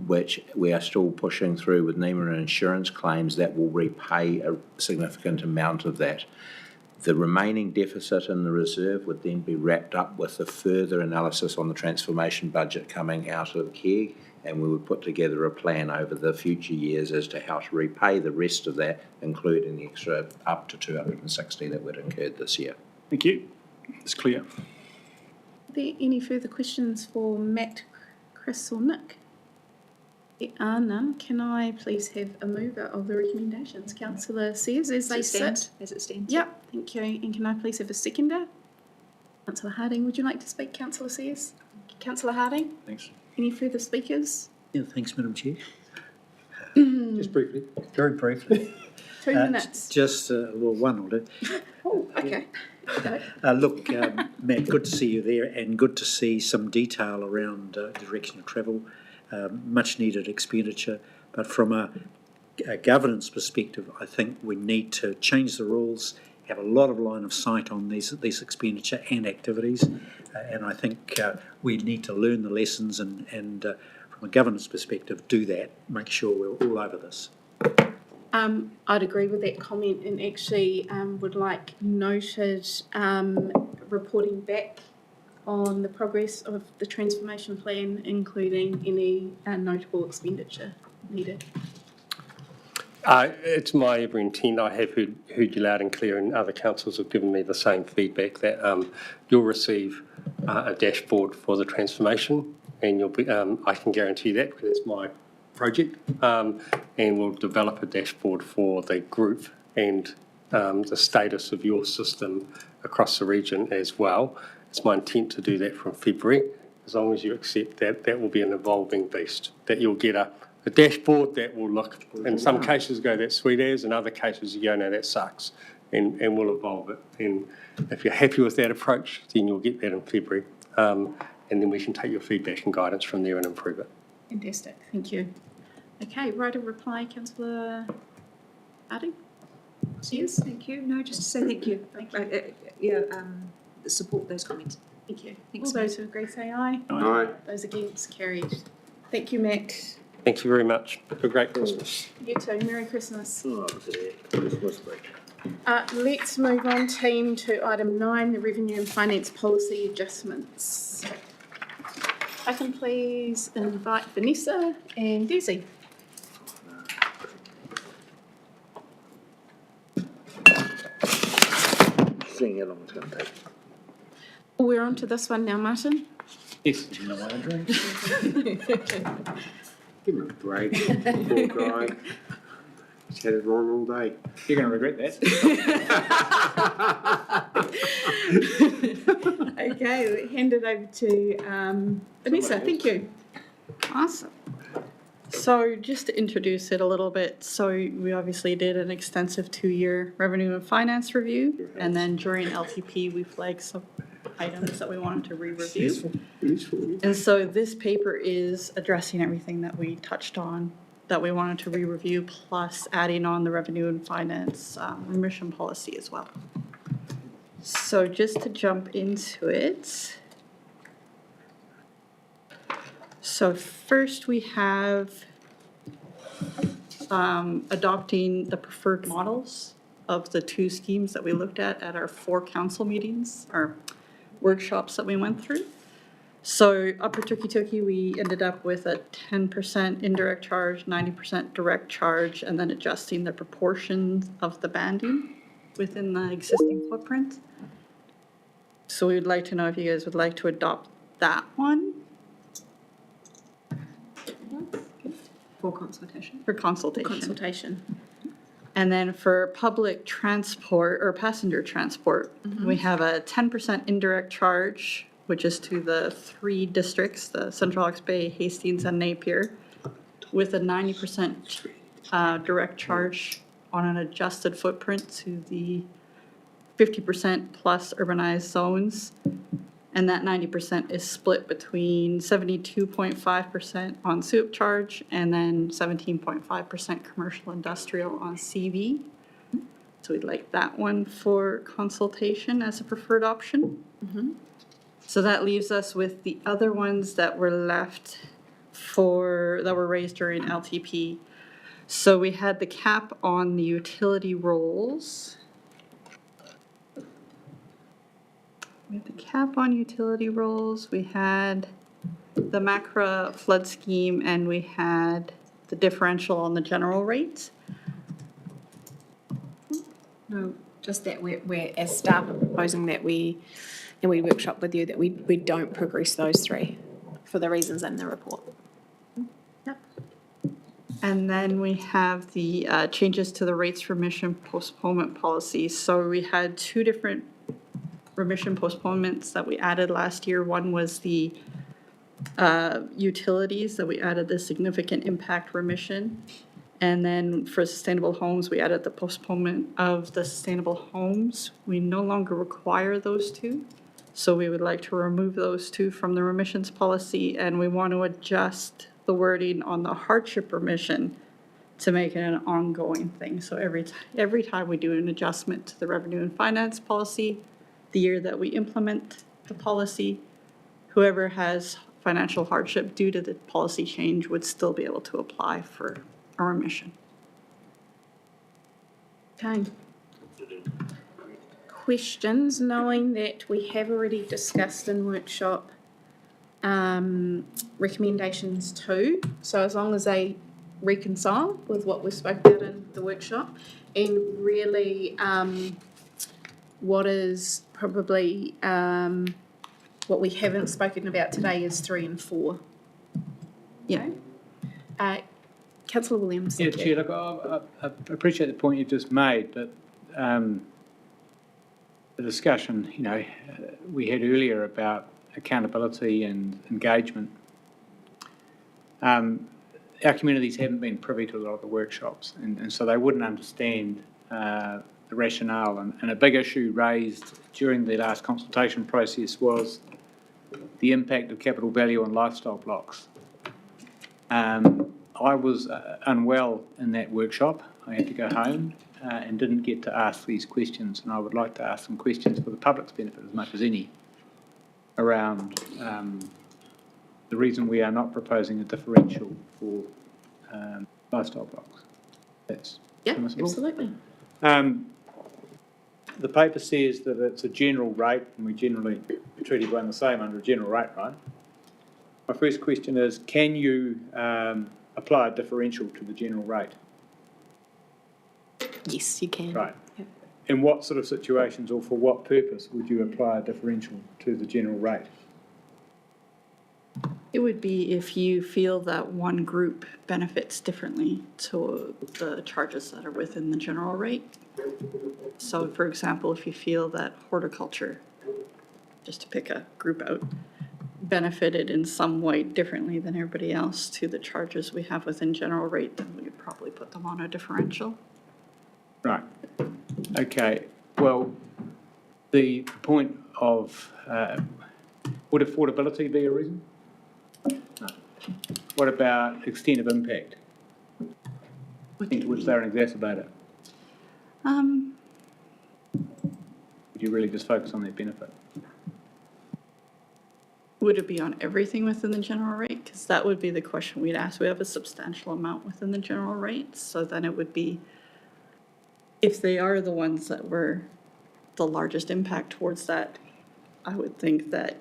[SPEAKER 5] which we are still pushing through with NEMA and insurance claims that will repay a significant amount of that. The remaining deficit in the reserve would then be wrapped up with a further analysis on the transformation budget coming out of care, and we would put together a plan over the future years as to how to repay the rest of that, including the extra up to 260 that would incurred this year.
[SPEAKER 3] Thank you. It's clear.
[SPEAKER 1] Are there any further questions for Matt, Chris or Nick? There are none. Can I please have a mover of the recommendations? Councillor Sears, as they sit.
[SPEAKER 8] As it stands.
[SPEAKER 1] Yep, thank you. And can I please have a seconder? Councillor Harding, would you like to speak, Councillor Sears? Councillor Harding?
[SPEAKER 3] Thanks.
[SPEAKER 1] Any further speakers?
[SPEAKER 9] Yeah, thanks, Madam Chair.
[SPEAKER 16] Just briefly.
[SPEAKER 9] Very briefly.
[SPEAKER 1] 2 minutes.
[SPEAKER 9] Just, one will do.
[SPEAKER 1] Oh, okay.
[SPEAKER 9] Look, Matt, good to see you there, and good to see some detail around direction of travel. Much needed expenditure, but from a governance perspective, I think we need to change the rules, have a lot of line of sight on these expenditure and activities, and I think we need to learn the lessons and from a governance perspective do that, make sure we're all over this.
[SPEAKER 1] I'd agree with that comment, and actually would like noted reporting back on the progress of the transformation plan, including any notable expenditure needed.
[SPEAKER 18] It's my every intent. I have heard you loud and clear, and other councils have given me the same feedback that you'll receive a dashboard for the transformation, and you'll be. I can guarantee that because it's my project, and we'll develop a dashboard for the group and the status of your system across the region as well. It's my intent to do that from February. As long as you accept that, that will be an evolving beast. That you'll get a dashboard that will look, in some cases go, that's sweet as, in other cases you go, no, that sucks, and we'll evolve it. And if you're happy with that approach, then you'll get that in February. And then we can take your feedback and guidance from there and improve it.
[SPEAKER 1] Fantastic, thank you. Okay, right of reply, Councillor Harding?
[SPEAKER 8] Yes, thank you. No, just to say thank you. Support those comments.
[SPEAKER 1] Thank you.
[SPEAKER 8] Thanks,
[SPEAKER 1] All those who agree say aye.
[SPEAKER 12] Aye.
[SPEAKER 1] Those against, carried. Thank you, Matt.
[SPEAKER 18] Thank you very much. Have a great Christmas.
[SPEAKER 1] You too. Merry Christmas.
[SPEAKER 17] Oh, Christmas break.
[SPEAKER 1] Let's move on, team, to item 9, the revenue and finance policy adjustments. I can please invite Vanessa and Desi.
[SPEAKER 17] Seeing how long it's going to take.
[SPEAKER 1] We're on to this one now, Martin.
[SPEAKER 9] Yes, you know what I'm doing.
[SPEAKER 2] Give him a break. Poor guy. Chatted wrong all day.
[SPEAKER 7] You're going to regret that.
[SPEAKER 1] Okay, hand it over to Vanessa. Thank you.
[SPEAKER 6] Awesome. So just to introduce it a little bit, so we obviously did an extensive 2-year revenue and finance review, and then during LTP, we flagged some items that we wanted to re-review. And so this paper is addressing everything that we touched on that we wanted to re-review, plus adding on the revenue and finance remission policy as well. So just to jump into it. So first we have adopting the preferred models of the 2 schemes that we looked at our 4 council meetings or workshops that we went through. So Upper Tukitoki, we ended up with a 10% indirect charge, 90% direct charge, and then adjusting the proportions of the banding within the existing footprint. So we would like to know if you guys would like to adopt that one.
[SPEAKER 8] For consultation.
[SPEAKER 6] For consultation.
[SPEAKER 1] Consultation.
[SPEAKER 6] And then for public transport or passenger transport, we have a 10% indirect charge, which is to the 3 districts, the Central Hawke's Bay, Hastings, and Napier, with a 90% direct charge on an adjusted footprint to the 50% plus urbanized zones. And that 90% is split between 72.5% on SUP charge and then 17.5% commercial industrial on CV. So we'd like that one for consultation as a preferred option. So that leaves us with the other ones that were left that were raised during LTP. So we had the cap on the utility rolls. We had the cap on utility rolls, we had the macro flood scheme, and we had the differential on the general rates.
[SPEAKER 19] No, just that we're as staff are proposing that we workshop with you that we don't progress those 3 for the reasons in the report.
[SPEAKER 6] And then we have the changes to the rates remission postponement policy. So we had 2 different remission postponements that we added last year. One was the utilities, that we added the significant impact remission. And then for sustainable homes, we added the postponement of the sustainable homes. We no longer require those 2. So we would like to remove those 2 from the remissions policy, and we want to adjust the wording on the hardship remission to make it an ongoing thing. So every time we do an adjustment to the revenue and finance policy, the year that we implement the policy, whoever has financial hardship due to the policy change would still be able to apply for a remission.
[SPEAKER 1] Okay. Questions, knowing that we have already discussed in workshop recommendations 2. So as long as they reconcile with what we spoke about in the workshop, and really what is probably what we haven't spoken about today is 3 and 4. Yeah. Councillor Williams.
[SPEAKER 7] Yeah, Chair, look, I appreciate the point you just made, but the discussion, we had earlier about accountability and engagement. Our communities haven't been privy to a lot of the workshops, and so they wouldn't understand the rationale. And a big issue raised during the last consultation process was the impact of capital value on lifestyle blocks. I was unwell in that workshop. I had to go home and didn't get to ask these questions, and I would like to ask some questions for the public's benefit as much as any around the reason we are not proposing a differential for lifestyle blocks. That's permissible.
[SPEAKER 1] Absolutely.
[SPEAKER 7] The paper says that it's a general rate, and we generally treat everyone the same under a general rate, right? My first question is, can you apply a differential to the general rate?
[SPEAKER 19] Yes, you can.
[SPEAKER 7] Right. Yep. In what sort of situations or for what purpose would you apply a differential to the general rate?
[SPEAKER 20] It would be if you feel that one group benefits differently to the charges that are within the general rate. So for example, if you feel that horticulture, just to pick a group out, benefited in some way differently than everybody else to the charges we have within general rate, then we would probably put them on a differential.
[SPEAKER 7] Right. Okay. Well, the point of, would affordability be a reason? No. What about extent of impact? Extent to which they're an exacerbator? Would you really just focus on that benefit?
[SPEAKER 20] Would it be on everything within the general rate? Because that would be the question we'd ask. We have a substantial amount within the general rate, so then it would be, if they are the ones that were the largest impact towards that, I would think that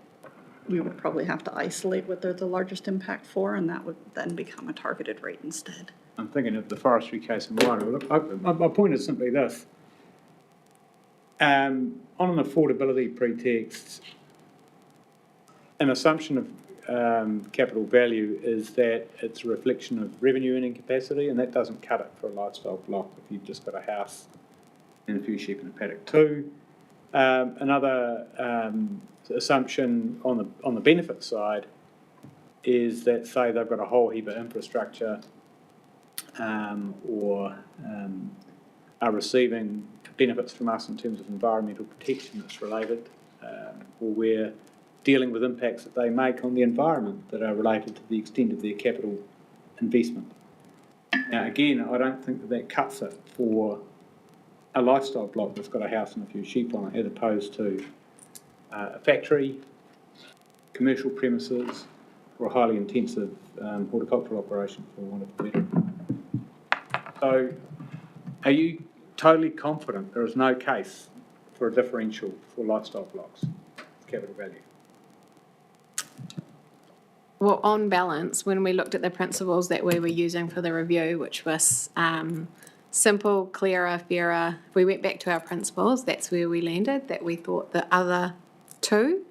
[SPEAKER 20] we would probably have to isolate what they're the largest impact for, and that would then become a targeted rate instead.
[SPEAKER 7] I'm thinking of the forestry case in Wairau. Look, my point is simply this. On an affordability pretext, an assumption of capital value is that it's a reflection of revenue earning capacity, and that doesn't cut it for a lifestyle block if you've just got a house and a few sheep in a paddock too. Another assumption on the benefit side is that, say, they've got a whole heap of infrastructure or are receiving benefits from us in terms of environmental protection that's related, or we're dealing with impacts that they make on the environment that are related to the extent of their capital investment. Now, again, I don't think that cuts it for a lifestyle block that's got a house and a few sheep on it, as opposed to a factory, commercial premises, or a highly intensive horticultural operation, for want of a better. So, are you totally confident there is no case for a differential for lifestyle blocks, capital value?
[SPEAKER 19] Well, on balance, when we looked at the principles that we were using for the review, which was simple, clearer, fairer, if we went back to our principles, that's where we landed, that we thought the other two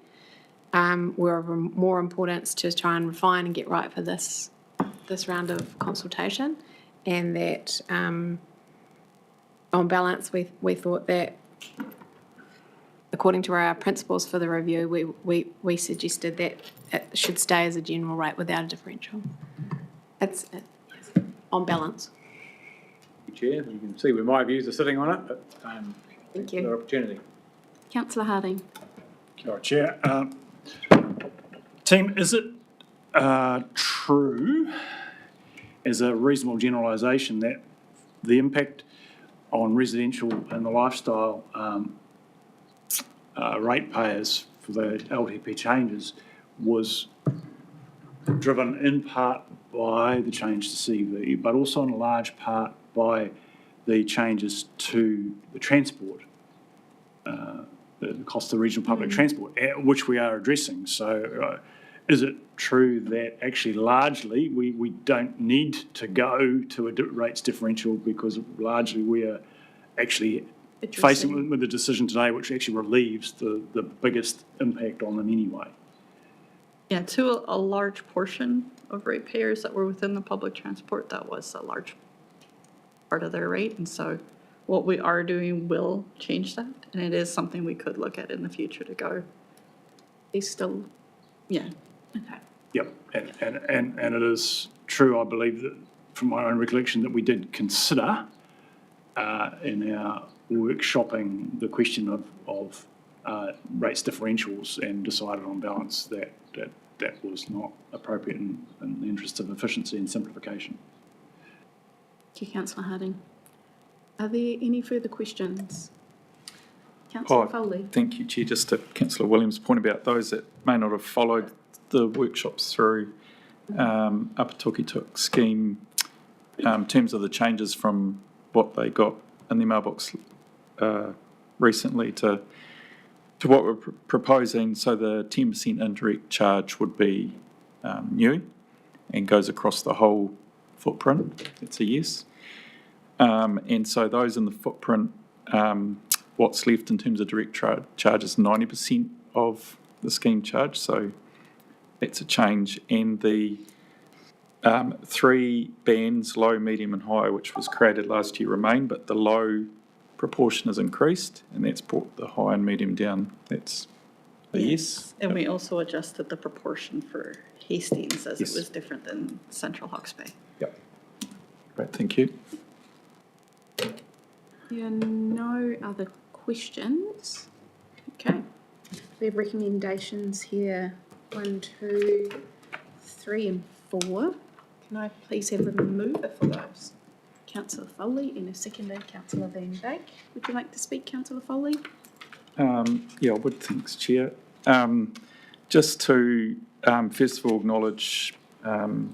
[SPEAKER 19] were of more importance to try and refine and get right for this round of consultation, and that on balance, we thought that according to our principles for the review, we suggested that it should stay as a general rate without a differential. That's it, yes. On balance.
[SPEAKER 7] Chair, you can see where my views are sitting on it, but
[SPEAKER 19] thank you.
[SPEAKER 7] Another opportunity.
[SPEAKER 1] Councillor Harding.
[SPEAKER 3] All right, Chair. Team, is it true as a reasonable generalisation that the impact on residential and the lifestyle ratepayers for the LTP changes was driven in part by the change to CV, but also in large part by the changes to the transport, the cost of regional public transport, which we are addressing. So is it true that actually largely we don't need to go to a rates differential, because largely we are actually facing with the decision today which actually relieves the biggest impact on them anyway?
[SPEAKER 20] Yeah, to a large portion of ratepayers that were within the public transport, that was a large part of their rate, and so what we are doing will change that, and it is something we could look at in the future to go. They still, yeah. Okay.
[SPEAKER 3] Yep, and it is true, I believe, that from my own recollection, that we did consider in our workshopping the question of rates differentials, and decided on balance that was not appropriate in the interest of efficiency and simplification.
[SPEAKER 1] Thank you, Councillor Harding. Are there any further questions? Councillor Foley.
[SPEAKER 11] Thank you, Chair. Just to Councillor Williams' point about those that may not have followed the workshops through Upper Tukituk scheme, in terms of the changes from what they got in their mailbox recently to what we're proposing. So the 10% indirect charge would be new and goes across the whole footprint. It's a yes. And so those in the footprint, what's left in terms of direct charge is 90% of the scheme charge. So that's a change. And the 3 bands, low, medium and high, which was created last year, remain, but the low proportion has increased, and that's brought the high and medium down. That's a yes.
[SPEAKER 20] And we also adjusted the proportion for Hastings as
[SPEAKER 11] Yes.
[SPEAKER 20] it was different than Central Hawke's Bay.
[SPEAKER 11] Yep. Great, thank you.
[SPEAKER 1] There are no other questions. Okay. We have recommendations here, 1, 2, 3 and 4. Can I please have a mover for those? Councillor Foley and a seconder, Councillor Van Dyke. Would you like to speak, Councillor Foley?
[SPEAKER 11] Yeah, I would, thanks, Chair. Just to first of all acknowledge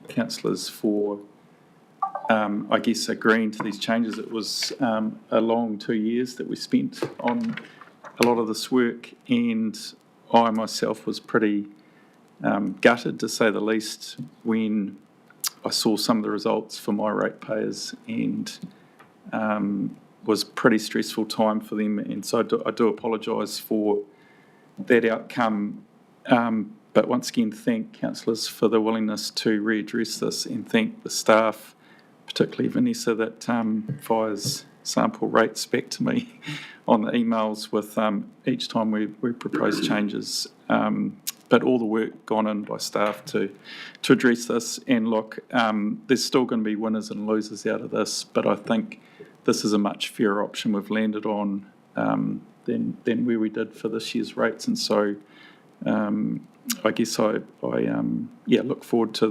[SPEAKER 11] councillors for, I guess, agreeing to these changes. It was a long 2 years that we spent on a lot of this work, and I myself was pretty gutted, to say the least, when I saw some of the results for my ratepayers, and was pretty stressful time for them, and so I do apologise for that outcome. But once again, thank councillors for the willingness to readdress this, and thank the staff, particularly Vanessa, that fires sample rates back to me on the emails with each time we propose changes. But all the work gone in by staff to address this, and look, there's still going to be winners and losers out of this, but I think this is a much fairer option we've landed on than where we did for this year's rates, and so I guess I look forward to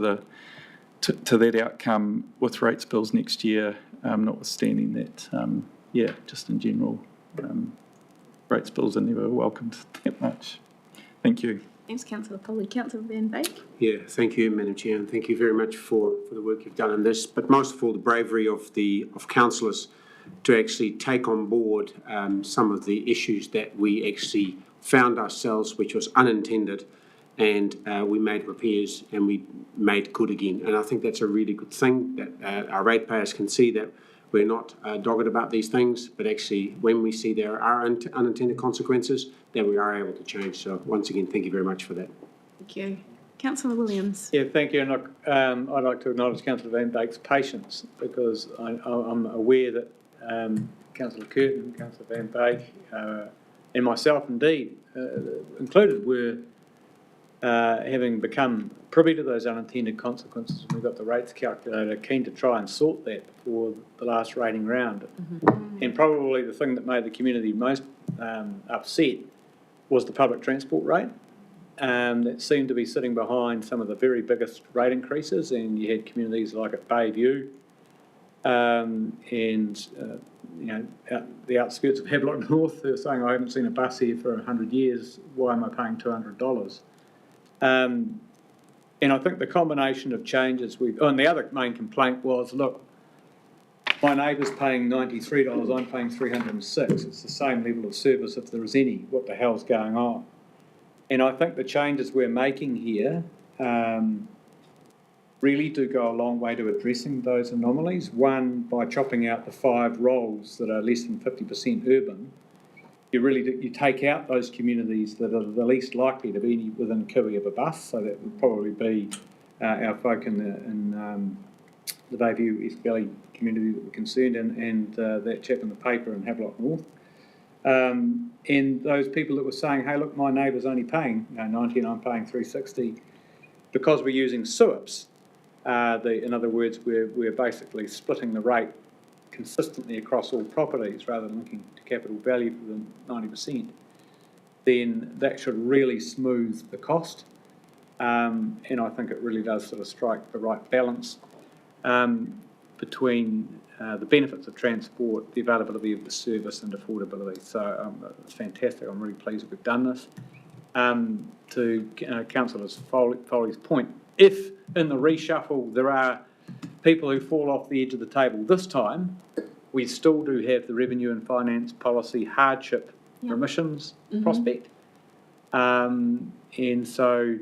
[SPEAKER 11] that outcome with rates bills next year, notwithstanding that, just in general, rates bills are never welcomed that much. Thank you.
[SPEAKER 1] Thanks, Councillor Foley. Councillor Van Dyke.
[SPEAKER 2] Yeah, thank you, Madam Chair, and thank you very much for the work you've done in this, but most of all the bravery of councillors to actually take on board some of the issues that we actually found ourselves, which was unintended, and we made repairs and we made good again. And I think that's a really good thing, that our ratepayers can see that we're not dogged about these things, but actually when we see there are unintended consequences, that we are able to change. So once again, thank you very much for that.
[SPEAKER 1] Thank you. Councillor Williams.
[SPEAKER 7] Yeah, thank you. And look, I'd like to acknowledge Councillor Van Dyke's patience, because I'm aware that Councillor Curtin, Councillor Van Dyke, and myself indeed, included, were having become privy to those unintended consequences when we got the rates calculator, keen to try and sort that before the last rating round. Mm-hmm. And probably the thing that made the community most upset was the public transport rate. That seemed to be sitting behind some of the very biggest rate increases, and you had communities like at Bayview out the outskirts of Havelock North, they're saying, I haven't seen a bus here for 100 years, why am I paying $200? And I think the combination of changes and the other main complaint was, look, my neighbour's paying $93, I'm paying $306. It's the same level of service if there is any. What the hell's going on? And I think the changes we're making here really do go a long way to addressing those anomalies. One, by chopping out the 5 roles that are less than 50% urban, you take out those communities that are the least likely to be within cooey of a bus. So that would probably be our folk in the Bayview East Valley community that we're concerned in, and that chap in the paper in Havelock North. And those people that were saying, hey, look, my neighbour's only paying 90 and I'm paying 360, because we're using SUIPs. In other words, we're basically splitting the rate consistently across all properties rather than looking to capital value for the 90%, then that should really smooth the cost. And I think it really does sort of strike the right balance between the benefits of transport, the availability of the service and affordability. So it's fantastic. I'm really pleased that we've done this. To Councillor Foley's point, if in the reshuffle there are people who fall off the edge of the table this time, we still do have the revenue and finance policy hardship remissions prospect. And so,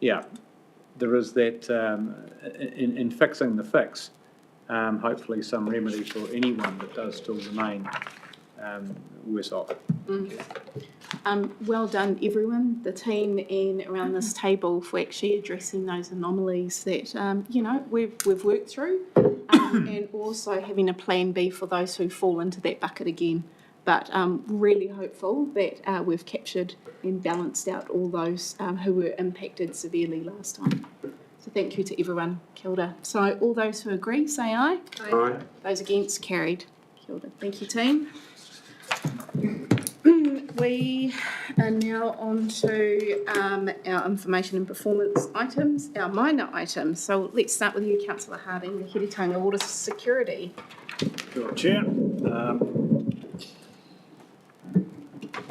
[SPEAKER 7] there is that in fixing the fix, hopefully some remedy for anyone that does still remain worse off.
[SPEAKER 1] Well done, everyone, the team and around this table for actually addressing those anomalies that, we've worked through, and also having a plan B for those who fall into that bucket again. But really hopeful that we've captured and balanced out all those who were impacted severely last time. So thank you to everyone. Kia ora. So all those who agree, say aye.
[SPEAKER 2] Aye.
[SPEAKER 1] Those against, carried. Kia ora. Thank you, team. We are now on to our information and performance items, our minor items. So let's start with you, Councillor Harding, the Heritanga Water Security.
[SPEAKER 3] Sure, Chair.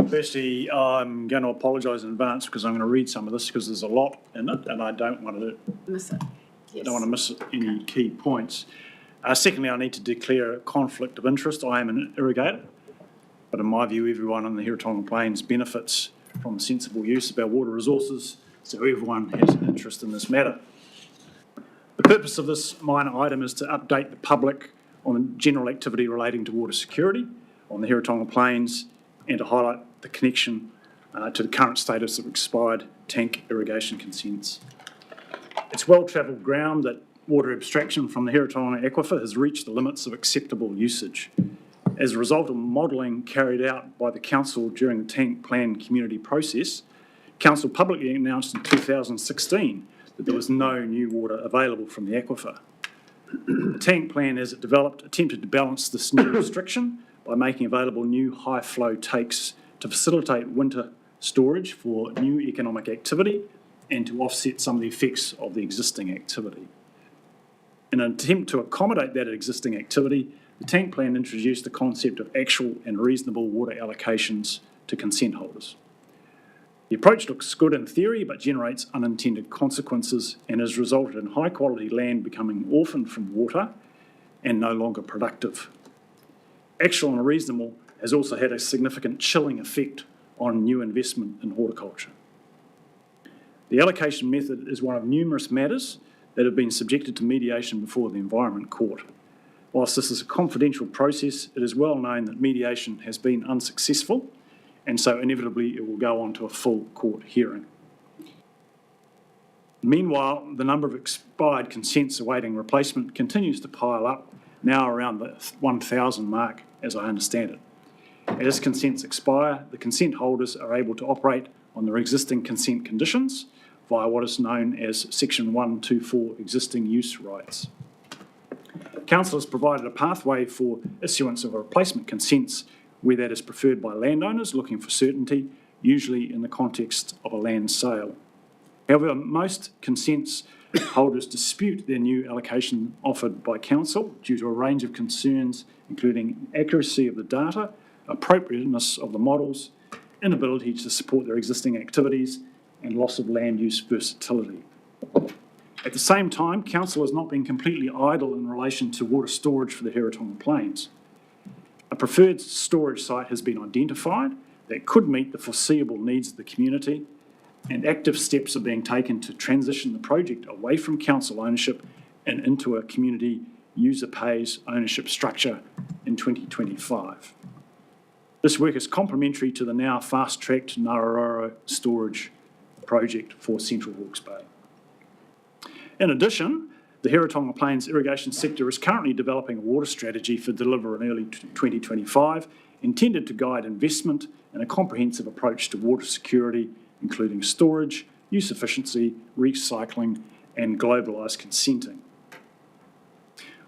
[SPEAKER 3] Firstly, I'm going to apologise in advance because I'm going to read some of this because there's a lot in it and I don't want to
[SPEAKER 1] miss it. Yes.
[SPEAKER 3] Don't want to miss any key points. Secondly, I need to declare a conflict of interest. I am an irrigator, but in my view, everyone on the Hiritonga Plains benefits from the sensible use of our water resources, so everyone has an interest in this matter. The purpose of this minor item is to update the public on the general activity relating to water security on the Hiritonga Plains and to highlight the connection to the current status of expired tank irrigation consents. It's well-travelled ground that water abstraction from the Hiritonga aquifer has reached the limits of acceptable usage. As a result of modelling carried out by the Council during the tank plan community process, Council publicly announced in 2016 that there was no new water available from the aquifer. The tank plan, as it developed, attempted to balance this new restriction by making available new high-flow takes to facilitate winter storage for new economic activity and to offset some of the effects of the existing activity. In an attempt to accommodate that existing activity, the tank plan introduced the concept of actual and reasonable water allocations to consent holders. The approach looks good in theory, but generates unintended consequences and has resulted in high-quality land becoming orphaned from water and no longer productive. Actual and reasonable has also had a significant chilling effect on new investment in horticulture. The allocation method is one of numerous matters that have been subjected to mediation before the Environment Court. Whilst this is a confidential process, it is well known that mediation has been unsuccessful, and so inevitably it will go on to a full court hearing. Meanwhile, the number of expired consents awaiting replacement continues to pile up, now around the 1,000 mark, as I understand it. As consents expire, the consent holders are able to operate on their existing consent conditions via what is known as Section 124 existing use rights. Council has provided a pathway for issuance of replacement consents where that is preferred by landowners looking for certainty, usually in the context of a land sale. However, most consents holders dispute their new allocation offered by Council due to a range of concerns, including accuracy of the data, appropriateness of the models, inability to support their existing activities, and loss of land use versatility. At the same time, Council has not been completely idle in relation to water storage for the Hiritonga Plains. A preferred storage site has been identified that could meet the foreseeable needs of the community, and active steps are being taken to transition the project away from Council ownership and into a community user pays ownership structure in 2025. This work is complementary to the now fast-tracked Nararoro storage project for Central Hawke's Bay. In addition, the Hiritonga Plains irrigation sector is currently developing a water strategy for delivery in early 2025, intended to guide investment in a comprehensive approach to water security, including storage, use efficiency, recycling, and globalised consenting.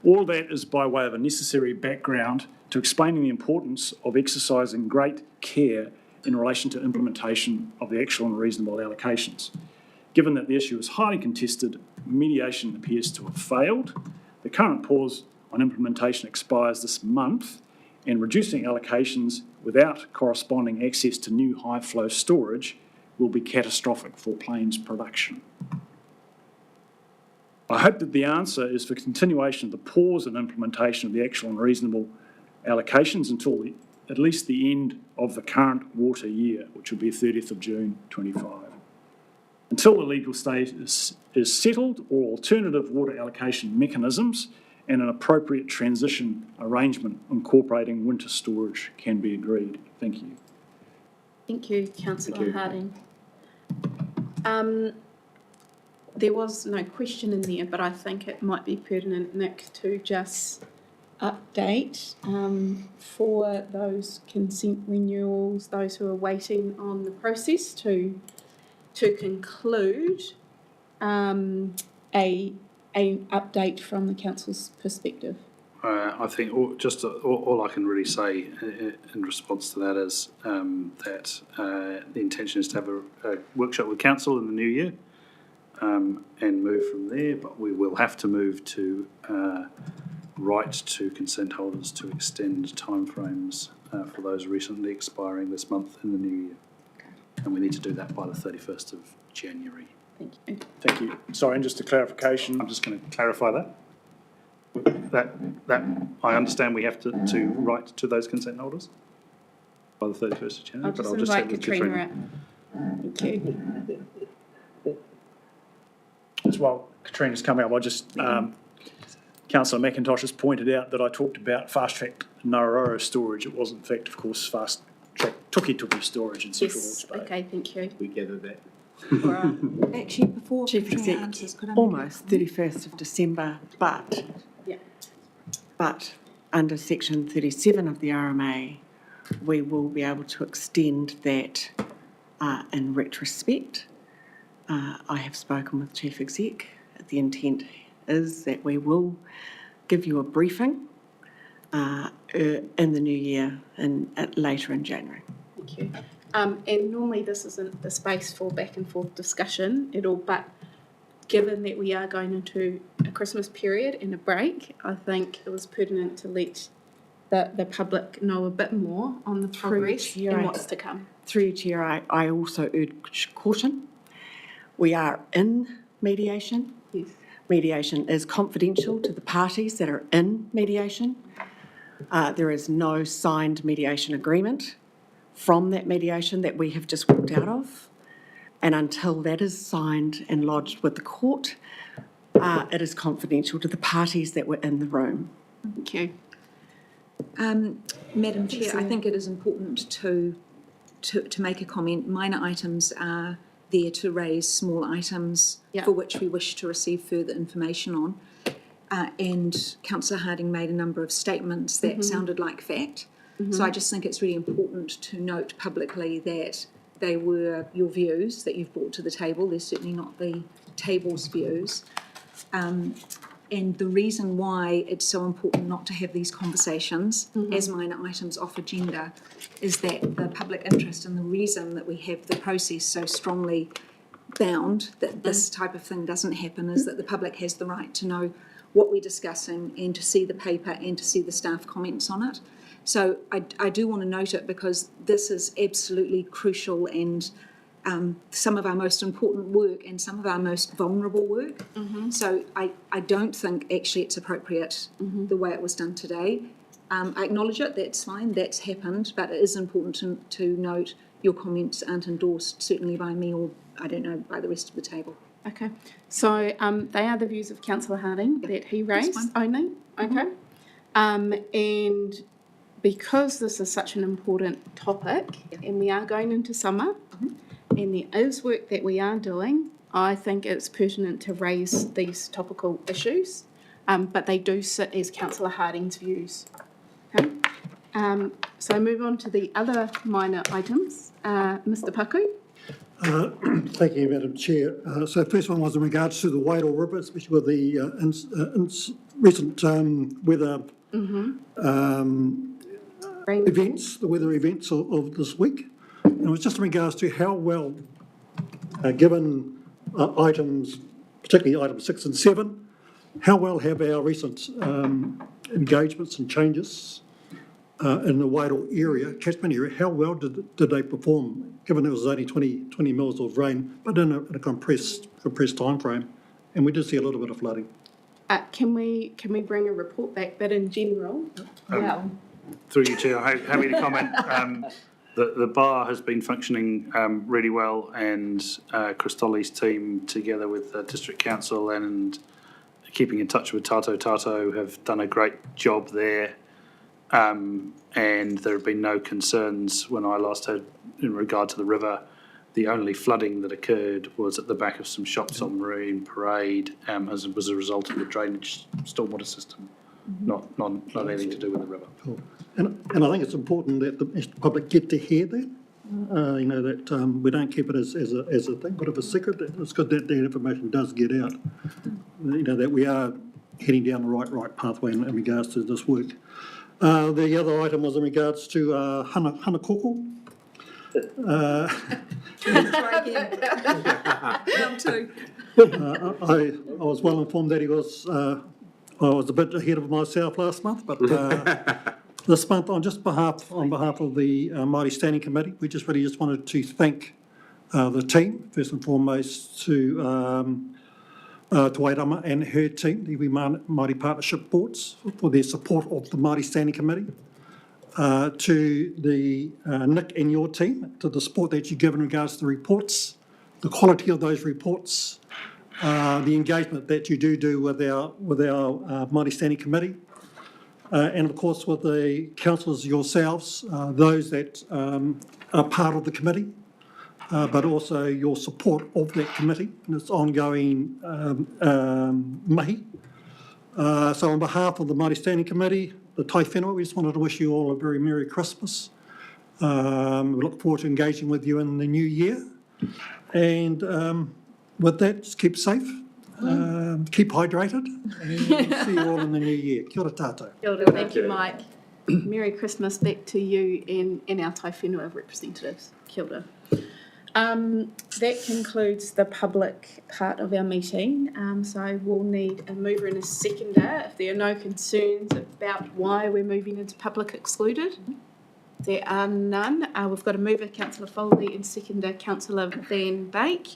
[SPEAKER 3] All that is by way of a necessary background to explaining the importance of exercising great care in relation to implementation of the actual and reasonable allocations. Given that the issue is highly contested, mediation appears to have failed. The current pause on implementation expires this month, and reducing allocations without corresponding access to new high-flow storage will be catastrophic for Plains production. I hope that the answer is for continuation of the pause in implementation of the actual and reasonable allocations until at least the end of the current water year, which will be 30th of June 25. Until the legal status is settled, or alternative water allocation mechanisms and an appropriate transition arrangement incorporating winter storage can be agreed. Thank you.
[SPEAKER 1] Thank you, councillor Harding. There was no question in there, but I think it might be pertinent, Nick, to just update for those consent renewals, those who are waiting on the process to conclude a update from the council's perspective.
[SPEAKER 3] I think all I can really say in response to that is that the intention is to have a workshop with council in the new year and move from there, but we will have to move to right to consent holders to extend timeframes for those recently expiring this month in the new year. And we need to do that by the 31st of January.
[SPEAKER 1] Thank you.
[SPEAKER 3] Thank you. Sorry, and just a clarification, I'm just going to clarify that. That I understand we have to write to those consent holders by the 31st of January.
[SPEAKER 1] I'll just invite Katrina up. Thank you.
[SPEAKER 3] As well, Katrina's coming up. I just, Councillor McIntosh has pointed out that I talked about fast-track Narrara storage. It was in fact, of course, fast-track Tuki storage in Central Hawke's Bay.
[SPEAKER 1] Okay, thank you.
[SPEAKER 2] We gathered that.
[SPEAKER 8] Actually, before
[SPEAKER 21] Chief
[SPEAKER 8] Katrina
[SPEAKER 21] Exec,
[SPEAKER 8] answers, could I make
[SPEAKER 21] almost 31st of December, but under section 37 of the RMA, we will be able to extend that in retrospect. I have spoken with Chief Exec. The intent is that we will give you a briefing in the new year and later in January.
[SPEAKER 1] Thank you. And normally this isn't the space for back and forth discussion at all, but given that we are going into a Christmas period and a break, I think it was pertinent to let the public know a bit more on the progress and what's to come.
[SPEAKER 21] Through you, Chair, I also urge caution. We are in mediation.
[SPEAKER 1] Yes.
[SPEAKER 21] Mediation is confidential to the parties that are in mediation. There is no signed mediation agreement from that mediation that we have just walked out of. And until that is signed and lodged with the court, it is confidential to the parties that were in the room.
[SPEAKER 1] Thank you.
[SPEAKER 8] Madam Chair, I think it is important to make a comment. Minor items are there to raise small items for which we wish to receive further information on. And Councillor Harding made a number of statements that sounded like fact. So I just think it's really important to note publicly that they were your views that you've brought to the table. They're certainly not the table's views. And the reason why it's so important not to have these conversations as minor items off agenda is that the public interest and the reason that we have the process so strongly bound that this type of thing doesn't happen is that the public has the right to know what we're discussing and to see the paper and to see the staff comments on it. So I do want to note it because this is absolutely crucial and some of our most important work and some of our most vulnerable work. So I don't think actually it's appropriate the way it was done today. I acknowledge it, that's fine, that's happened, but it is important to note your comments aren't endorsed, certainly by me or, I don't know, by the rest of the table.
[SPEAKER 1] Okay, so they are the views of Councillor Harding that he raised only. Okay, and because this is such an important topic and we are going into summer and there is work that we are doing, I think it's pertinent to raise these topical issues, but they do sit as Councillor Harding's views. Okay, so move on to the other minor items. Mr. Paku.
[SPEAKER 4] Thank you, Madam Chair. So the first one was in regards to the Wairau River, especially with the recent weather events, the weather events of this week. And it was just in regards to how well, given items, particularly items 6 and 7, how well have our recent engagements and changes in the Wairau area, catchment area, how well did they perform, given it was only 20 mils of rain, but in a compressed time frame, and we did see a little bit of flooding.
[SPEAKER 1] Can we bring a report back, but in general?
[SPEAKER 3] Through you, Chair, happy to comment. The bar has been functioning really well, and Christoli's team, together with the District Council and keeping in touch with Tato, have done a great job there. and there have been no concerns when I last heard in regard to the river. The only flooding that occurred was at the back of some shops on Marine Parade, as it was a result of the drainage stormwater system, not anything to do with the river.
[SPEAKER 4] Cool. And I think it's important that the public get to hear that. That we don't keep it as a thing, but if a secret, it's good that that information does get out. That we are heading down the right pathway in regards to this work. The other item was in regards to hana koko.
[SPEAKER 8] Try again. Round two.
[SPEAKER 4] I was well informed that I was a bit ahead of myself last month, but this month, on behalf of the Māori Standing Committee, we just wanted to thank the team, first and foremost to Wairama and her team, the Iwi Māori Partnership Boards, for their support of the Māori Standing Committee. To the Nick and your team, to the support that you give in regards to the reports, the quality of those reports, the engagement that you do with our Māori Standing Committee, and of course with the councillors yourselves, those that are part of the committee, but also your support of that committee and its ongoing mahi. So on behalf of the Māori Standing Committee, the Tai Whenua, we just wanted to wish you all a very Merry Christmas. We look forward to engaging with you in the new year. And with that, just keep safe, keep hydrated, and see you all in the new year. Kia ora tātou.
[SPEAKER 1] Kia ora, thank you, Mike. Merry Christmas back to you and our Tai Whenua representatives. Kia ora. That concludes the public part of our meeting. So we'll need a mover and a seconder if there are no concerns about why we're moving into public excluded. There are none. We've got a mover, Councillor Foley, and seconder, Councillor Van Bake.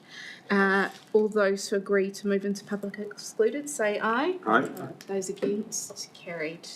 [SPEAKER 1] All those who agree to move into public excluded, say aye.
[SPEAKER 2] Aye.
[SPEAKER 1] Those against, carried.